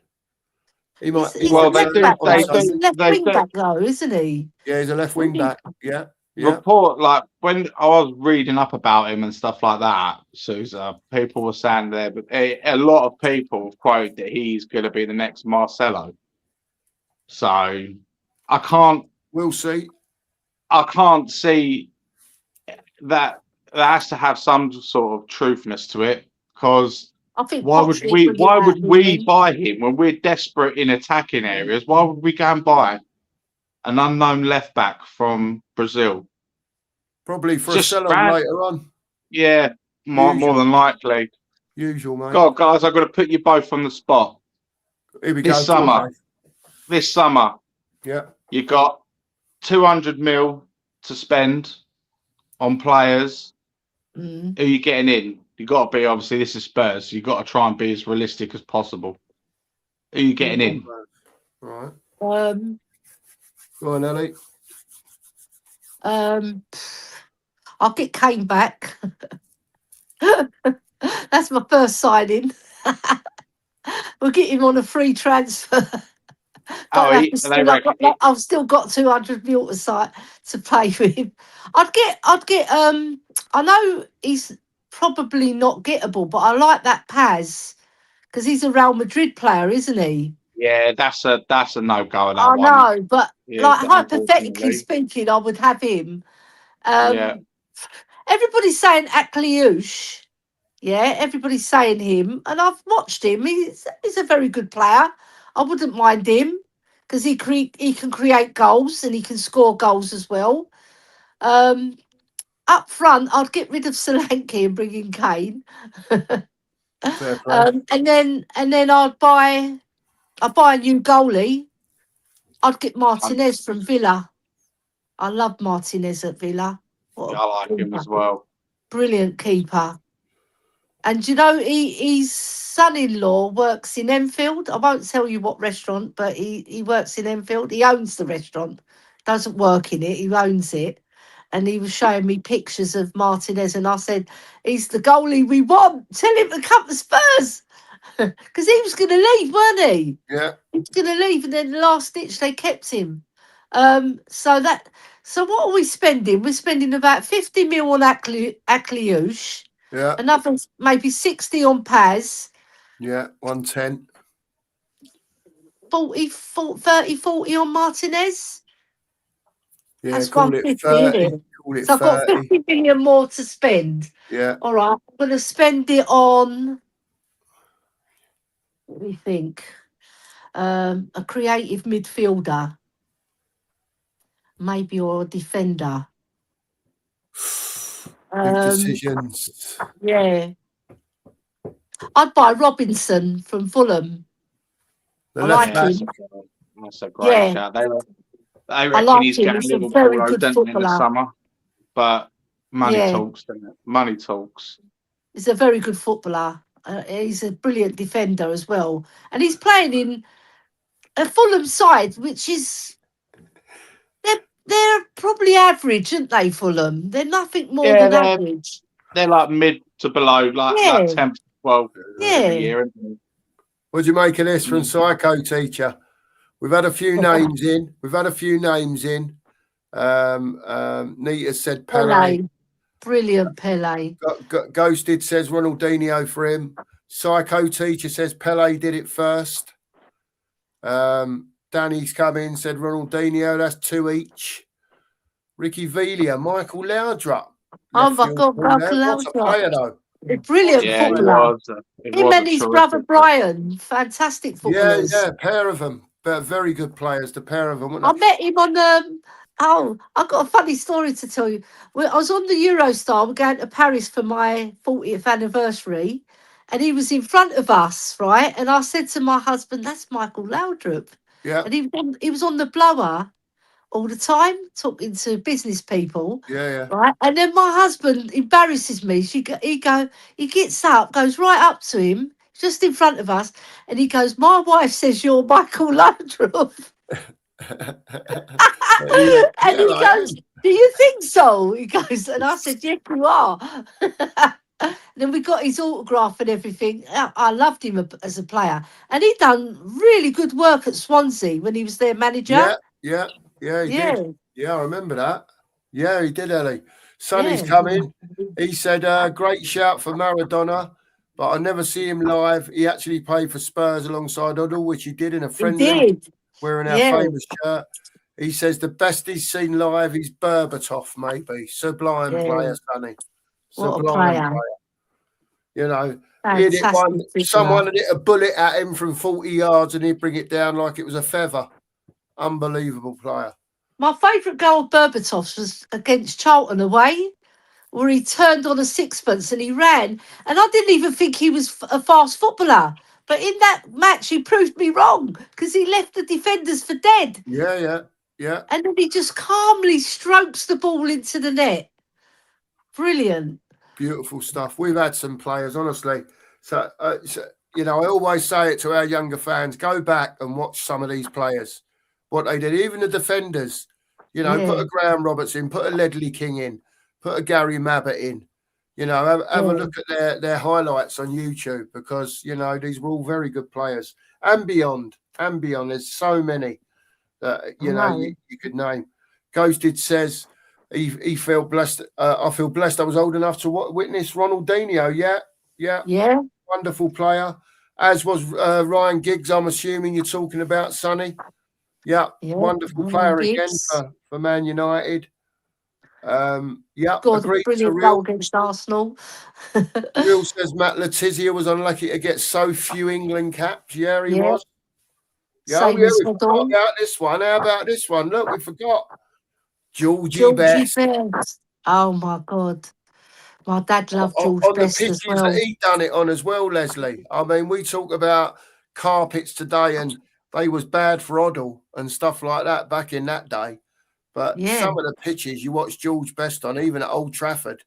He might.
He's
Well,
a left back though. He's a left
they
wing
do
back though, isn't he?
Yeah, he's a left wing back. Yeah. Yeah.
report, like when I was reading up about him and stuff like that, Sousa, people were saying there, but a lot of people quote that he's going to be the next Marcelo. So I can't
We'll see.
see that. There has to have some sort of truthness to it, because
I think
why would
Pochettino
we
bring it out in him.
buy him when we're desperate in attacking areas? Why would we go and buy an unknown left back from Brazil?
Probably for
Just
a sell later on.
Yeah, more than likely.
Usual, mate.
God, guys, I've got to put you both on the spot.
Here we
This
go.
summer,
Yeah.
you got 200 mil to spend on players.
Mm.
Who are you getting in? You got to be, obviously, this is Spurs. So you got to try and be as realistic as possible. Who are you getting in?
Right.
Um,
Go on, Ellie.
I'll get Kane back. That's my first signing. We'll get him on a free transfer. I've still got 200 mil to pay with him. I'd get I know he's probably not gettable, but I like that Paz because he's a Real Madrid player, isn't he?
Yeah, that's a no-go.
I know, but
Yeah,
like hypothetically
unfortunately.
speaking, I would have him.
Yeah.
Everybody's saying Akliouche. Yeah, everybody's saying him, and I've watched him. He's a very good player. I wouldn't mind him because he can create goals and he can score goals as well. Up front, I'd get rid of Solanke and bring in Kane.
Fair play.
And then I'd buy a new goalie. I'd get Martinez from Villa. I love Martinez at Villa.
Yeah, I like him as well.
Brilliant keeper. And you know, his son-in-law works in Enfield. I won't tell you what restaurant, but he works in Enfield. He owns the restaurant. Doesn't work in it. He owns it. And he was showing me pictures of Martinez, and I said, he's the goalie we want. Tell him to come to Spurs. Because he was going to leave, weren't he?
Yeah.
He was going to leave, and then the last ditch, they kept him. So what are we spending? We're spending about 50 mil on Akliouche.
Yeah.
Another maybe 60 on Paz.
Yeah. 110.
40 on Martinez.
Yeah.
That's
Call it
150,
30.
isn't it?
Call it
So I've got
30.
50 million more to spend.
Yeah.
All right. I'm going to spend it on Let me think. A creative midfielder, maybe, or a defender.
Big decisions.
Yeah. I'd buy Robinson from Fulham.
The
I
left
like
back.
him.
That's a great
Yeah.
shout. They
I
reckon
like
he's
him.
getting
He's a
Liverpool
very
though,
good
don't they, in the
footballer.
summer? But money
Yeah.
talks, doesn't it? Money talks.
He's a very good footballer. He's a brilliant defender as well. And he's playing in a Fulham side, which is they're probably average, aren't they, Fulham? They're nothing more
Yeah,
than average.
they're like mid to below, like
Yeah.
10th, 12th every
Yeah.
year, isn't it?
What do you make of this from Psycho Teacher? We've had a few names in. Nita said Pele.
Pele. Brilliant Pele.
Ghosted says Ronaldinho for him. Psycho Teacher says Pele did it first. Danny's come in, said Ronaldinho, that's 2 each. Ricky Velia, Michael Laudrup.
Oh my God, Michael
What's a player though?
A brilliant
Yeah,
footballer.
it
Him
was
and
a
his brother
terrific.
Brian, fantastic footballers.
Yeah, pair of them. But very good players, the pair of them, weren't
I
they?
met him on I've got a funny story to tell you. I was on the Eurostar. We're going to Paris for my 40th anniversary, and he was in front of us, right? And I said to my husband, "That's Michael Laudrup."
Yeah,
And he was on the blower all the time, talking to business people,
yeah.
right? And then my husband embarrasses me. He gets up, goes right up to him, just in front of us, and he goes, "My wife says you're Michael Laudrup." And he goes, "Do you think so?" He goes, and I said, "Yes, you are." And then we got his autograph and everything. I loved him as a player, and he done really good work at Swansea when he was their manager.
Yeah, he did. Yeah, I remember that. Yeah, he did, Ellie. Sonny's coming. He said, great shout for Maradona, but I never see him live. He actually played for Spurs alongside Oddle, which he did in a friendly, wearing our famous shirt. He says the best he's seen live is Berbatov, maybe. Sublime player, Sonny. Sublime player. You know, he'd hit someone had hit a bullet at him from 40 yards and he'd bring it down like it was a feather. Unbelievable player.
My favourite goal of Berbatov's was against Charlton away, where he turned on a sixpence and he ran. And I didn't even think he was a fast footballer. But in that match, he proved me wrong because he left the defenders for dead.
Yeah.
And then he just calmly strokes the ball into the net. Brilliant.
Beautiful stuff. We've had some players, honestly. So, you know, I always say it to our younger fans, go back and watch some of these players, what they did, even the defenders. You know, put a Graham Roberts in, put a Ledley King in, put a Gary Mabbott in. You know, have a look at their highlights on YouTube because, you know, these were all very good players. And beyond. There's so many that, you know, you could name. Ghosted says he felt blessed. I feel blessed I was old enough to witness Ronaldinho. Yeah. Wonderful player. As was Ryan Giggs, I'm assuming you're talking about, Sonny. Yeah. Wonderful player again for Man United.
Scored a brilliant goal against Arsenal.
Real says Matt Letizia was unlucky to get so few England caps. Yeah, he was. Yeah, we forgot about this one. How about this one? Look, we forgot. Georgie Best.
Oh my God. My dad loved George Best as well.
On the pitches that he done it on as well, Leslie. I mean, we talk about carpets today and they was bad for Oddle and stuff like that back in that day. But some of the pitches you watch George Best on, even at Old Trafford,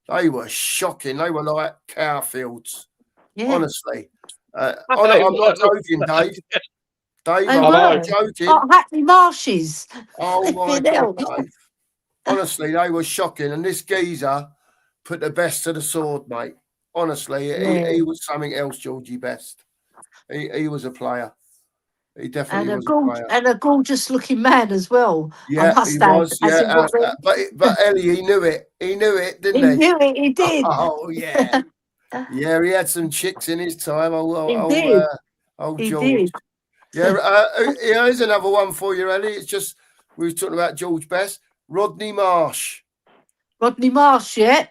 they were shocking. They were like cow fields, honestly. I'm not joking, Dave. Dave, I'm not joking.
Hackney Marshes.
Oh, my God, Dave. Honestly, they were shocking. And this geezer put the best to the sword, mate. Honestly, he was something else, Georgie Best. He was a player. He definitely was a player.
And a gorgeous-looking man as well.
Yeah, he was. Yeah, but Ellie, he knew it. He knew it, didn't he?
He knew it. He did.
Oh, yeah. Yeah, he had some chicks in his time. Old George. Yeah, here's another one for you, Ellie. It's just, we were talking about George Best. Rodney Marsh.
Rodney Marsh, yeah.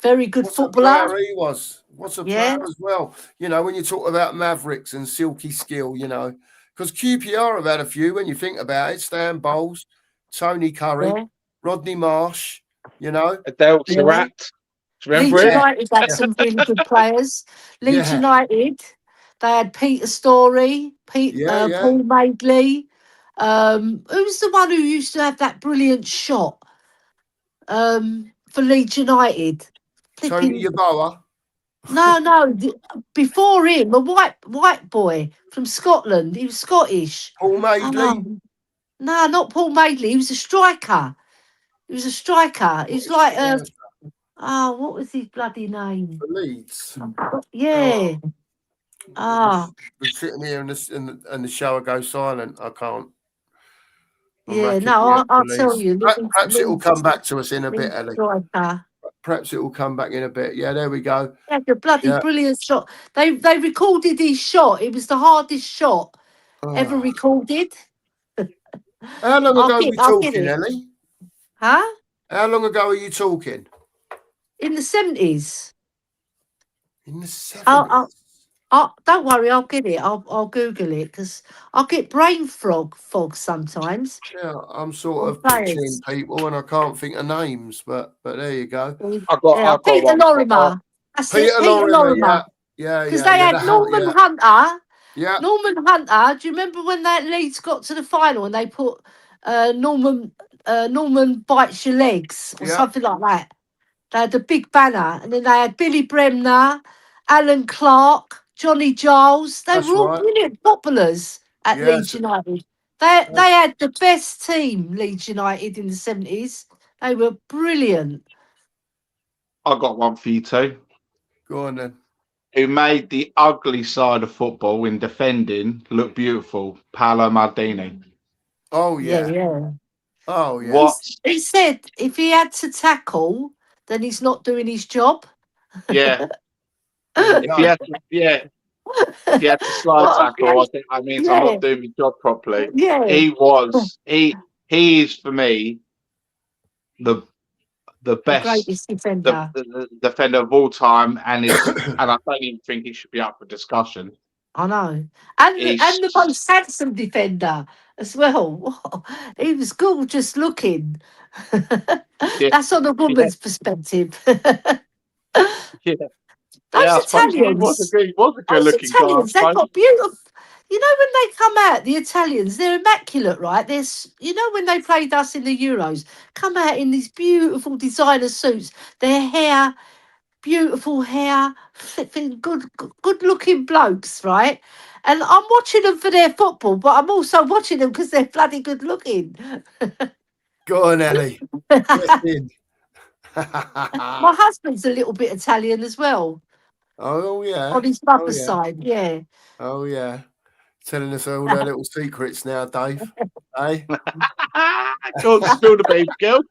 Very good footballer.
He was. What's a
Yeah.
player as well? You know, when you talk about Mavericks and Silky Skill, you know, because QPR have had a few when you think about it. Stan Bowles, Tony Curry,
Yeah.
Rodney Marsh, you know.
Adele
Yeah.
Surratt. Do you remember
Leeds
it?
United had some really good players. Leeds
Yeah.
United, they had Peter Storey,
Yeah.
Paul Madeley. Who's the one who used to have that brilliant shot for Leeds United?
Tony
Flipping
Yeboah,
no. Before him, a white boy from Scotland. He was Scottish.
Paul Madeley.
Oh, no, not Paul Madeley. He was a striker. He was a striker. He's like what was his bloody name?
for Leeds.
Yeah.
We're sitting here and the shower goes silent. I can't. I'm
Yeah,
racking
no,
me up,
I'll tell
Leeds.
you.
Perhaps it will come back to us in a bit,
Leeds
Ellie.
striker.
Perhaps it will come back in a bit. Yeah, there we go.
Yeah, the bloody
Yeah.
brilliant shot. They recorded his shot. It was the hardest shot ever
Oh.
recorded.
How long ago are we
I'll get
talking,
it.
Ellie?
Huh?
How long ago are you talking?
In the 70s.
In the 70s.
Don't worry, I'll get it. I'll Google it because I'll get brain fog sometimes.
Yeah, I'm sort
On
of
players.
picturing people and I can't think of names, but there you go.
I've got
Peter
one.
Lorimer. That's
Peter
it, Peter
Lorimer,
Lorimer.
yeah.
Because they had Norman Hunter.
Yeah.
Norman Hunter. Do you remember when that Leeds got to the final and they put Norman bites your legs or
Yeah.
something like that? They had a big banner, and then they had Billy Bremner, Alan Clark, Johnny Giles. They
That's
were all
right.
brilliant populars at
Yes.
Leeds United. They had the best team, Leeds United, in the 70s. They were brilliant.
I got one for you too.
Go on then.
Who made the ugly side of football in defending look beautiful? Paolo Maldini.
Oh yeah.
Yeah.
Oh yeah.
What?
He said if he had to tackle, then he's not doing his job.
Yeah.
There you
If
go.
you had to, if you had to slide tackle, I think that means I'm not doing my job properly.
Yeah.
He is for me the best
greatest defender.
the defender of all time, and I don't even think he should be up for discussion.
I know. And the most handsome defender as well. He was gorgeous looking. That's on a woman's perspective.
Yeah.
Those Italians.
He was a good
Those
looking
Italians,
guy.
they've got beautiful. You know, when they come out, the Italians, they're immaculate, right? You know, when they played us in the Euros, come out in these beautiful designer suits, their hair, beautiful hair, flipping good looking blokes, right? And I'm watching them for their football, but I'm also watching them because they're bloody good looking.
Go on, Ellie. Get in.
My husband's a little bit Italian as well.
Oh yeah.
On his mother's side, yeah.
Oh yeah. Telling us all their little secrets now, Dave. Hey?
Don't spill the baby, girl.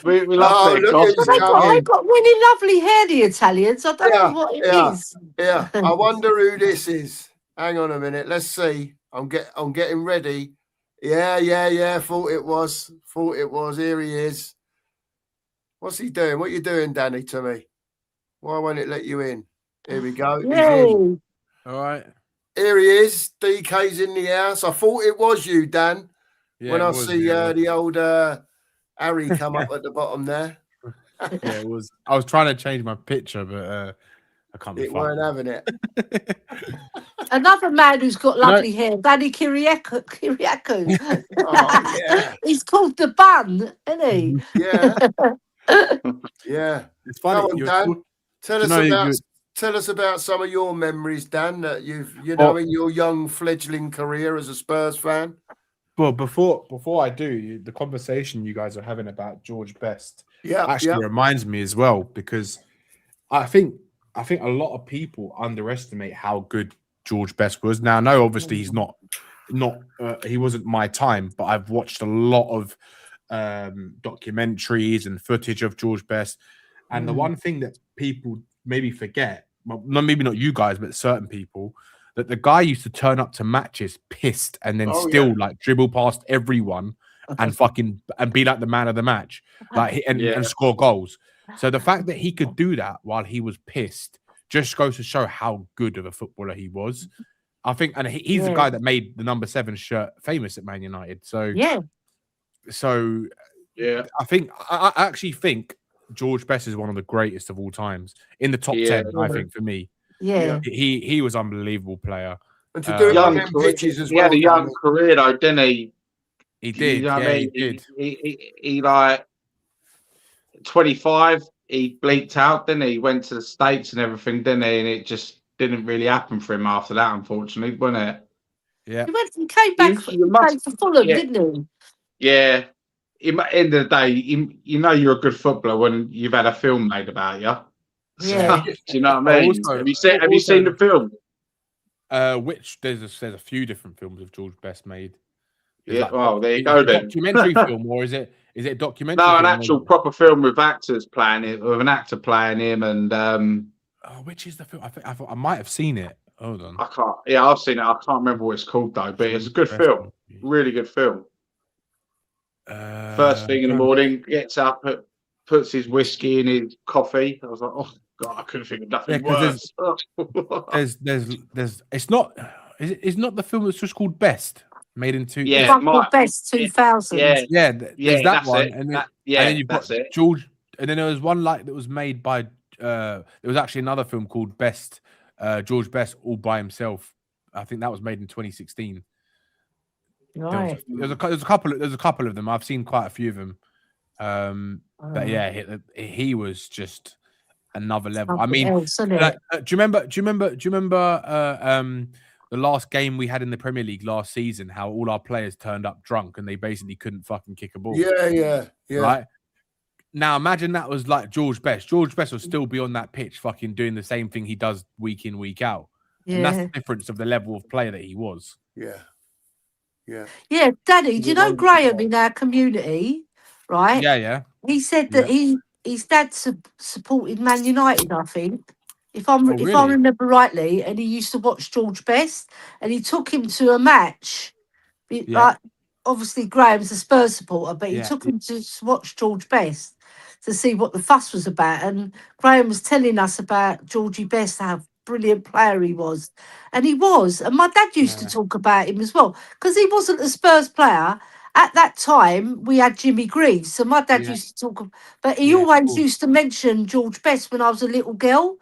We love it.
Look who's
They've
coming.
got really lovely hair, the Italians. I don't know what it is.
Yeah. I wonder who this is. Hang on a minute. Let's see. I'm getting ready. Yeah. Thought it was. Here he is. What's he doing? What are you doing, Danny, to me? Why won't it let you in? Here we go. He's in.
All right.
Here he is. DK's in the house. I thought it was you, Dan.
Yeah,
when I see the old Harry come up at the bottom there.
Yeah, it was. I was trying to change my picture, but I can't.
It weren't having it.
Another man who's got lovely hair, Danny Kiriakou.
Oh, yeah.
He's called the Bun, isn't he?
Yeah. Yeah.
It's funny.
On, Dan. Tell us about some of your memories, Dan, that in your young fledgling career as a Spurs fan.
Well, before I do, the conversation you guys are having about George Best actually reminds me as well, because I think a lot of people underestimate how good George Best was. Now, I know obviously he's not he wasn't my time, but I've watched a lot of documentaries and footage of George Best, and the one thing that people maybe forget, well, maybe not you guys, but certain people, that the guy used to turn up to matches pissed and then like dribble past everyone and be like the man of the match, and score goals. So the fact that he could do that while he was pissed just goes to show how good of a footballer he was. I think, and he's the guy that made the number 7 shirt famous at Man United. So
yeah.
I think I actually think George Best is one of the greatest of all times in the top 10. I think for me, he was an unbelievable player.
And to do it on them pitches as well.
He had a young career though, didn't he?
He did. You know what I mean?
He did. He like 25. He bleaked out, didn't he? He went to the States and everything, didn't he? And it just didn't really happen for him after that, unfortunately, wasn't it?
Yeah.
He came back for Fulham, didn't he?
Yeah. At the end of the day, you know you're a good footballer when you've had a film made about you.
Yeah.
Do you know what I mean?
Also,
have you seen the film?
Which there's a few different films of George Best made.
There's there you go then.
Documentary film, or is it a documentary?
No,
film
an actual proper film with actors playing it, with an actor playing him, and
which is the film? I might have seen it. Hold on.
I can't. Yeah, I've seen it. I can't remember what it's called though, but it's a good film. Really good film. First thing in the morning, gets up, puts his whiskey in his coffee. I was like, oh god, I couldn't think of nothing worse.
There's it's not the film that's just called Best, made in two.
Best 2000.
There's that one,
it.
and then you've got George, and then there was one that was made by there was actually another film called Best, George Best all by himself. I think that was made in 2016.
Right.
There's a couple of them. I've seen quite a few of them. But yeah, he was just another level. I mean, do you remember the last game we had in the Premier League last season? How all our players turned up drunk and they basically couldn't fucking kick a ball.
Yeah.
Right. Now imagine that was like George Best. George Best will still be on that pitch, fucking doing the same thing he does week in, week out. Yeah. And that's the difference of the level of player that he was.
Yeah, Danny, do you know Graham in our community? Right?
Yeah.
He said that his dad supported Man United, I think, if I remember rightly, and he used to watch George Best, and he took him to a match. Like, obviously, Graham's a Spurs supporter, but he took him to watch George Best to see what the fuss was about. And Graham was telling us about Georgie Best, how brilliant player he was. And he was. And my dad used to talk about him as well, because he wasn't a Spurs player. At that time, we had Jimmy Greaves. So my dad used to talk, but he always used to mention George Best when I was a little girl.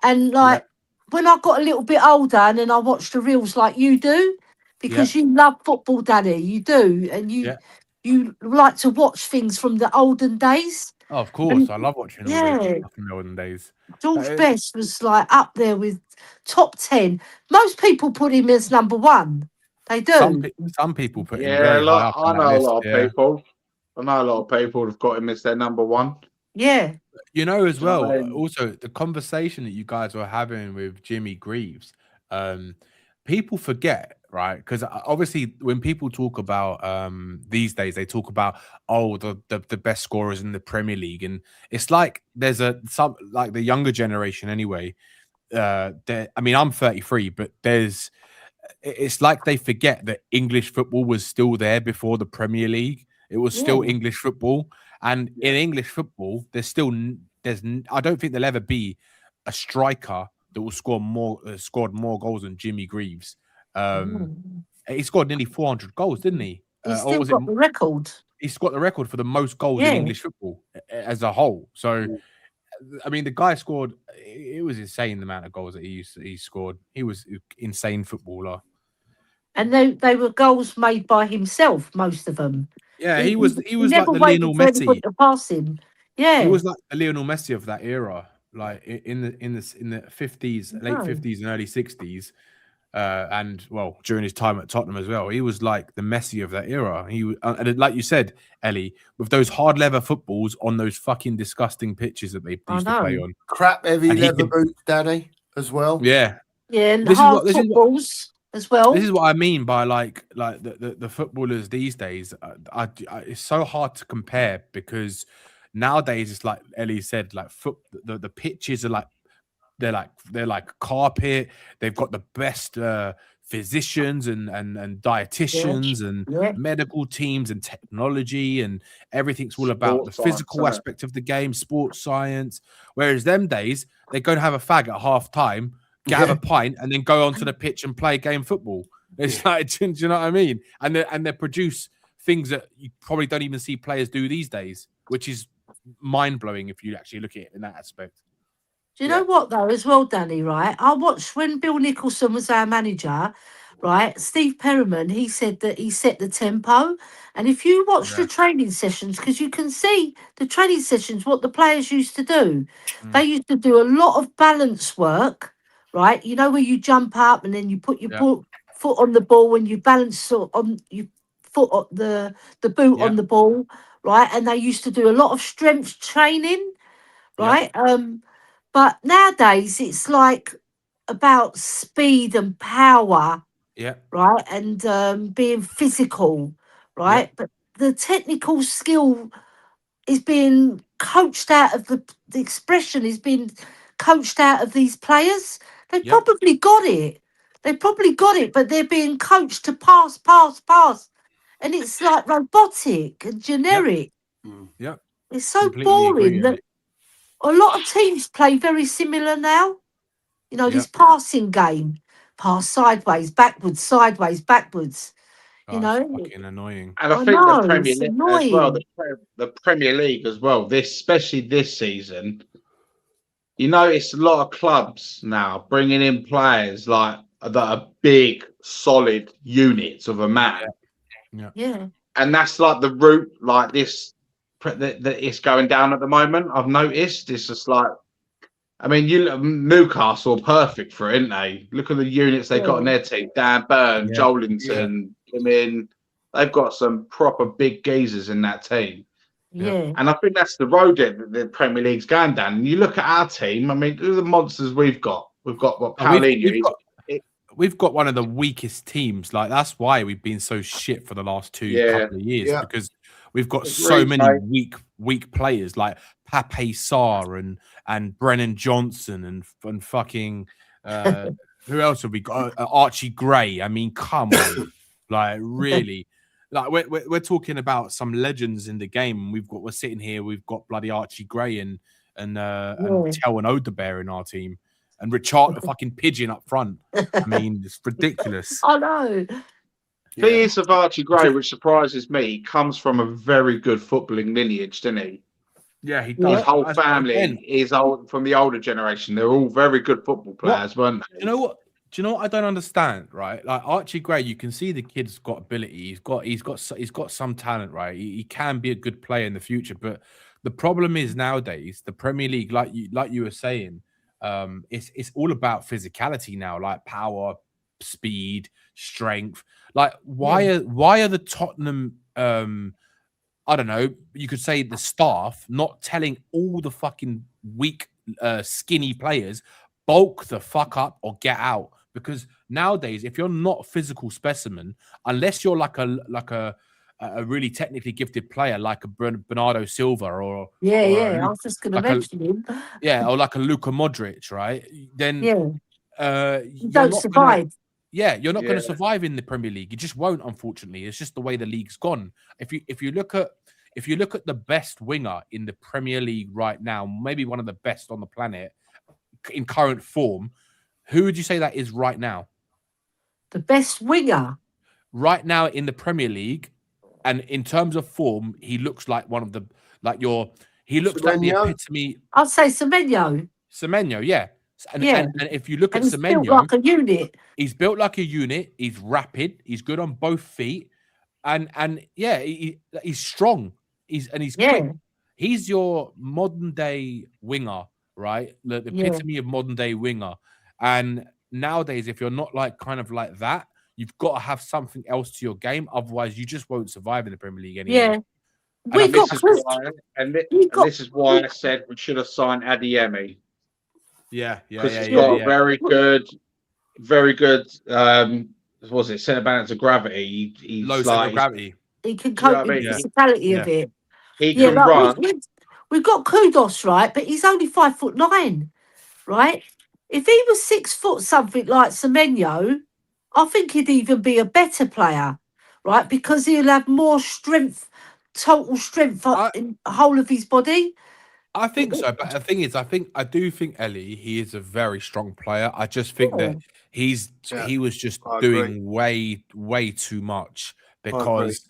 And like when I got a little bit older and then I watched the reels like you do, because you love football, Danny, you do. And you like to watch things from the olden days.
Oh, of course. I love watching all the stuff from the olden days.
George Best was like up there with top 10. Most people put him as number 1. They do.
Some people put him very high up.
I know a lot of people. I know a lot of people have got him as their number 1.
Yeah.
You know, as well, also the conversation that you guys were having with Jimmy Greaves, people forget, right? Because obviously when people talk about these days, they talk about the best scorers in the Premier League, and it's like there's some like the younger generation anyway. I mean, I'm 33, but it's like they forget that English football was still there before the Premier League. It was still English football, and in English football, there's I don't think there'll ever be a striker that will scored more goals than Jimmy Greaves. He scored nearly 400 goals, didn't he?
He's still got the record.
He's got the record for the most goals in English football as a whole. So, I mean, the guy scored. It was insane the amount of goals that he scored. He was an insane footballer.
And they were goals made by himself, most of them.
Yeah, he was like the Lionel Messi.
To pass him. Yeah,
he was like the Lionel Messi of that era, like in the 50s, late 50s and early 60s, and well, during his time at Tottenham as well. He was like the Messi of that era. And like you said, Ellie, with those hard leather footballs on those fucking disgusting pitches that they used to play on,
crap heavy leather boots, Danny, as well.
Yeah, and hard footballs as well.
This is what I mean by like the footballers these days. It's so hard to compare because nowadays it's like Ellie said, like the pitches are like they're like carpet. They've got the best physicians and dietitians and medical teams and technology and everything's all about the physical aspect of the game, sports science. Whereas them days, they go and have a fag at half time, have a pint, and then go onto the pitch and play game football. It's like, do you know what I mean? And they produce things that you probably don't even see players do these days, which is mind-blowing if you actually look at it in that aspect.
Do you know what, though, as well, Danny, right? I watched when Bill Nicholson was our manager, right? Steve Perriman, he said that he set the tempo. And if you watch the training sessions, because you can see the training sessions, what the players used to do. They used to do a lot of balance work, right? You know, where you jump up and then you put your foot on the ball and you balance on your foot on the boot on the ball, right? And they used to do a lot of strength training, right? But nowadays it's like about speed and power, right, and being physical, right. But the technical skill is being coached out of the expression is being coached out of these players. They probably got it. They probably got it, but they're being coached to pass, and it's like robotic and generic. It's so boring that. A lot of teams play very similar now. You know, this passing game, pass sideways, backwards, you know,
it's fucking annoying.
And I think the Premier League as well, the Premier League as well, especially this season, you notice a lot of clubs now bringing in players like that are big, solid units of a man. And that's like the route like this that it's going down at the moment. I've noticed it's just like, I mean, Newcastle are perfect for it, aren't they? Look at the units they've got in their team. Dan Burn, Joelinton, they've got some proper big geezers in that team. And I think that's the road that the Premier League's going down. And you look at our team, I mean, who are the monsters we've got? We've got what, Paulinho.
We've got one of the weakest teams. Like, that's why we've been so shit for the last couple of years, because we've got so many weak players like Pape Sarr and Brennan Johnson and fucking who else have we got? Archie Gray. I mean, come on, like really, like we're talking about some legends in the game. We're sitting here. We've got bloody Archie Gray and Tel and Odebear in our team. And Richard, the fucking pigeon up front. I mean, it's ridiculous.
I know.
Thing is of Archie Gray, which surprises me, he comes from a very good footballing lineage, doesn't he?
Yeah, he does.
His whole family is from the older generation. They're all very good football players, weren't they?
You know what? Do you know what I don't understand? Right, like Archie Gray, you can see the kid's got ability. He's got some talent. Right, he can be a good player in the future. But the problem is nowadays the Premier League, like you were saying. It's all about physicality now, like power, speed, strength. Like why are the Tottenham I don't know, you could say the staff not telling all the fucking weak skinny players bulk the fuck up or get out? Because nowadays, if you're not a physical specimen, unless you're like a really technically gifted player like a Bernardo Silva or
I was just going to mention him.
Or like a Luka Modric, right? Then
you don't survive.
You're not going to survive in the Premier League. You just won't, unfortunately. It's just the way the league's gone. If you look at the best winger in the Premier League right now, maybe one of the best on the planet in current form, who would you say that is right now?
The best winger
right now in the Premier League, and in terms of form, he looks like one of the he looks like the epitome.
I'd say Semenyo.
Semenyo, yeah. And if you look at Semenyo,
he's built like a unit.
He's built like a unit. He's rapid. He's good on both feet, and he's strong. He's quick. He's your modern day winger, right? The epitome of modern day winger. And nowadays, if you're not kind of like that, you've got to have something else to your game. Otherwise, you just won't survive in the Premier League anymore.
Yeah.
This is why I said we should have signed Adeyemi. Because he's got a very good. What was it? Centre balance of gravity. He's
low centre of gravity.
He can cope with the physicality of it.
He can run.
We've got Kudos, right? But he's only 5'9", right? If he was 6 foot something like Semenyo, I think he'd even be a better player, right? Because he'll have more strength, total strength in the whole of his body.
I think so, but the thing is, I do think Ellie, he is a very strong player. I just think that he was just doing way too much because,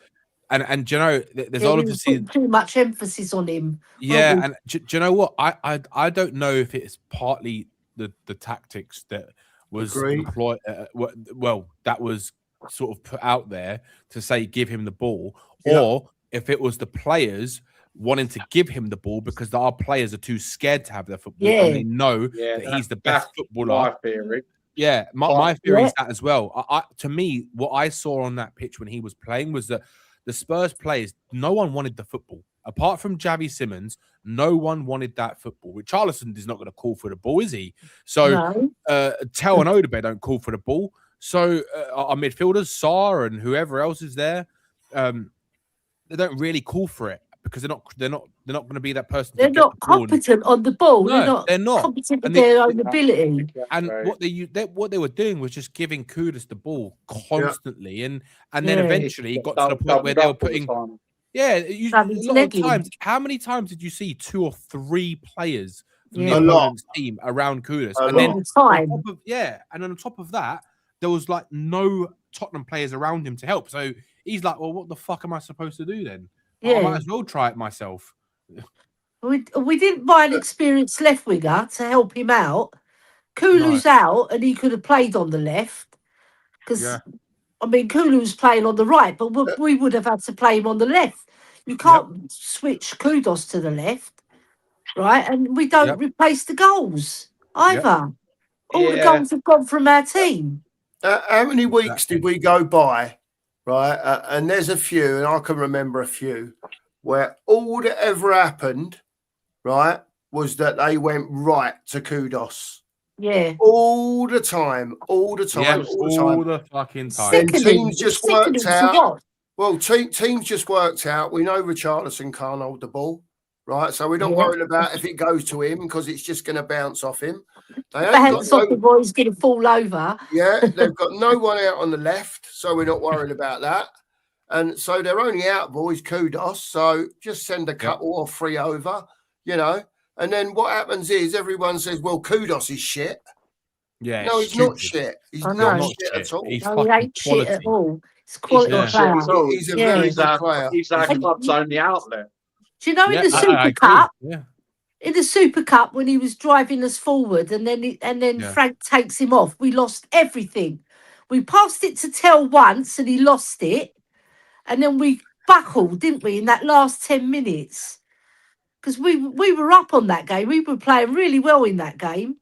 and do you know, there's obviously
too much emphasis on him.
Yeah, and do you know what? I don't know if it's partly the tactics that was employed. Well, that was sort of put out there to say give him the ball, or if it was the players wanting to give him the ball because our players are too scared to have their football and they know that he's the best footballer.
My theory.
Yeah, my theory is that as well. To me, what I saw on that pitch when he was playing was that the Spurs players, no one wanted the football. Apart from Javi Simmons, no one wanted that football. Richarlison is not going to call for the ball, is he? So Tell and Odegaard don't call for the ball. So our midfielders, Sarr and whoever else is there, they don't really call for it because they're not going to be that person.
They're not competent on the ball.
No, they're not
competent with their own ability.
And what they were doing was just giving Kudus the ball constantly, and then eventually it got to the point where they were putting. A lot of times. How many times did you see 2 or 3 players from the opponent's team around Kudus? And then on top of that, there was like no Tottenham players around him to help. So he's like, well, what the fuck am I supposed to do then? I might as well try it myself.
We didn't buy an experienced left winger to help him out. Kulu's out, and he could have played on the left because. I mean, Kulu was playing on the right, but we would have had to play him on the left. You can't switch Kudos to the left, right? And we don't replace the goals either. All the goals have gone from our team.
How many weeks did we go by, right? And there's a few, and I can remember a few, where all that ever happened, right, was that they went right to Kudos.
Yeah.
All the time. All the
fucking time.
And teams just worked out. Well, teams just worked out. We know Richarlison can't hold the ball, right? So we're not worried about if it goes to him because it's just going to bounce off him.
Bounce off the ball, he's going to fall over.
Yeah, they've got no one out on the left, so we're not worried about that. And so they're only out boys, Kudos. So just send a couple or 3 over, you know. And then what happens is everyone says, well, Kudos is shit.
Yeah,
no, he's not shit. He's not shit at all.
He ain't shit at all. He's quality player.
He's a very good player.
He's our club's only outlet.
Do you know in the Super Cup? In the Super Cup, when he was driving us forward, and then Frank takes him off, we lost everything. We passed it to Tell once, and he lost it, and then we buckled, didn't we, in that last 10 minutes? Because we were up on that game. We were playing really well in that game.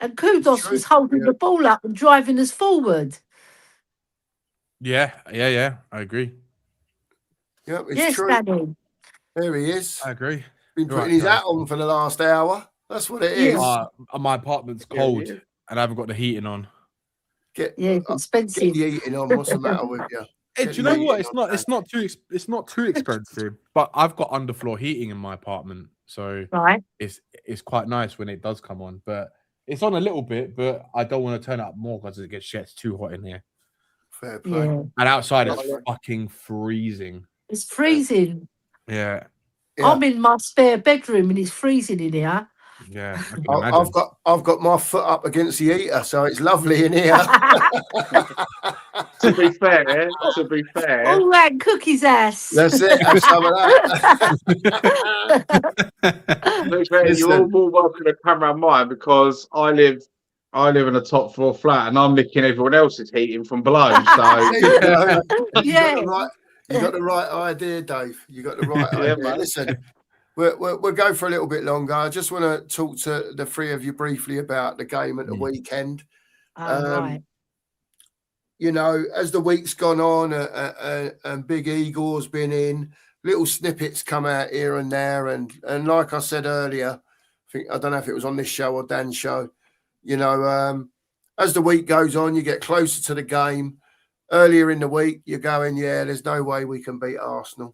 And Kudos was holding the ball up and driving us forward.
Yeah. I agree.
Yeah, it's true.
Danny.
There he is.
I agree.
Been putting his hat on for the last hour. That's what it is.
My apartment's cold and I haven't got the heating on.
It's expensive.
Get the heating on. What's the matter with you?
Hey, do you know what? It's not too expensive, but I've got underfloor heating in my apartment, so it's quite nice when it does come on. But it's on a little bit, but I don't want to turn it up more because it gets too hot in here.
Fair play.
Yeah.
And outside it's fucking freezing.
It's freezing.
Yeah.
I'm in my spare bedroom and it's freezing in here.
Yeah,
I've got my foot up against the heater, so it's lovely in here.
To be fair.
All that cookie's ass.
That's it. Have some of that.
You're all more welcome to come around mine because I live in a top floor flat and I'm nicking everyone else's heating from below. So
you got the right idea, Dave. You got the right idea. Listen. We'll go for a little bit longer. I just want to talk to the 3 of you briefly about the game at the weekend. You know, as the week's gone on and Big Igor's been in, little snippets come out here and there. And like I said earlier, I don't know if it was on this show or Dan's show, you know, as the week goes on, you get closer to the game. Earlier in the week, you're going, there's no way we can beat Arsenal.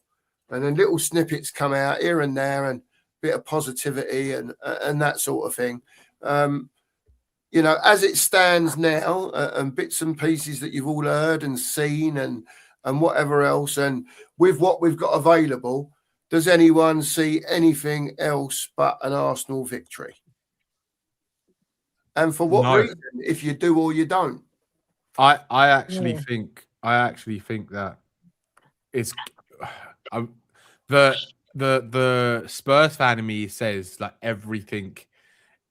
And then little snippets come out here and there and a bit of positivity and that sort of thing. you know, as it stands now, and bits and pieces that you've all heard and seen and whatever else, and with what we've got available, does anyone see anything else but an Arsenal victory? And for what reason? If you do or you don't?
I actually think that it's the Spurs fan in me says like everything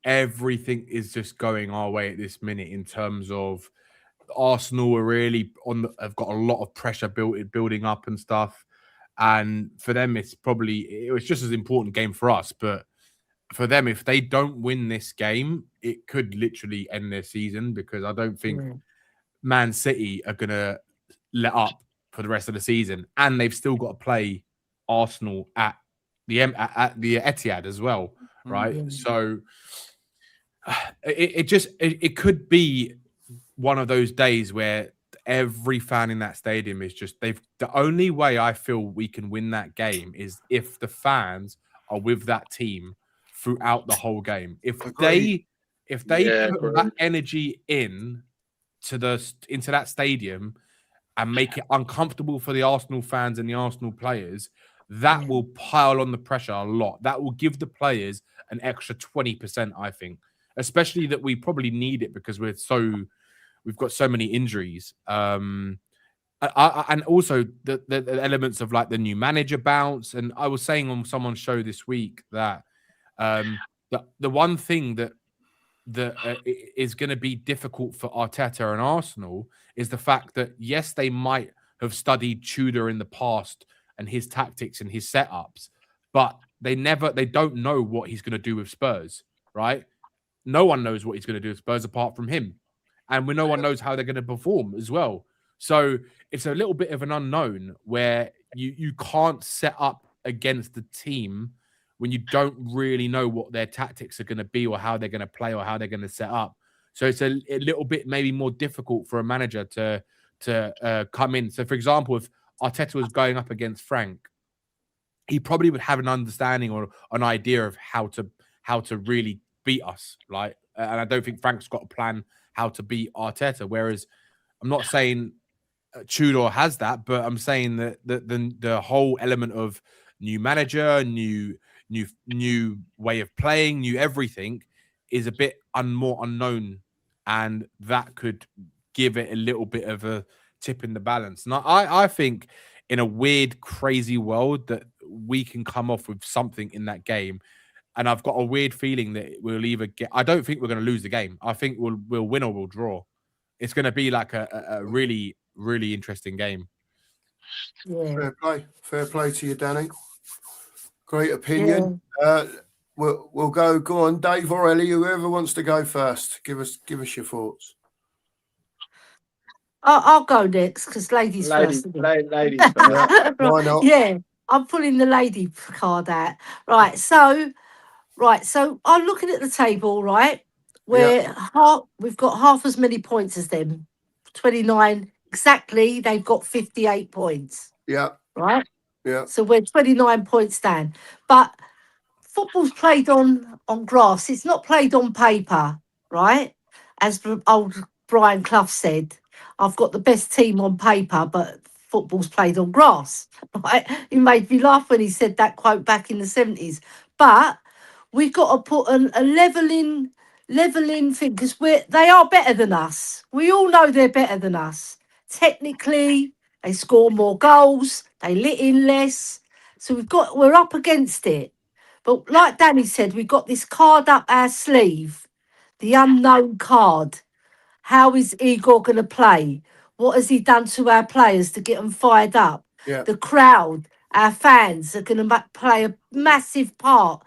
is just going our way at this minute in terms of Arsenal are really have got a lot of pressure building up and stuff, and for them it was just as important game for us, but for them, if they don't win this game, it could literally end their season, because I don't think Man City are gonna let up for the rest of the season, and they've still got to play Arsenal at the Etihad as well, right? So it could be one of those days where every fan in that stadium is just the only way I feel we can win that game is if the fans are with that team throughout the whole game. If they put that energy into that stadium and make it uncomfortable for the Arsenal fans and the Arsenal players, that will pile on the pressure a lot. That will give the players an extra 20%, I think, especially that we probably need it because we've got so many injuries. And also the elements of like the new manager bounce. And I was saying on someone's show this week that the one thing that is going to be difficult for Arteta and Arsenal is the fact that, yes, they might have studied Tudor in the past and his tactics and his setups, but they don't know what he's going to do with Spurs, right? No one knows what he's going to do with Spurs apart from him. And no one knows how they're going to perform as well. So it's a little bit of an unknown where you can't set up against the team when you don't really know what their tactics are going to be or how they're going to play or how they're going to set up. So it's a little bit maybe more difficult for a manager to come in. So, for example, if Arteta was going up against Frank, he probably would have an understanding or an idea of how to really beat us, right? And I don't think Frank's got a plan how to beat Arteta. Whereas I'm not saying Tudor has that, but I'm saying that the whole element of new manager, new way of playing, new everything is a bit more unknown, and that could give it a little bit of a tip in the balance. And I think in a weird, crazy world that we can come off with something in that game. And I've got a weird feeling that we'll either I don't think we're going to lose the game. I think we'll win or we'll draw. It's going to be like a really, really interesting game.
Yeah.
Fair play to you, Danny. Great opinion. We'll go on, Dave or Ellie, whoever wants to go first. Give us your thoughts.
I'll go next because ladies first.
Ladies first.
Why not?
Yeah, I'm pulling the lady card out. Right, so I'm looking at the table, right? Where we've got half as many points as them, 29 exactly. They've got 58 points.
Yeah.
Right.
Yeah.
So we're 29 points down, but football's played on grass. It's not played on paper, right? As old Brian Clough said, I've got the best team on paper, but football's played on grass, right? He made me laugh when he said that quote back in the 70s. But we've got to put a leveling thing because they are better than us. We all know they're better than us. Technically, they score more goals, they let in less. So we're up against it. But like Danny said, we've got this card up our sleeve, the unknown card. How is Igor going to play? What has he done to our players to get them fired up?
Yeah.
The crowd, our fans are going to play a massive part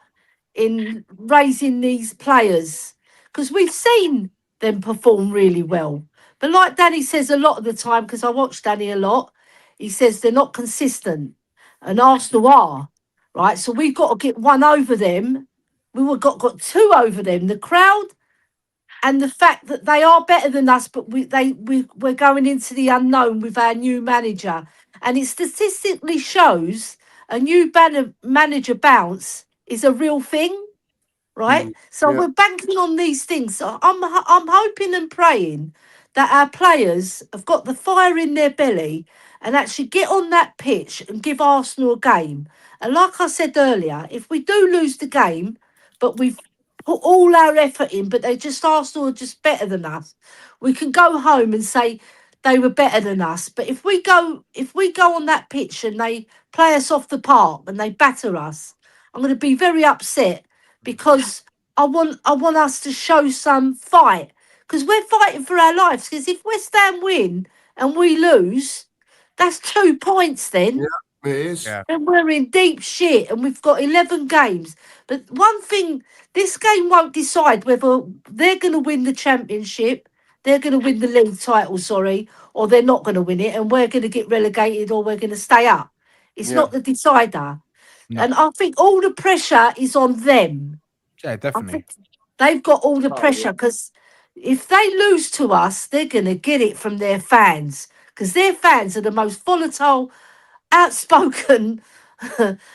in raising these players because we've seen them perform really well. But like Danny says a lot of the time, because I watch Danny a lot, he says they're not consistent, and Arsenal are, right? So we've got to get one over them. We've got two over them. The crowd and the fact that they are better than us, but we're going into the unknown with our new manager. And it statistically shows a new manager bounce is a real thing. right? So we're banking on these things. So I'm hoping and praying that our players have got the fire in their belly and actually get on that pitch and give Arsenal a game. And like I said earlier, if we do lose the game, but we've put all our effort in, but Arsenal are just better than us, we can go home and say they were better than us. But if we go on that pitch and they play us off the park and they batter us, I'm going to be very upset because I want us to show some fight because we're fighting for our lives. Because if West Ham win and we lose, that's 2 points then.
Yeah, it is.
Yeah.
And we're in deep shit and we've got 11 games. But one thing, this game won't decide whether they're going to win the championship, they're going to win the league title, sorry, or they're not going to win it and we're going to get relegated or we're going to stay up. It's not the decider.
No.
And I think all the pressure is on them.
Yeah,
I
definitely.
think they've got all the pressure because if they lose to us, they're going to get it from their fans because their fans are the most volatile, outspoken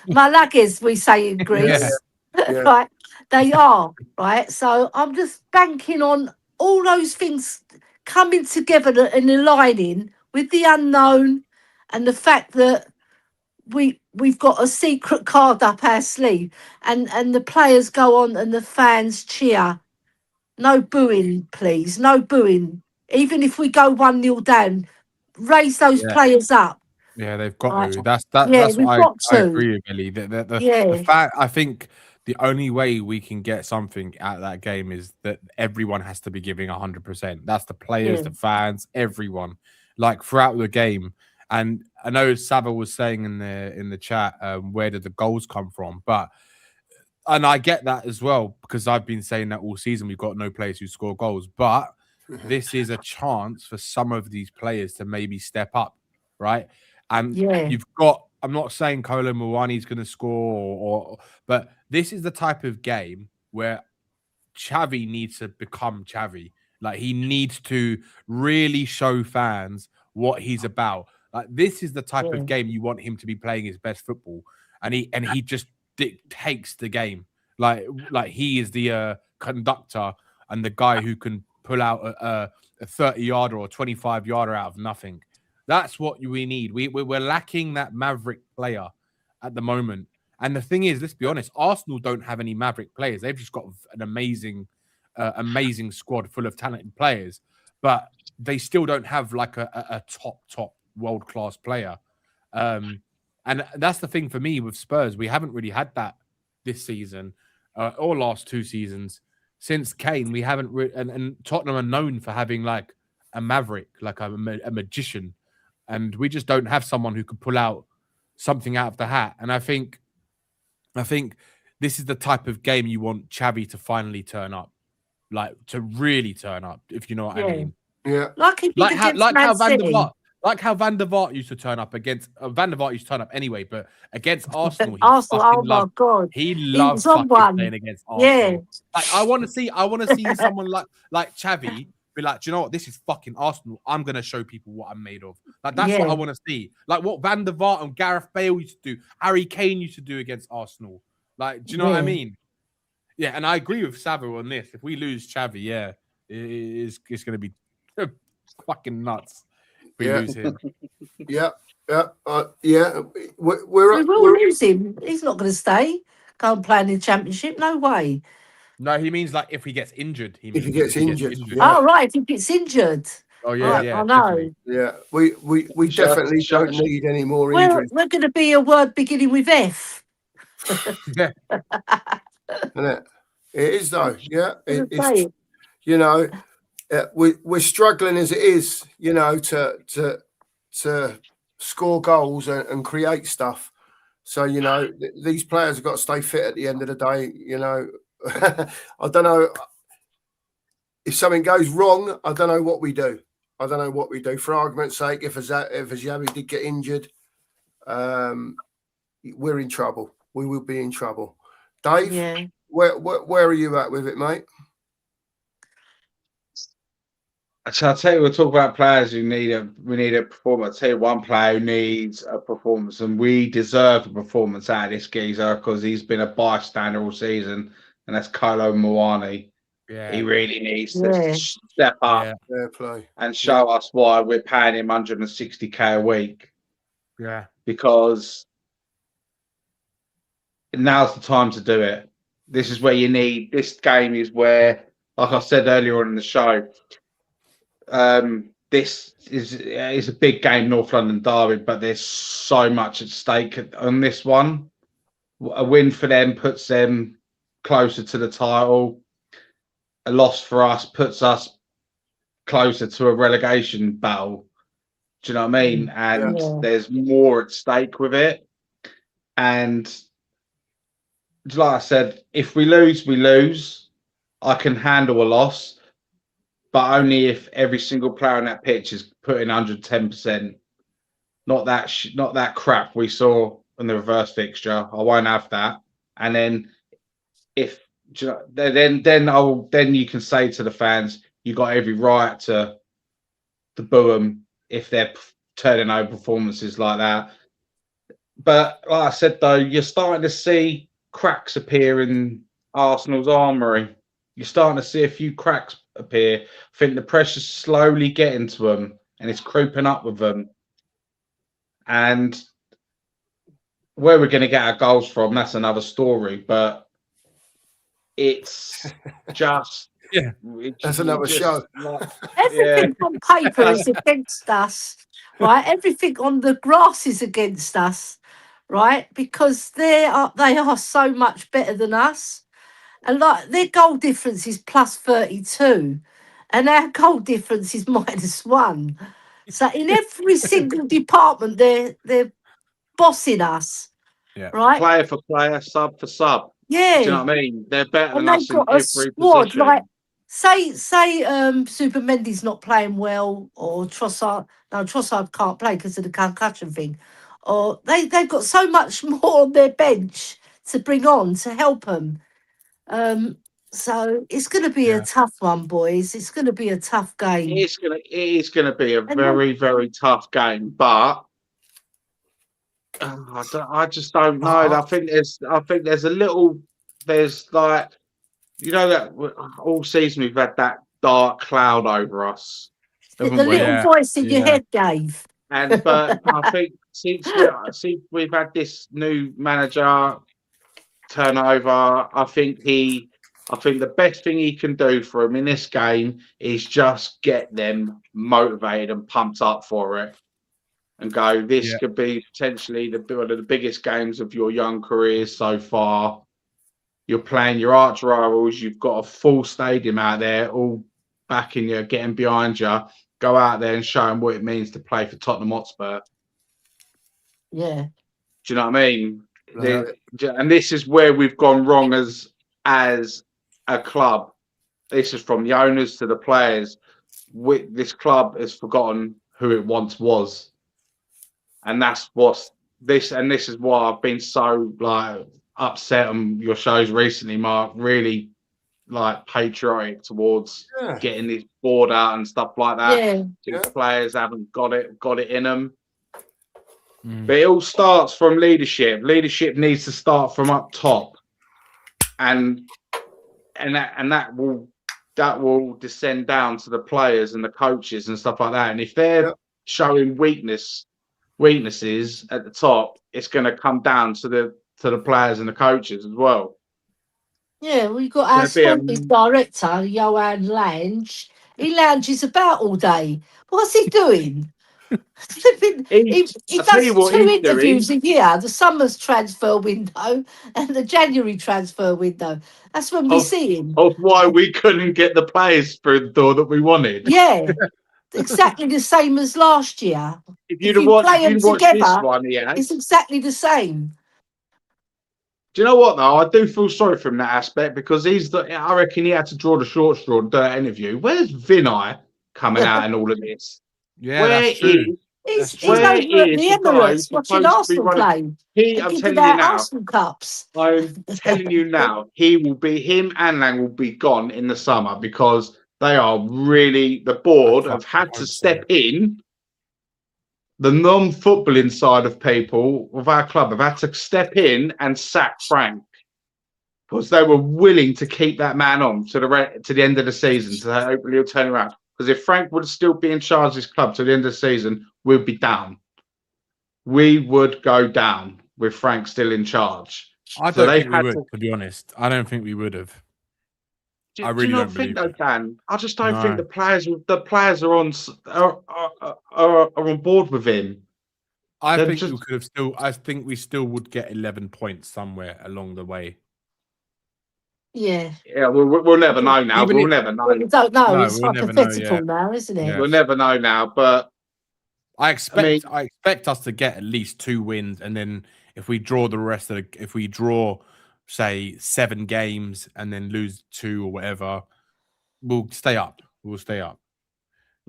malagas, we say in Greece. Right? They are, right? So I'm just banking on all those things coming together and aligning with the unknown and the fact that we've got a secret card up our sleeve and the players go on and the fans cheer. No booing, please. No booing. Even if we go 1-0 down, raise those players up.
Yeah, they've got
Right.
to. That's
we've
what
got
I
to.
agree with, Billy. The fact, I think the only way we can get something out of that game is that everyone has to be giving 100%. That's the players, the fans, everyone. Like throughout the game. And I know Sava was saying in the chat, where did the goals come from? And I get that as well because I've been saying that all season. We've got no players who score goals, but this is a chance for some of these players to maybe step up, right? And you've got. I'm not saying Kolo Muani is going to score, but this is the type of game where Xavi needs to become Xavi. Like he needs to really show fans what he's about. Like this is the type of game you want him to be playing his best football, and he just dictates the game. Like he is the conductor and the guy who can pull out a 30-yarder or 25-yarder out of nothing. That's what we need. We're lacking that maverick player at the moment. And the thing is, let's be honest, Arsenal don't have any maverick players. They've just got an amazing squad full of talented players, but they still don't have like a top world-class player. And that's the thing for me with Spurs. We haven't really had that this season or last 2 seasons. Since Kane, we haven't and Tottenham are known for having like a maverick, like a magician. And we just don't have someone who could pull out something out of the hat. And I think this is the type of game you want Xavi to finally turn up, like to really turn up, if you know what I mean.
Yeah,
like how Van der Vaart used to turn up against Van der Vaart used to turn up anyway, but against Arsenal,
my God,
he loves fucking playing against Arsenal.
Yeah,
like I want to see someone like Xavi be like, do you know what? This is fucking Arsenal. I'm gonna show people what I'm made of. Like that's what I want to see. Like what Van der Vaart and Gareth Bale used to do, Harry Kane used to do against Arsenal. Like, do you know what I mean? Yeah, and I agree with Sava on this. If we lose Xavi, it's gonna be fucking nuts. If we lose him.
We will
lose him. He's not going to stay. Go and play in the championship. No way.
No, he means like if he gets injured.
If he gets injured.
Oh, right. If he gets injured.
Oh, yeah.
I know.
Yeah, we definitely don't need any more injuries.
We're going to be a word beginning with F.
Yeah. Isn't it? It is, though. Yeah. It's, you know, we're struggling as it is, you know, to score goals and create stuff. So, you know, these players have got to stay fit at the end of the day, you know. I don't know if something goes wrong. I don't know what we do. For argument's sake, if Xavi did get injured, we're in trouble. We will be in trouble. Dave, where are you at with it, mate?
So I'll tell you, we'll talk about players who need a performance. I'll tell you one player who needs a performance, and we deserve a performance out of this geezer because he's been a bystander all season. and that's Kolo Muani.
Yeah.
He really needs to step up
Fair play.
and show us why we're paying him 160k a week.
Yeah.
Because now's the time to do it. This is where you need. This game is where, like I said earlier on in the show, this is a big game, North London derby, but there's so much at stake on this one. A win for them puts them closer to the title. A loss for us puts us closer to a relegation battle. Do you know what I mean? And there's more at stake with it. And like I said, if we lose, we lose. I can handle a loss, but only if every single player on that pitch is putting 110%. Not that crap we saw in the reverse fixture. I won't have that. And then then you can say to the fans, you got every right to boo them if they're turning over performances like that. But like I said, though, you're starting to see cracks appear in Arsenal's armoury. You're starting to see a few cracks appear. I think the pressure's slowly getting to them and it's creeping up with them. And where we're going to get our goals from, that's another story. But it's just...
that's another show.
Everything on paper is against us, right? Everything on the grass is against us, right? Because they are so much better than us, and like their goal difference is plus 32, and our goal difference is -1. So in every single department, they're bossing us, right?
Player for player, sub for sub.
Yeah.
Do you know what I mean? They're better
and
than us in every position.
Like say Super Mendy's not playing well, or Trossard can't play because of the concussion thing, or they've got so much more on their bench to bring on to help them. So it's going to be a tough one, boys. It's going to be a tough game.
It is going to be a very, very tough game, but I just don't know. I think there's a little, there's like, you know, that all season we've had that dark cloud over us.
The little voice in your head, Dave.
But I think since we've had this new manager turnover, I think the best thing he can do for him in this game is just get them motivated and pumped up for it. And go, this could be potentially one of the biggest games of your young careers so far. You're playing your arch rivals. You've got a full stadium out there, all backing you, getting behind you. Go out there and show them what it means to play for Tottenham Hotspur.
Yeah.
Do you know what I mean? And this is where we've gone wrong as a club. This is from the owners to the players. This club has forgotten who it once was. And that's this is why I've been so upset on your shows recently, Mark. Really patriotic towards getting this board out and stuff like that. These players haven't got it in them. But it all starts from leadership. Leadership needs to start from up top, and that will descend down to the players and the coaches and stuff like that. And if they're showing weaknesses at the top, it's going to come down to the players and the coaches as well.
Yeah, we've got our sporting director, Johan Lange. He lounges about all day. What's he doing? he does 2 interviews a year, the summer's transfer window and the January transfer window. That's when we see him.
Of why we couldn't get the players through the door that we wanted.
Yeah. Exactly the same as last year.
If you play them together, this one,
it's exactly the same.
Do you know what though? I do feel sorry for him in that aspect because I reckon he had to draw the short straw and do that interview. Where's Vinay coming out in all of this?
Yeah, that's true.
He's over at the Emirates watching Arsenal play.
I'm telling you now.
Arsenal Cups.
I'm telling you now. Him and Lang will be gone in the summer because they are really, the board have had to step in. The non-footballing side of people of our club have had to step in and sack Frank. because they were willing to keep that man on to the end of the season, so hopefully he'll turn around. Because if Frank would still be in charge of this club to the end of the season, we'd be down. We would go down with Frank still in charge.
I don't think we would, to be honest. I don't think we would have. I really don't think
though, Dan? I just don't think the players are on board with him.
I think we still would get 11 points somewhere along the way.
Yeah.
Yeah, we'll never know now. We'll never know.
We don't know.
No,
It's hypothetical now, isn't it?
We'll never know now. But
I expect us to get at least 2 wins, and then if we draw say 7 games and then lose 2 or whatever, we'll stay up.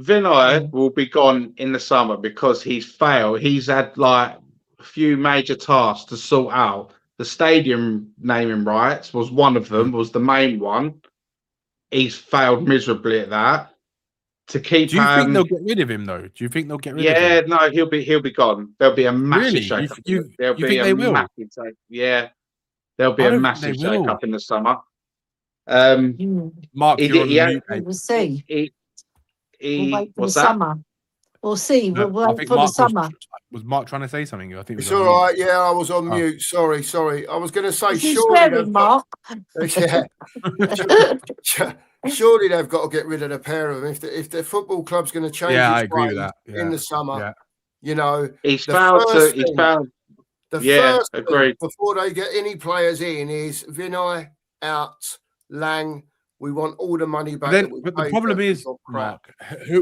Vinay will be gone in the summer because he's failed. He's had like a few major tasks to sort out. The stadium naming rights was one of them, was the main one. He's failed miserably at that. To keep.
Do you think they'll get rid of him though? Do you think they'll get rid of him?
Yeah, no, he'll be gone. There'll be a massive shake-up. There'll be a massive shake. There'll be a massive shake-up in the summer.
Mark, we'll see. We'll wait for the summer. We'll see. We'll wait for the summer.
Was Mark trying to say something? I think
it's all right. Yeah, I was on mute. Sorry. I was going to say,
Mark.
Surely they've got to get rid of the pair of them. If the football club's going to change,
I agree with that.
In the summer, you know,
he's found.
The first thing before they get any players in is Vinay out, Lang. We want all the money back.
But the problem is, Mark,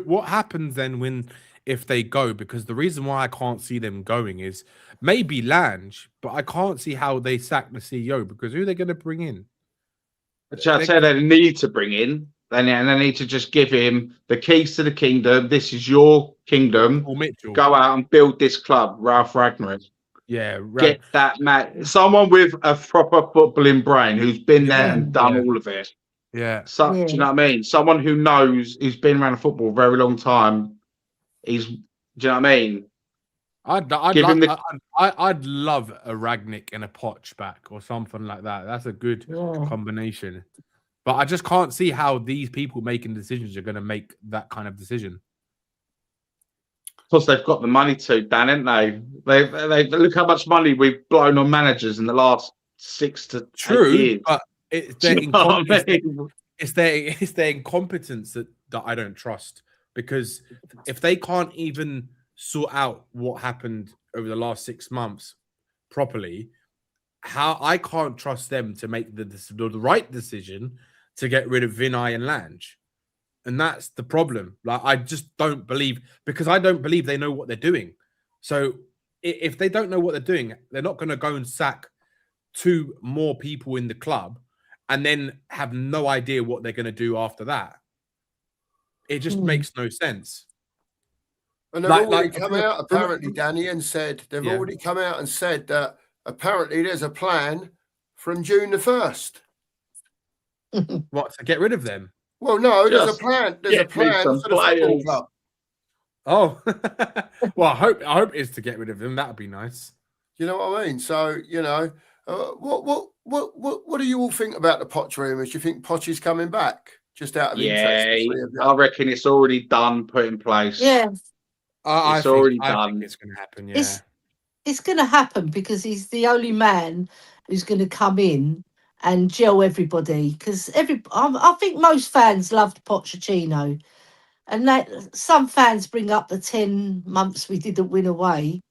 what happens then if they go? Because the reason why I can't see them going is maybe Lange, but I can't see how they sack the CEO because who are they going to bring in?
I'd say they need to bring in, and they need to just give him the keys to the kingdom. This is your kingdom.
Or Mitchell.
Go out and build this club, Ralph Ragnick.
Yeah,
get that man, someone with a proper footballing brain who's been there and done all of it.
Yeah.
Do you know what I mean? Someone who knows, who's been around football a very long time. Do you know what I mean?
I'd love a Ragnick and a Poch back or something like that. That's a good combination. But I just can't see how these people making decisions are going to make that kind of decision.
Because they've got the money to, Dan, haven't they? They look how much money we've blown on managers in the last 6 to 8 years.
But it's their incompetence that I don't trust. Because if they can't even sort out what happened over the last 6 months properly, how I can't trust them to make the right decision to get rid of Vinay and Lange. And that's the problem. Like, I just don't believe, because I don't believe they know what they're doing. So if they don't know what they're doing, they're not going to go and sack 2 more people in the club and then have no idea what they're going to do after that. It just makes no sense.
And they've already come out, apparently, Danny, and said, they've already come out and said that apparently there's a plan from June the 1st.
What, to get rid of them?
Well, no, there's a plan. There's a plan for the football club.
Oh, well, I hope it's to get rid of them. That would be nice.
You know what I mean? So, you know, what do you all think about the Poch rumours? Do you think Poch is coming back? Just out of interest.
I reckon it's already done, put in place.
Yeah,
it's already done.
I think it's going to happen. Yeah,
it's going to happen because he's the only man who's going to come in and gel everybody, because I think most fans loved Pochettino, and some fans bring up the 10 months we didn't win away,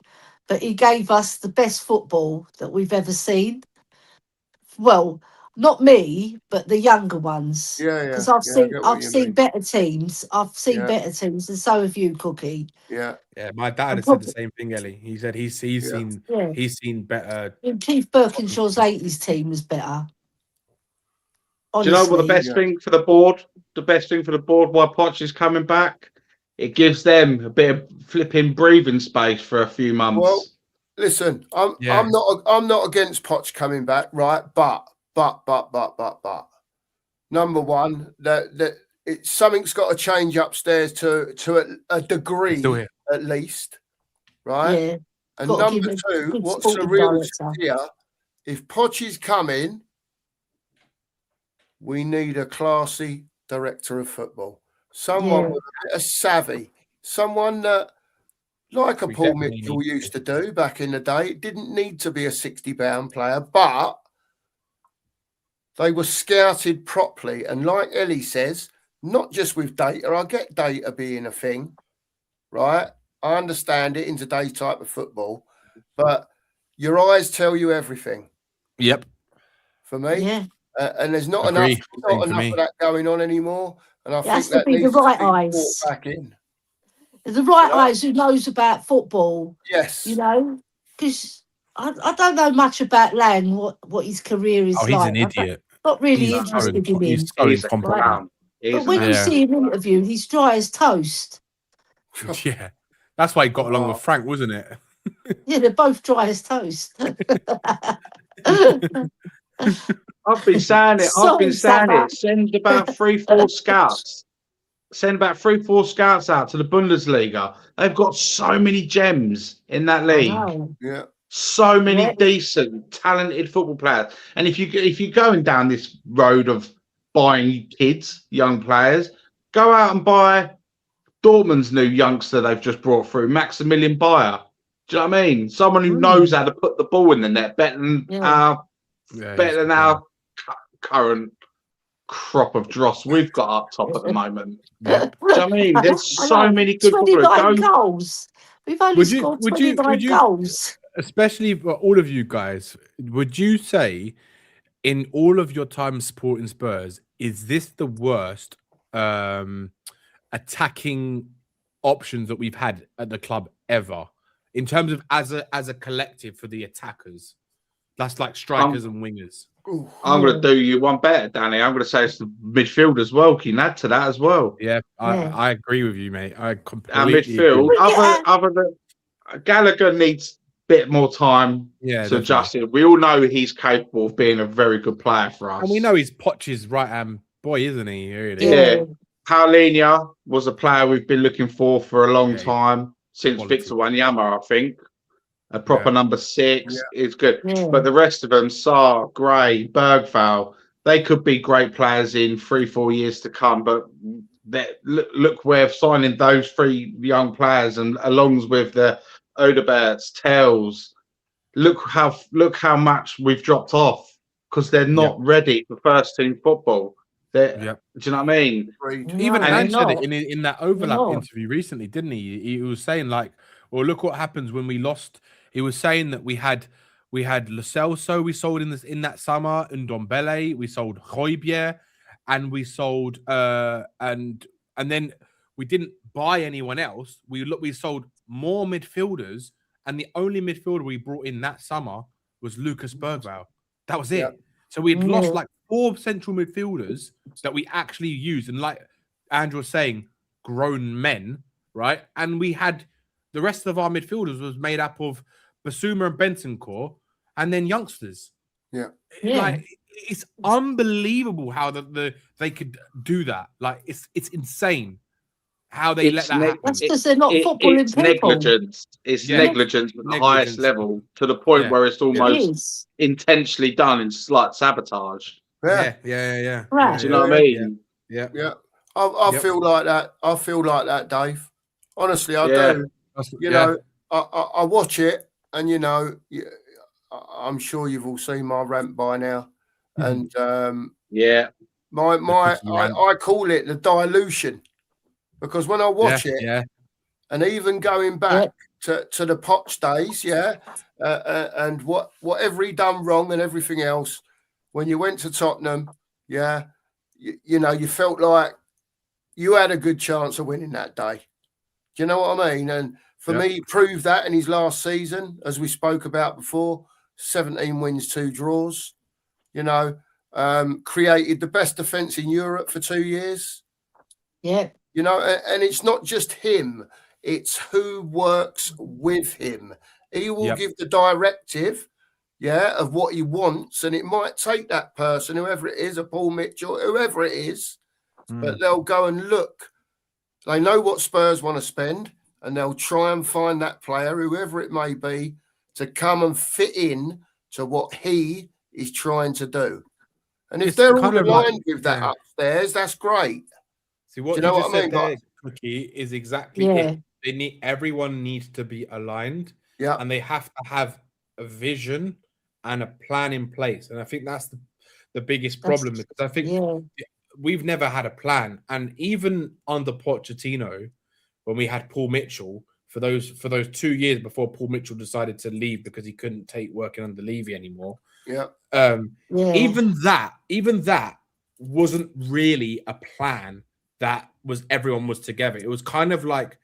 but he gave us the best football that we've ever seen. Well, not me, but the younger ones.
Yeah.
Because I've seen better teams. I've seen better teams, and so have you, Cookie.
Yeah.
My dad has said the same thing, Ellie. He said he's seen better.
Keith Birkinshaw's 80s team was better.
Honestly, do you know what the best thing for the board? The best thing for the board why Poch is coming back? It gives them a bit of flipping breathing space for a few months.
Well, listen, I'm not against Poch coming back, right? But. Number one, something's got to change upstairs to a degree at least, right? Yeah. And number 2, what's the real idea? If Poch is coming, we need a classy director of football. Someone with a bit of savvy. Someone that, like a Paul Mitchell used to do back in the day, it didn't need to be a 60-pound player, but they were scouted properly. And like Ellie says, not just with data. I get data being a thing, right? I understand it in today's type of football, but your eyes tell you everything.
Yep.
For me.
Yeah.
And there's not enough of that going on anymore. And I think that needs
the right
to be
eyes
brought back in.
The right eyes who knows about football.
Yes.
You know, because I don't know much about Lang, what his career is like.
He's an idiot.
Not really interested in him.
He's a clown.
But when you see him interviewed, he's dry as toast.
Yeah. That's why he got along with Frank, wasn't it?
Yeah, they're both dry as toast.
I've been saying it. Send about 3-4 scouts. Send about 3-4 scouts out to the Bundesliga. They've got so many gems in that league.
Yeah.
So many decent, talented football players. And if you're going down this road of buying kids, young players, go out and buy Dortmund's new youngster they've just brought through, Maximilian Bayer. Do you know what I mean? Someone who knows how to put the ball in the net better than our current crop of dross we've got up top at the moment. Do you know what I mean? There's so many good
29 goals. We've only scored 29 goals.
Especially for all of you guys, would you say in all of your time supporting Spurs, is this the worst attacking options that we've had at the club ever? In terms of as a collective for the attackers? That's like strikers and wingers.
I'm going to do you one better, Danny. I'm going to say it's the midfield as well. Can you add to that as well?
Yeah, I agree with you, mate. I completely
our midfield, other than Gallagher needs a bit more time to adjust it. We all know he's capable of being a very good player for us.
And we know he's Poch's right-hand boy, isn't he? Really?
Yeah. Paulinho was a player we've been looking for a long time, since Victor Wanyama, I think. A proper number 6 is good. Yeah. But the rest of them, Sarr, Gray, Bergvall, they could be great players in 3-4 years to come. But look where signing those 3 young players and along with the Odeberts, Tells, look how much we've dropped off because they're not ready for first team football. Do you know what I mean?
Even Ange said it in that overlap interview recently, didn't he? He was saying like, well, look what happens when we lost. He was saying that we had Lo Celso we sold in that summer, and Ndombele, we sold Højbjerg, and we sold and then we didn't buy anyone else. We sold more midfielders, and the only midfielder we brought in that summer was Lucas Bergvall. That was it. Yeah. So we'd lost like 4 central midfielders that we actually used, and like Andrew was saying, grown men, right? And we had the rest of our midfielders was made up of Basuma and Bentancur, and then youngsters.
Yeah.
Like it's unbelievable how they could do that. Like it's insane how they let that happen.
That's because they're not footballing people.
Negligence. It's negligence at the highest level, to the point where it's almost intentionally done in slight sabotage.
Yeah.
Right.
Do you know what I mean?
Yeah. I feel like that. I feel like that, Dave. Honestly, I do. You know, I watch it, and you know, I'm sure you've all seen my rant by now, and I call it the dilution, because when I watch it, and even going back to the Poch days, and whatever he done wrong and everything else, when you went to Tottenham, you know, you felt like you had a good chance of winning that day. Do you know what I mean? And for me, he proved that in his last season, as we spoke about before, 17 wins, 2 draws, you know, created the best defence in Europe for 2 years.
Yeah.
You know, and it's not just him, it's who works with him. He will give the directive, of what he wants, and it might take that person, whoever it is, a Paul Mitchell, whoever it is, but they'll go and look. They know what Spurs want to spend, and they'll try and find that player, whoever it may be, to come and fit in to what he is trying to do. And if they're all aligned with that upstairs, that's great.
See, what you just said there, Cookie, is exactly it. Everyone needs to be aligned.
Yeah.
And they have to have a vision and a plan in place. And I think that's the biggest problem, because I think we've never had a plan. And even under Pochettino, when we had Paul Mitchell, for those 2 years before Paul Mitchell decided to leave because he couldn't take working under Levy anymore.
Yeah.
Even that wasn't really a plan that everyone was together. It was kind of like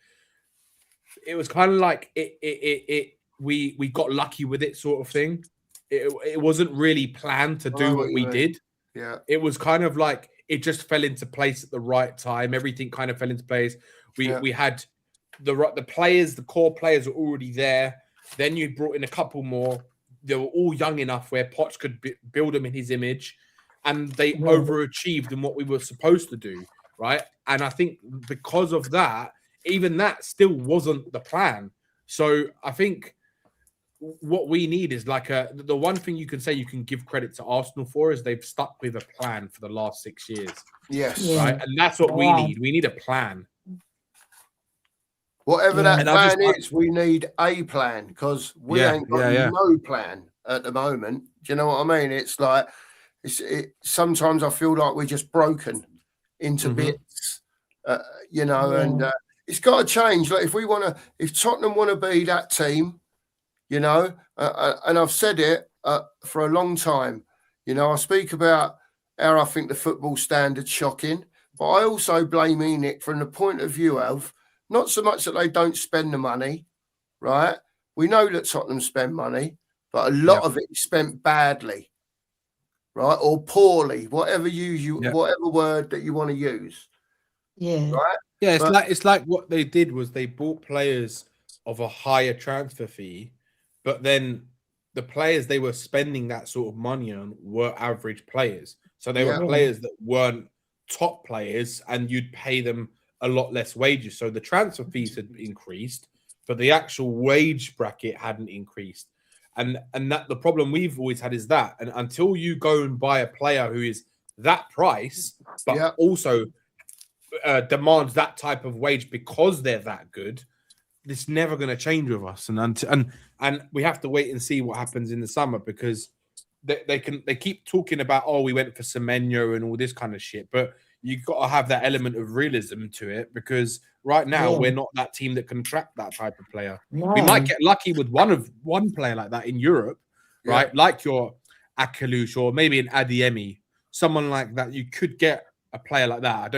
we got lucky with it, sort of thing. It wasn't really planned to do what we did.
Yeah.
It was kind of like it just fell into place at the right time. Everything kind of fell into place. We had the players, the core players were already there. Then you brought in a couple more. They were all young enough where Poch could build them in his image, and they overachieved in what we were supposed to do, right? And I think because of that, even that still wasn't the plan. So I think what we need is like the one thing you can say you can give credit to Arsenal for is they've stuck with a plan for the last 6 years.
Yes.
Right. And that's what we need. We need a plan.
Whatever that plan is, we need a plan, because we ain't got no plan at the moment. Do you know what I mean? It's like sometimes I feel like we're just broken into bits, you know, and it's got to change. Like if Tottenham want to be that team, you know, and I've said it for a long time, you know, I speak about how I think the football standard's shocking, but I also blame ENIC from the point of view of not so much that they don't spend the money, right? We know that Tottenham spend money, but a lot of it is spent badly, right? Or poorly, whatever whatever word that you want to use.
Yeah.
Right?
Yeah, it's like what they did was they bought players of a higher transfer fee, but then the players they were spending that sort of money on were average players. So they were players that weren't top players, and you'd pay them a lot less wages. So the transfer fees had increased, but the actual wage bracket hadn't increased. And that the problem we've always had is that, and until you go and buy a player who is that price, but also demands that type of wage because they're that good, it's never going to change with us. And we have to wait and see what happens in the summer, because they keep talking about, oh, we went for Semenyo and all this kind of shit, but you've got to have that element of realism to it, because right now we're not that team that can attract that type of player. We might get lucky with one player like that in Europe, right? Like your Akalush or maybe an Adiemi, someone like that. You could get a player like that.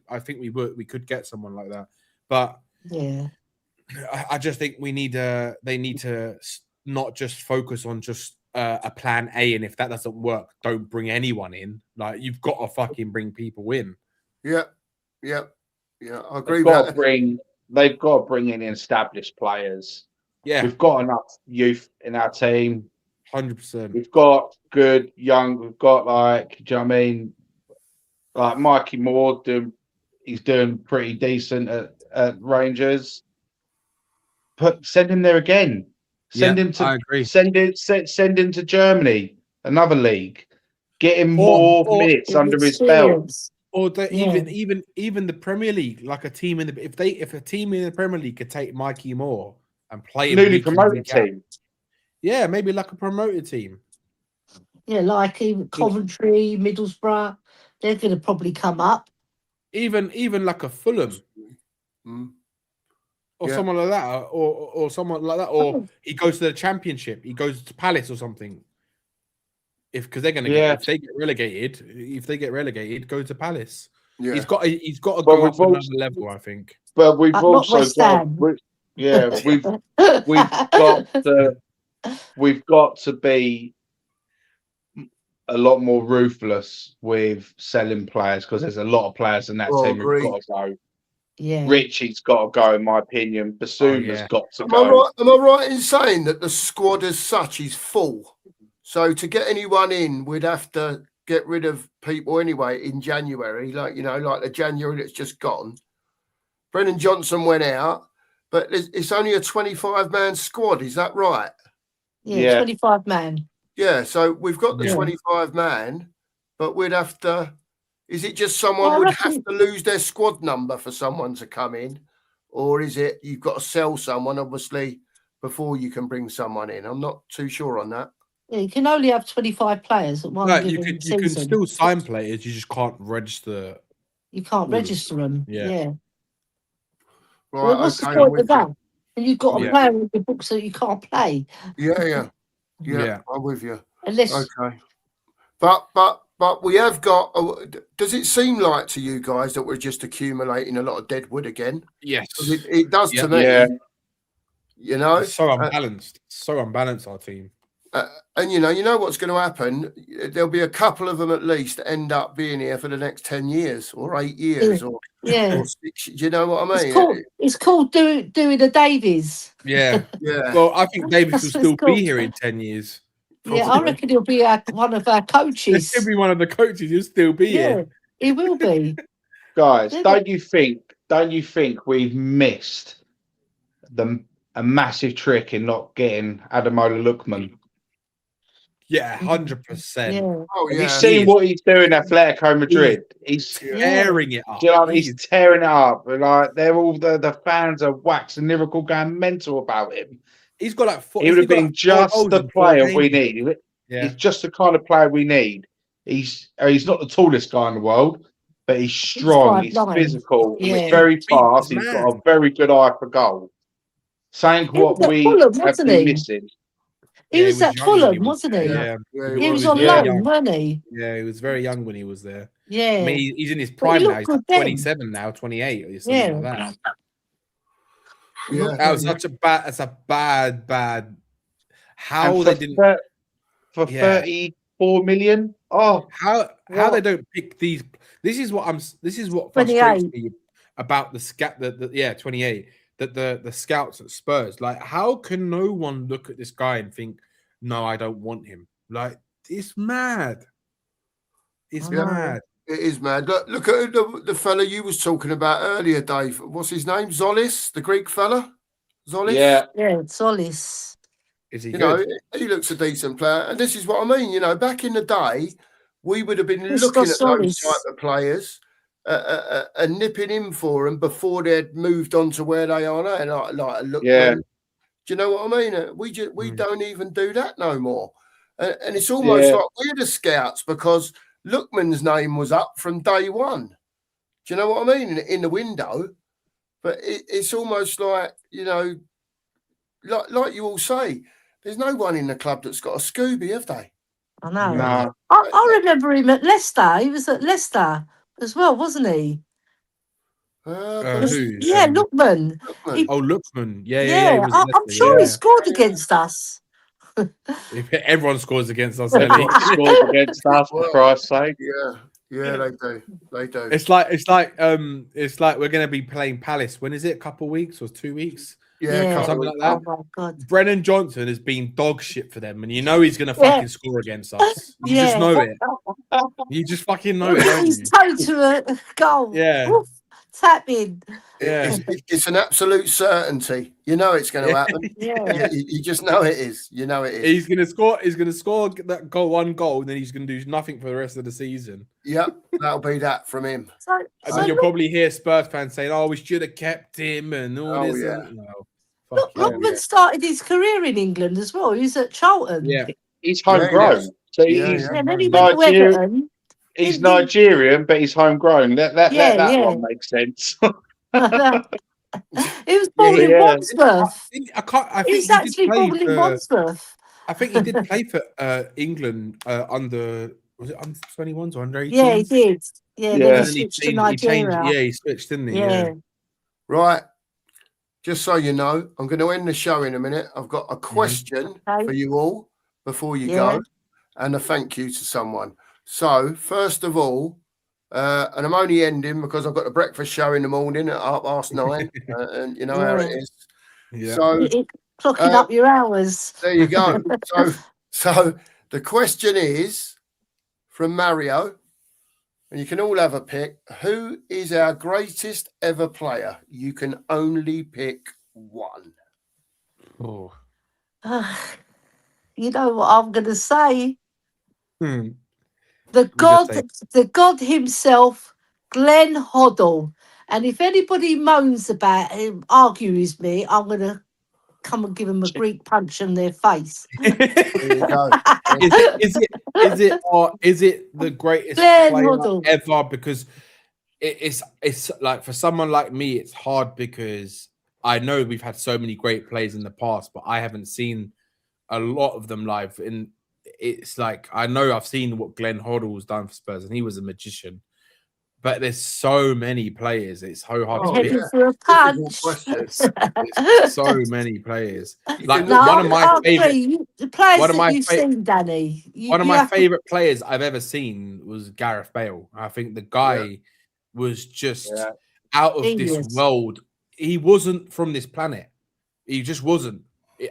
I think we could get someone like that, but I just think they need to not just focus on just a plan A, and if that doesn't work, don't bring anyone in. Like, you've got to fucking bring people in.
Yeah, I agree.
They've got to bring in established players.
Yeah,
we've got enough youth in our team.
100%.
We've got good young. We've got do you know what I mean? Like Mikey Moore, he's doing pretty decent at Rangers. Send him there again. Send him to Germany, another league. Get him more minutes under his belt.
Or even the Premier League, like a team if a team in the Premier League could take Mikey Moore and play him,
newly promoted team.
Yeah, maybe like a promoted team.
Yeah, like even Coventry, Middlesbrough, they're going to probably come up.
Even like a Fulham. Or someone like that, or someone like that, or he goes to the Championship. He goes to Palace or something. Because they're going to if they get relegated, go to Palace. Yeah. He's got to go up another level, I think.
But we've also got we've got to be a lot more ruthless with selling players, because there's a lot of players in that team who've got to go.
Yeah,
Richie's got to go, in my opinion. Basuma's got to go.
Am I right in saying that the squad as such is full? So to get anyone in, we'd have to get rid of people anyway in January, like the January that's just gone. Brennan Johnson went out, but it's only a 25-man squad. Is that right?
Yeah, 25 man.
Yeah, so we've got the 25 man, but we'd have to. Is it just
Well,
someone
I
would
reckon-
have to lose their squad number for someone to come in, or is it you've got to sell someone obviously before you can bring someone in? I'm not too sure on that.
Yeah, you can only have 25 players at one
No,
given
you can
season.
still sign players. You just can't register.
You can't
all of
register them.
Yeah.
Yeah.
Right,
Well, what's
okay,
the
I'm
point
with
of that? And you've got a
Yeah.
player in your books that you can't play
you. Yeah,
Yeah.
I'm with you.
unless
Okay, but we have got. Does it seem like to you guys that we're just accumulating a lot of dead wood again?
Yes.
'Cause it does to me.
Yeah.
You know,
It's so unbalanced. So unbalanced, our team.
and you know what's going to happen. There'll be a couple of them at least that end up being here for the next 10 years or 8 years or
yeah.
6. Do you know what I mean?
It's called doing a Davies.
Yeah.
Yeah.
Well, I think Davis
That's
will
what it's
still
called.
be here in 10 years.
Yeah, I
Probably.
reckon he'll be one of our
He'll
coaches.
still be one of the coaches. He'll still be
Yeah,
here.
he will be.
Guys,
Yeah.
don't you think we've missed a massive trick in not getting Adamola Lookman?
Yeah, 100%.
Yeah.
Oh
Have you
yeah.
seen what he's doing at Atletico Madrid? He's
Tearing it up.
do you know what I mean? He's tearing it up. And, like they're all the fans are waxing lyrical, going mental about him.
He's got like 4.
He would have been just the player we need.
Yeah.
He's just the kind of player we need. He's not the tallest guy in the world, but he's strong. He's
5'9".
physical.
Yeah.
He's very fast.
He's
He's got a very good eye for goal. Saying
He was
what
at
we
Fulham,
have
wasn't
been
he?
missing.
He was at
young when
Fulham,
he was
wasn't
there,
he?
Yeah.
Yeah,
He was
was
on
yeah.
loan, wasn't he?
Yeah, he was very young when he was there.
Yeah.
I mean, he's in his
But he
prime now.
looked
He's
good
like
then.
27 now, 28 or something
Yeah.
like that.
Yeah.
That was such a bad. That's a bad. How
And
they didn't.
for
Yeah.
34 million? Oh,
How
What?
they don't pick these. This is what frustrates
28.
me about the scout. 28. That the scouts at Spurs. Like, how can no one look at this guy and think, no, I don't want him? Like, it's mad. It's
I know.
mad.
It is mad. Look at the fella you was talking about earlier, Dave. What's his name? Zolis, the Greek fella? Zolis?
yeah.
Yeah, Solis.
Is he
You
good?
know, he looks a decent player. And this is what I mean. You know, back in the day, we would have been
Christos
looking at those
Solis.
type of players and nipping in for them before they'd moved on to where they are now. Like a Lookman.
Yeah.
Do you know what I mean? We
Mm.
don't even do that no more. And it's almost
Yeah.
like we're the scouts because Lookman's name was up from day one. Do you know what I mean? In the window. But it's almost like, you know, like you all say, there's no one in the club that's got a Scooby, have they?
I know.
No.
I remember him at Leicester. He was at Leicester as well, wasn't he?
Who?
Yeah, Lookman.
Lookman.
He-
Oh, Lookman. Yeah.
Yeah,
He was
I'm
Leicester,
sure he
yeah.
scored against us.
Everyone scores against us,
Everyone
Ellie.
Scores against us, for Christ's sake.
Yeah, they do. They do.
It's like we're gonna be playing Palace. When is it? A couple of weeks or 2 weeks?
Yeah.
couple
Something
of
like
Oh
that.
my god.
Brennan Johnson has been dog shit for them, and you know he's gonna fucking score against us. You just
Yeah.
know it. You just fucking know it, don't
He's
you?
toe to a goal.
Yeah.
Oof, tap in.
Yeah.
It's an absolute certainty. You know it's going to happen.
Yeah.
You just know it is. You know it is.
He's gonna score. He's gonna score that one goal, and then he's gonna do nothing for the rest of the season.
Yep, that'll be that from him.
So,
And
so
then you'll
look,
probably hear Spurs fans saying, "Oh, we should have kept him," and all
Oh,
this.
yeah.
And, no, fuck yeah.
Lookman started his career in England as well. He was at Charlton.
Yeah.
He's homegrown.
yes.
So
Yeah,
he's
Yeah, and then he went to
Nigeria-
Everton.
he's
He-
Nigerian, but he's homegrown. Let that
Yeah.
one make sense.
He was born in
Yeah.
Wandsworth.
I
He
think
was
he
actually
did play
born in
for.
Wandsworth.
I think he did play for England under. Was it under 21s or under 18s?
Yeah, he did. Yeah,
Yeah.
then he
And then
switched to
he changed.
Nigeria.
Yeah, he switched, didn't he?
Yeah.
Right. Just so you know, I'm going to end the show in a minute. I've got a question
Okay.
for you all before you
Yeah.
go and a thank you to someone. So, first of all, and I'm only ending because I've got a breakfast show in the morning at 9:30, and you know how it
Yeah.
is.
Yeah.
So,
Clocking up your hours.
there you go. So the question is from Mario, and you can all have a pick. Who is our greatest ever player? You can only pick one.
Oh.
You know what I'm going to say?
Hmm.
the God himself, Glenn Hoddle. And if anybody moans about him, argues me, I'm going to come and give them a Greek punch in their face.
There you go.
Is it the greatest
Glenn
player
Hoddle.
ever? Because it's like, for someone like me, it's hard because I know we've had so many great players in the past, but I haven't seen a lot of them live. And it's like, I know I've seen what Glenn Hoddle's done for Spurs, and he was a magician. But there's so many players. It's so hard to pick.
Heading for a punch.
It's so many players. Like,
No,
one of my favorite,
the players that you've seen, Danny.
One of my favorite players I've ever seen was Gareth Bale. I think the guy was just out of this world. He wasn't from this planet. He just wasn't.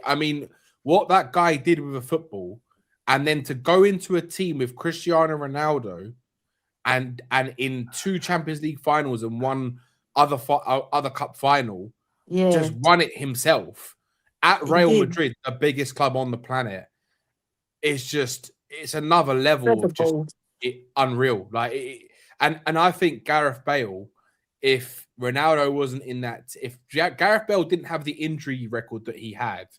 I mean, what that guy did with a football, and then to go into a team with Cristiano Ronaldo, and in 2 Champions League finals and one other cup final, just won it himself at Real Madrid, the biggest club on the planet. It's another level of just unreal. Like, and I think Gareth Bale, if Ronaldo wasn't in that, if Gareth Bale didn't have the injury record that he had,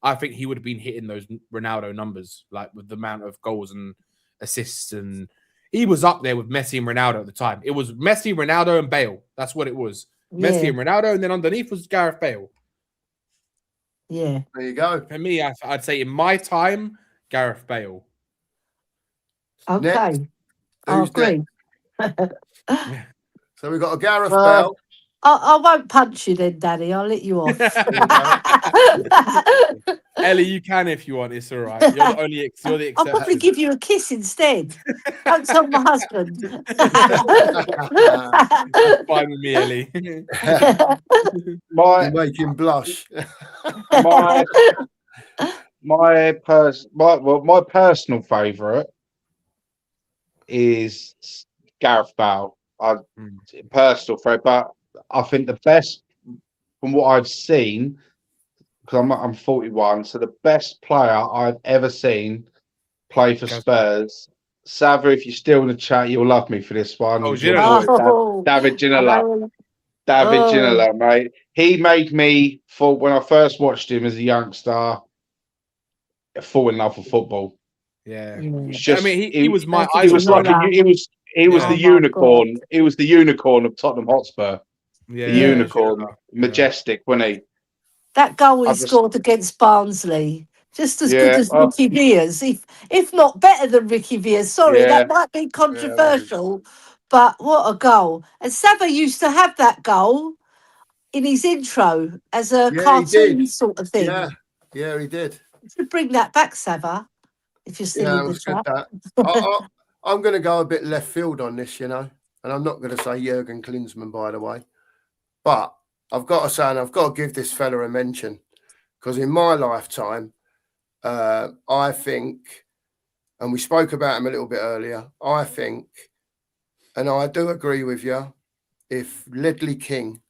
I think he would have been hitting those Ronaldo numbers, like with the amount of goals and assists, and he was up there with Messi and Ronaldo at the time. It was Messi, Ronaldo, and Bale. That's what it was. Messi and Ronaldo, and then underneath was Gareth Bale.
Yeah.
There you go.
For me, I'd say in my time, Gareth Bale.
Okay. I agree.
So we've got a Gareth Bale.
I won't punch you then, Danny. I'll let you off.
Ellie, you can if you want. It's all right. You're the exception.
I'll probably give you a kiss instead. Don't tell my husband.
That's fine with me, Ellie.
You make him blush.
My personal favourite is Gareth Bale. Personal favourite, but I think the best from what I've seen, because I'm 41, so the best player I've ever seen play for Spurs. Sava, if you're still in the chat, you'll love me for this one.
Oh,
David Ginola. David Ginola, mate. He made me fall, when I first watched him as a youngster, fall in love with football.
Yeah.
Just,
I mean, he was my
idol. He was the unicorn. He was the unicorn of Tottenham Hotspur.
Yeah,
the unicorn, majestic, wasn't he?
That goal he scored against Barnsley, just as good as Ricky Villa's, if not better than Ricky Villa's. Sorry, that might be controversial, but what a goal! And Sava used to have that goal in his intro as a cartoon sort of thing.
Yeah, he did.
You should bring that back, Sava, if you're still in the chat.
I'm going to go a bit left field on this, and I'm not going to say Jurgen Klinsmann, by the way. But I've got to say, and I've got to give this fella a mention, because in my lifetime, I think, and we spoke about him a little bit earlier, I think, and I do agree with you, if Ledley King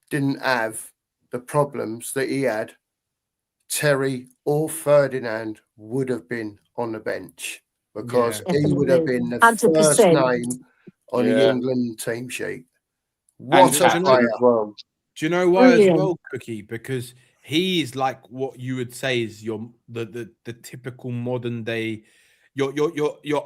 didn't have the problems that he had, Terry or Ferdinand would have been on the bench, because he would have been the 100%. First name on the England team sheet. What a player.
Do you know why as well, Cookie? Because he is like what you would say is the typical modern day, your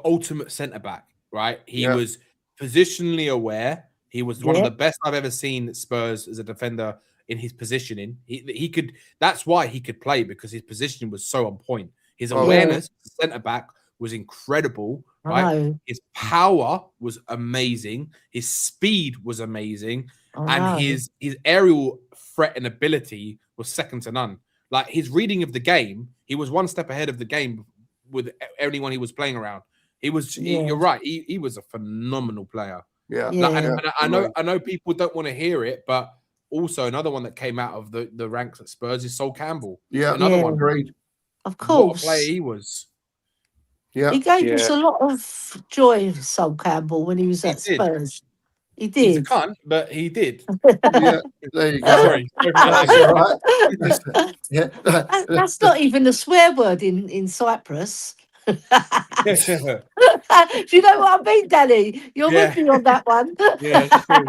ultimate centre back, right? He was positionally aware. He was one of the best I've ever seen at Spurs as a defender in his positioning. He could. That's why he could play, because his positioning was so on point. His awareness, centre back, was incredible. Right, his power was amazing. His speed was amazing, and his aerial threat and ability was second to none. Like, his reading of the game, he was one step ahead of the game with anyone he was playing around. He was. You're right. He was a phenomenal player. And I know people don't want to hear it, but also another one that came out of the ranks at Spurs is Sol Campbell. Another one.
Agreed.
Of course,
what a player he was.
Yeah,
he gave us a lot of joy, Sol Campbell, when he was at Spurs. He did.
He's a cunt, but he did.
There you go.
Sorry.
That's all right.
That's not even a swear word in Cyprus. Do you know what I mean, Danny? You're with me on that one.
Yeah, it's true.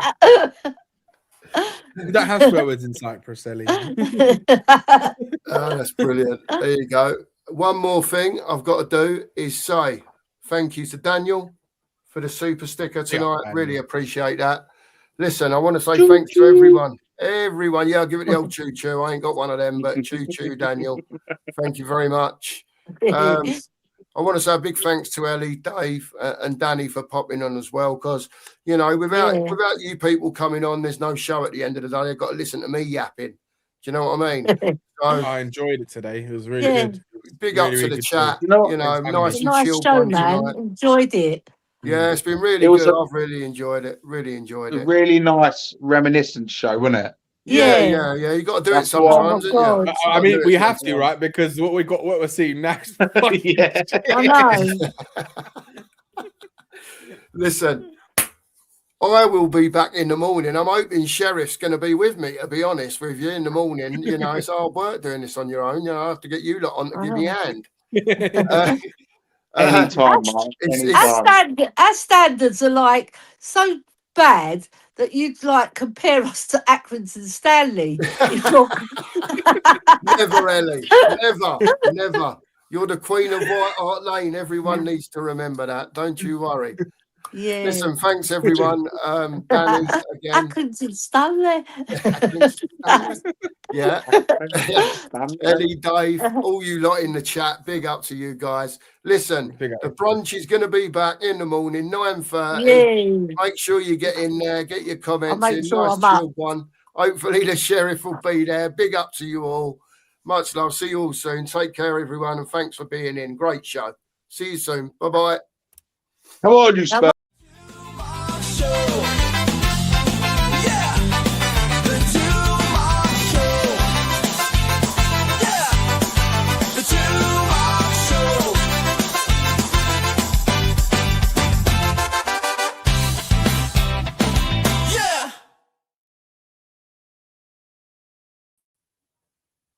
We don't have swear words in Cyprus, Ellie.
Oh, that's brilliant. There you go. One more thing I've got to do is say thank you to Daniel for the super sticker tonight. Really appreciate that. Listen, I want to say thanks to everyone. Everyone. Yeah, I'll give it the old choo-choo. I ain't got one of them, but choo-choo, Daniel. Thank you very much. I want to say a big thanks to Ellie, Dave, and Danny for popping on as well, because, you know, without you people coming on, there's no show at the end of the day. They've got to listen to me yapping. Do you know what I mean? So,
I enjoyed it today. It was really good.
Big up to the chat.
You know,
nice and
nice
chilled
show,
one
man.
tonight.
Enjoyed it.
Yeah, it's been really good. I've really enjoyed it. Really enjoyed it.
Really nice reminiscence show, wasn't it?
Yeah. You got to do it sometimes,
oh
you?
I mean, we have to, right? Because what we're seeing next.
Yeah,
I know.
Listen, I will be back in the morning. I'm hoping Sheriff's going to be with me, to be honest with you, in the morning. You know, it's hard work doing this on your own. You know, I have to get you lot on to give me a hand.
Anytime, Mark.
Our standards are like so bad that you'd like compare us to Accrington Stanley.
Never, Ellie. Never. You're the queen of White Hart Lane. Everyone needs to remember that. Don't you worry.
Yeah.
Listen, thanks everyone. Danny again.
Accrington Stanley.
Yeah. Ellie, Dave, all you lot in the chat, big up to you guys. Listen, the brunch is going to be back in the morning, 9:30.
Yeah.
Make sure you get in there, get your comments in.
Sure
nice chilled one. Hopefully the sheriff will be there. Big up to you all. Much love. See you all soon. Take care, everyone, and thanks for being in. Great show. See you soon. Bye-bye.
How old are you, Spurs?